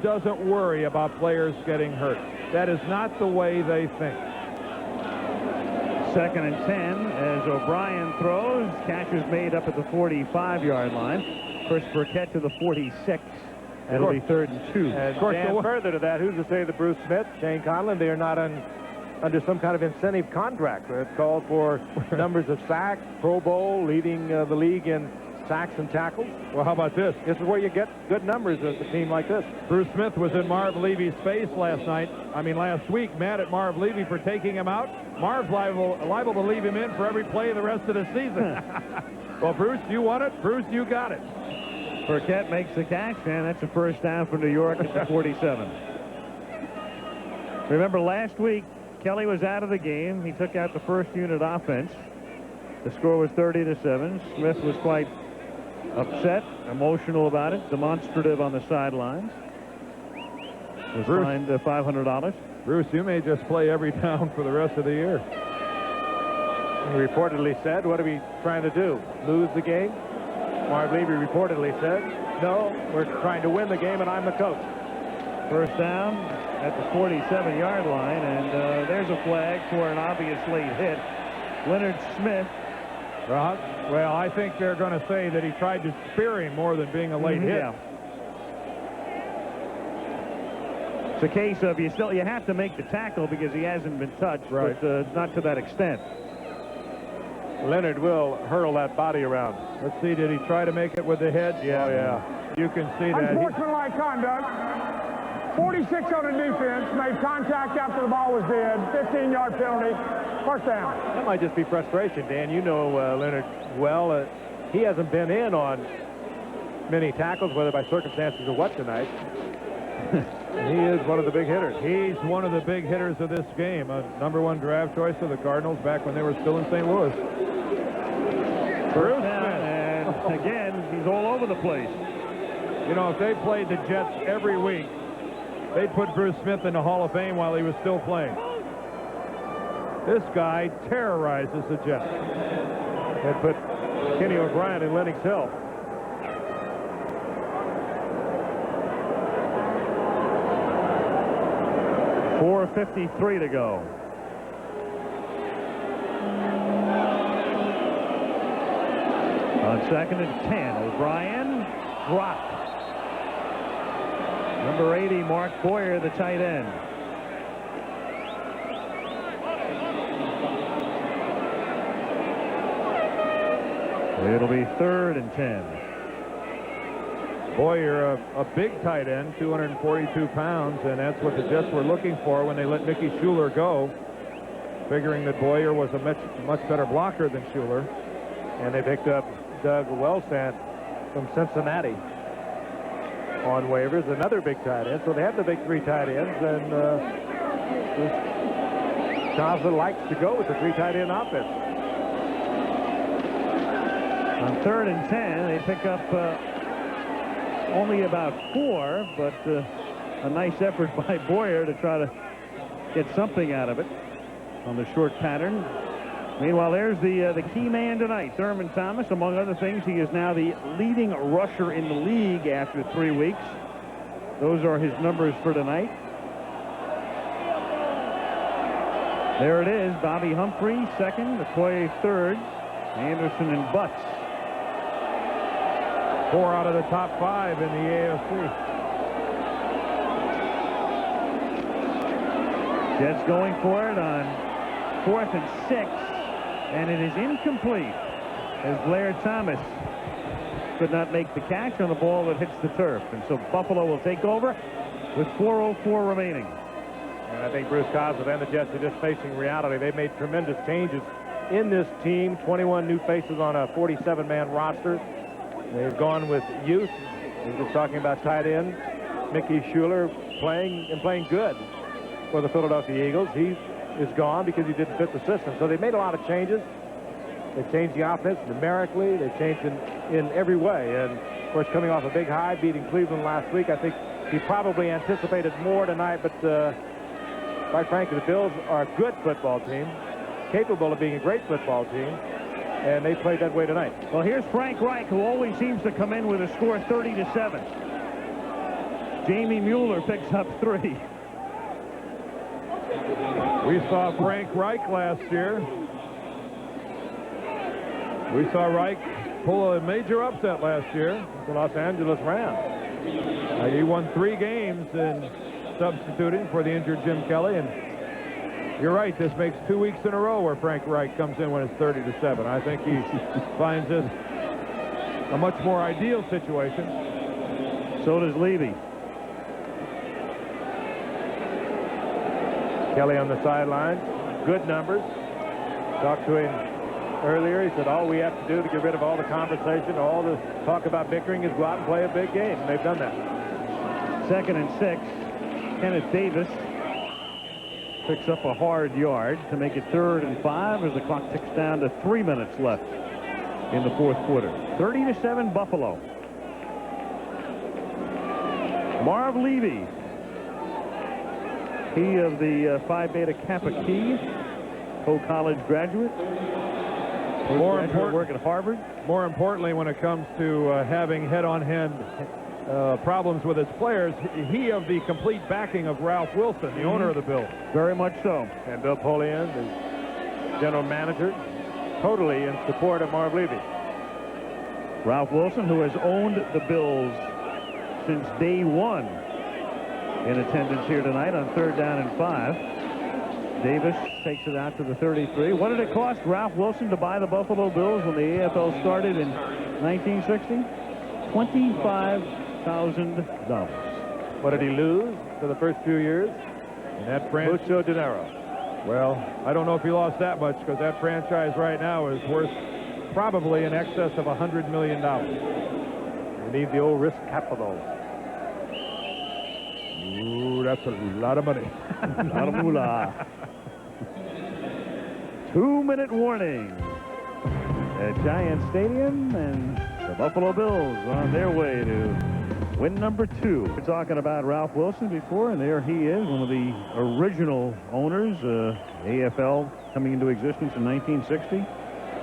doesn't worry about players getting hurt. That is not the way they think. 2nd and 10 as O'Brien throws. Catch is made up at the 45-yard line. Chris Burkett to the 46. And it'll be 3rd and 2. And of course, further to that, who's to say that Bruce Smith, Shane Conlon, they are not under some kind of incentive contract. It's called for numbers of sacks, Pro Bowl, leading the league in sacks and tackles. Well, how about this? This is where you get good numbers as a team like this. Bruce Smith was in Marv Levy's face last week, mad at Marv Levy for taking him out. Marv's liable to leave him in for every play the rest of the season. Well, Bruce, you want it. Bruce, you got it. Burkett makes the catch, and that's a first down for New York at the 47. Remember, last week, Kelly was out of the game. He took out the first unit offense. The score was 30-7. Smith was quite upset, emotional about it, demonstrative on the sidelines. Was fined $500. Bruce, you may just play every down for the rest of the year. He reportedly said, what are we trying to do? Lose the game? Marv Levy reportedly said, no, we're trying to win the game, and I'm the coach. First down at the 47-yard line, and there's a flag for an obvious late hit. Leonard Smith. Well, I think they're going to say that he tried to spear him more than being a late hit. Yeah. It's a case of you have to make the tackle because he hasn't been touched, right, but not to that extent. Leonard will hurl that body around. Let's see, did he try to make it with the head? Yeah. Oh, yeah. You can see that. Unsportsmanlike conduct. 46 on the defense, made contact after the ball was dead. 15-yard penalty. First down. That might just be frustration, Dan. You know Leonard well. He hasn't been in on many tackles, whether by circumstances or what, tonight. He is one of the big hitters. He's one of the big hitters of this game. A #1 draft choice of the Cardinals back when they were still in St. Louis. Bruce Smith. And again, he's all over the place. You know, if they played the Jets every week, they'd put Bruce Smith in the Hall of Fame while he was still playing. This guy terrorizes the Jets. And put Kenny O'Brien in Lennox Hill. .4:53 to go. On 2nd and 10, O'Brien dropped. Number 80, Mark Boyer, the tight end. It'll be 3rd and 10. Boyer, a big tight end, 242 pounds, and that's what the Jets were looking for when they let Mickey Schuler go, figuring that Boyer was a much better blocker than Schuler. And they picked up Doug Wellsand from Cincinnati on waivers, another big tight end. So they have the big 3 tight ends, and Johnson likes to go with the 3 tight end offense. On 3rd and 10, they pick up only about 4, but a nice effort by Boyer to try to get something out of it on the short pattern. Meanwhile, there's the key man tonight, Thurman Thomas. Among other things, he is now the leading rusher in the league after 3 weeks. Those are his numbers for tonight. There it is. Bobby Humphrey, 2nd. McCoy, 3rd. Anderson and Butts. 4 out of the top 5 in the AFC. Jets going for it on 4th and 6. And it is incomplete as Blair Thomas could not make the catch on the ball that hits the turf. And so Buffalo will take over with 4:04 remaining. And I think Bruce Coslet and the Jets are just facing reality. They've made tremendous changes in this team. 21 new faces on a 47-man roster. They've gone with youth. We were just talking about tight end Mickey Schuler playing good for the Philadelphia Eagles. He is gone because he didn't fit the system. So they made a lot of changes. They changed the offense numerically. They changed in every way. And, of course, coming off a big high, beating Cleveland last week, I think he probably anticipated more tonight. But, quite frankly, the Bills are a good football team, capable of being a great football team, and they played that way tonight. Well, here's Frank Reich, who always seems to come in with a score 30-7. Jamie Mueller picks up 3. We saw Frank Reich last year. We saw Reich pull a major upset last year. The Los Angeles Rams. He won 3 games in substituting for the injured Jim Kelly. And you're right, this makes 2 weeks in a row where Frank Reich comes in when it's 30-7. I think he finds this a much more ideal situation. So does Levy. Kelly on the sideline. Good numbers. Talked to him earlier. He said all we have to do to get rid of all the conversation, all the talk about bickering is go out and play a big game. And they've done that. 2nd and 6. Kenneth Davis picks up a hard yard to make it 3rd and 5 as the clock ticks down to 3 minutes left in the 4th quarter. 30-7 Buffalo. Marv Levy, he of the Phi Beta Kappa Chi, co-college graduate. More important work at Harvard. More importantly, when it comes to having head-on-head problems with his players, he of the complete backing of Ralph Wilson, the owner of the Bills. Very much so. And Bill Polian, the general manager, totally in support of Marv Levy. Ralph Wilson, who has owned the Bills since day one, in attendance here tonight on 3rd down and 5. Davis takes it out to the 33. What did it cost Ralph Wilson to buy the Buffalo Bills when the AFL started in 1960? $25,000. What did he lose for the first few years? And that franchise, mucho dinero. well, I don't know if he lost that much, because that franchise right now is worth probably in excess of $100 million. You need the old risk capital. Ooh, that's a lot of money. A lot of moolah. 2-minute warning at Giant Stadium, and the Buffalo Bills on their way to win number 2. We're talking about Ralph Wilson before, and there he is, one of the original owners. AFL coming into existence in 1960.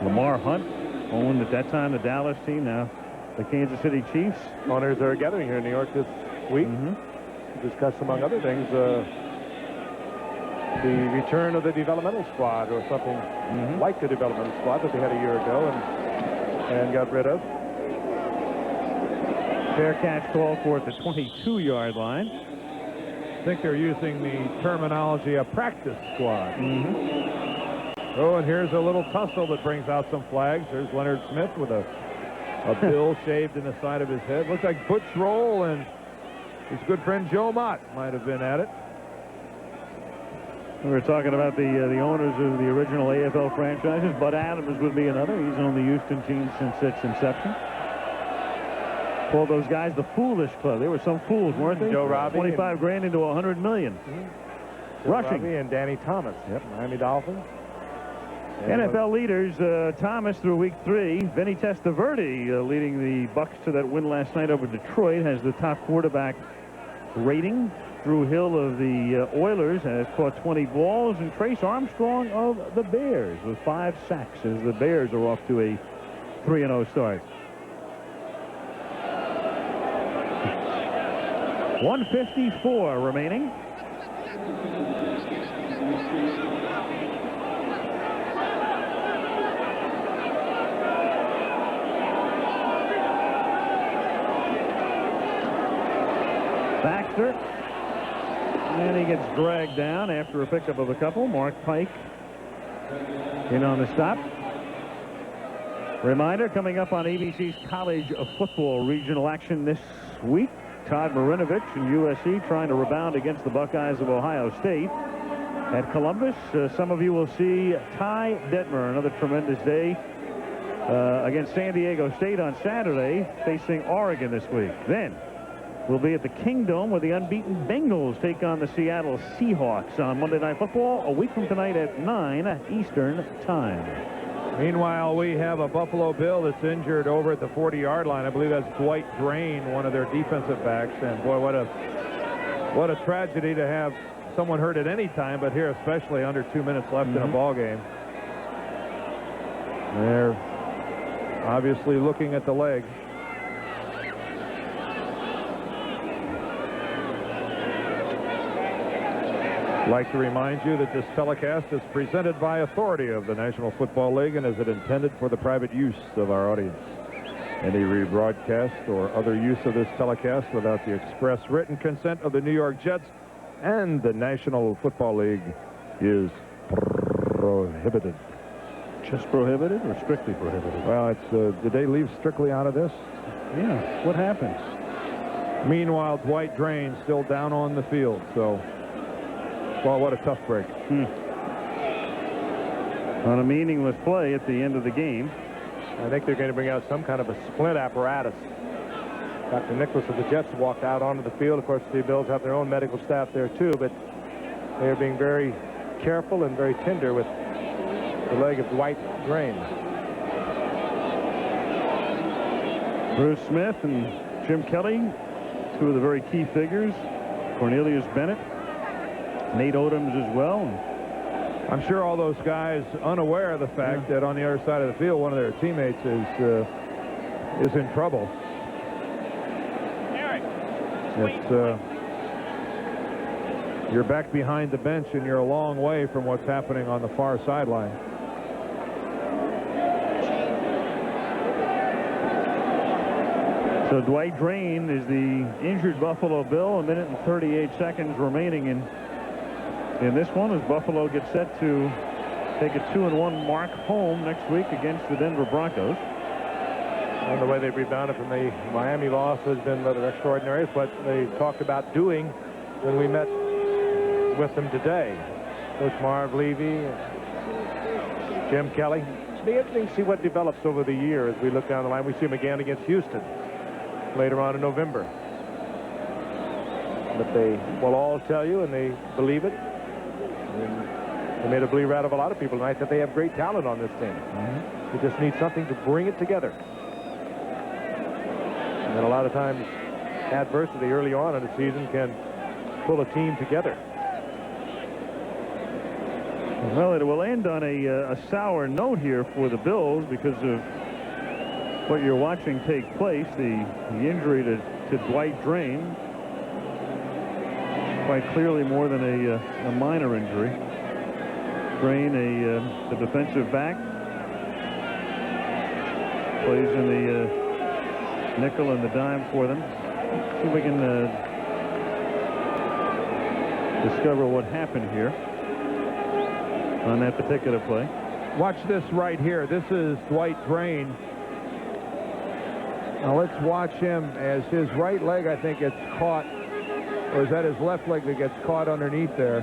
Lamar Hunt owned at that time the Dallas team, now the Kansas City Chiefs. Owners are gathering here in New York this week to discuss, among other things, the return of the developmental squad, or something like the developmental squad that they had a year ago and got rid of. Fair catch call for at the 22-yard line. I think they're using the terminology of practice squad. Oh, and here's a little tussle that brings out some flags. There's Leonard Smith with a bill shaved in the side of his head. Looks like Butch Roll and his good friend Joe Mott might have been at it. We were talking about the owners of the original AFL franchises. Bud Adams would be another. He's owned the Houston team since its inception. Called those guys the Foolish Club. They were some fools, weren't they? Joe Robbie. 25 grand into 100 million. Rushing. Robbie and Danny Thomas. Yep. Miami Dolphins. NFL leaders, Thomas through week 3. Vinny Testaverde leading the Bucks to that win last night over Detroit, has the top quarterback rating. Drew Hill of the Oilers has caught 20 balls, and Trace Armstrong of the Bears with 5 sacks as the Bears are off to a 3-0 start. 1:54 remaining. Baxter, and he gets dragged down after a pickup of a couple. Mark Pike in on the stop. Reminder, coming up on ABC's College of Football regional action this week, Todd Marinovich and USC trying to rebound against the Buckeyes of Ohio State. At Columbus, some of you will see Ty Detmer, another tremendous day against San Diego State on Saturday, facing Oregon this week. Then we'll be at the Kingdome where the unbeaten Bengals take on the Seattle Seahawks on Monday Night Football a week from tonight at 9 Eastern Time. Meanwhile, we have a Buffalo Bill that's injured over at the 40-yard line. I believe that's Dwight Drain, one of their defensive backs. And boy, what a tragedy to have someone hurt at any time, but here especially under 2 minutes left in a ball game. They're obviously looking at the leg. I'd like to remind you that this telecast is presented by authority of the National Football League and is intended for the private use of our audience. Any rebroadcast or other use of this telecast without the express written consent of the New York Jets and the National Football League is prohibited. Just prohibited or strictly prohibited? Well, it's did they leave strictly out of this? Yeah. What happens? Meanwhile, Dwight Drain still down on the field. So, well, what a tough break. On a meaningless play at the end of the game. I think they're going to bring out some kind of a splint apparatus. Dr. Nicholas of the Jets walked out onto the field. Of course, the Bills have their own medical staff there, too, but they're being very careful and very tender with the leg of Dwight Drain. Bruce Smith and Jim Kelly, two of the very key figures. Cornelius Bennett, Nate Odoms as well. I'm sure all those guys unaware of the fact that on the other side of the field, one of their teammates is in trouble. You're back behind the bench and you're a long way from what's happening on the far sideline. So Dwight Drain is the injured Buffalo Bill. 1 minute and 38 seconds remaining in this one as Buffalo gets set to take a 2-1 mark home next week against the Denver Broncos. And the way they've rebounded from the Miami loss has been rather extraordinary. It's what they talked about doing when we met with them today. Coach Marv Levy, Jim Kelly. It'll be interesting to see what develops over the year as we look down the line. We see them again against Houston later on in November. But they will all tell you, and they believe it. And they made a believer out of a lot of people tonight that they have great talent on this team. They just need something to bring it together. And a lot of times, adversity early on in the season can pull a team together. Well, it will end on a sour note here for the Bills because of what you're watching take place. The injury to Dwight Drain, quite clearly more than a minor injury. Drain, the defensive back, plays in the nickel and the dime for them. See if we can discover what happened here on that particular play. Watch this right here. This is Dwight Drain. Now let's watch him as his right leg, I think, gets caught, or is that his left leg that gets caught underneath there?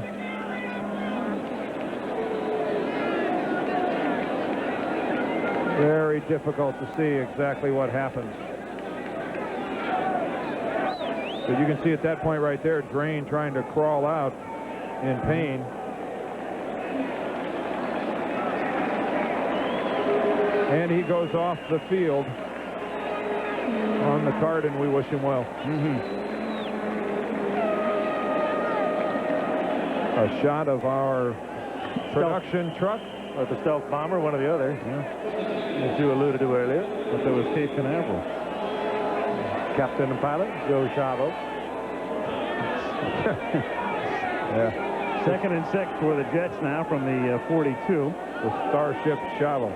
Very difficult to see exactly what happens. But you can see at that point right there, Drain trying to crawl out in pain. And he goes off the field on the card, and we wish him well. A shot of our production truck, or the stealth bomber, one or the other. As you alluded to earlier. But there was Cape Canaveral. Captain and pilot, Joe Chavo. Yeah. 2nd and 6 for the Jets now from the 42. The Starship Chavo.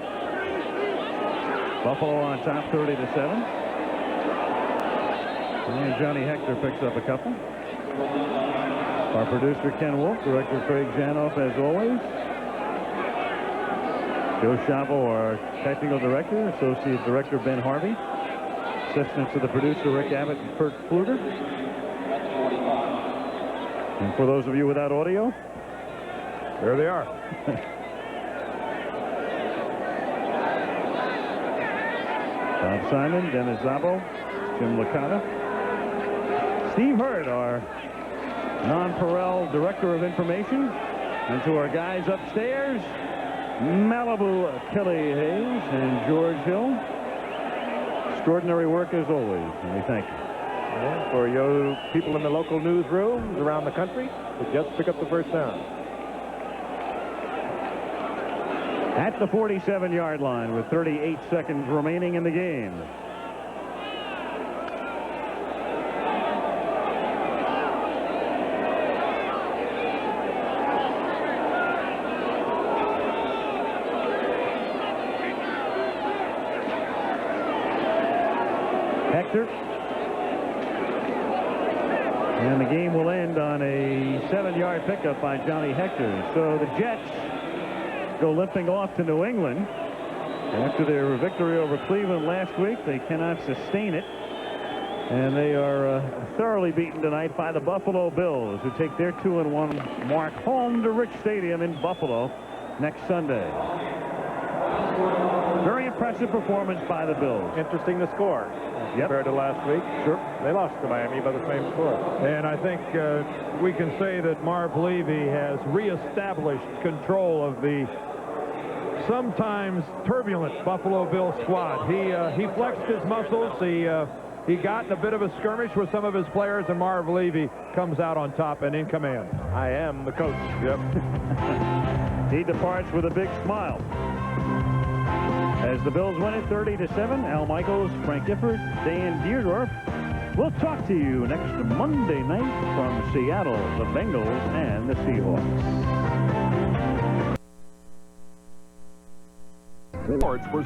Buffalo on top 30-7. And Johnny Hector picks up a couple. Our producer Ken Wolf, director Craig Janoff as always. Joe Schavo, our technical director, associate director Ben Harvey, assistants to the producer Rick Abbott and Kurt Fluger. And for those of you without audio, there they are. Bob Simon, Dennis Zabo, Jim Licata, Steve Hurd, our non-Perel director of information, and to our guys upstairs, Malibu Kelly Hayes and George Hill. Extraordinary work as always, and we thank you. And for you people in the local newsrooms around the country, the Jets pick up the first down. At the 47-yard line with 38 seconds remaining in the game. Hector. And the game will end on a 7-yard pickup by Johnny Hector. So the Jets go limping off to New England. After their victory over Cleveland last week, they cannot sustain it. And they are thoroughly beaten tonight by the Buffalo Bills, who take their 2-1 mark home to Rich Stadium in Buffalo next Sunday. Very impressive performance by the Bills. Interesting the score compared to last week. Sure. They lost to Miami by the same score. And I think we can say that Marv Levy has reestablished control of the sometimes turbulent Buffalo Bills squad. He flexed his muscles. He got in a bit of a skirmish with some of his players, and Marv Levy comes out on top and in command. I am the coach. Yep. He departs with a big smile. As the Bills win it 30-7, Al Michaels, Frank Gifford, Dan Dierdorf. We'll talk to you next Monday night from Seattle, the Bengals and the Seahawks. Sports were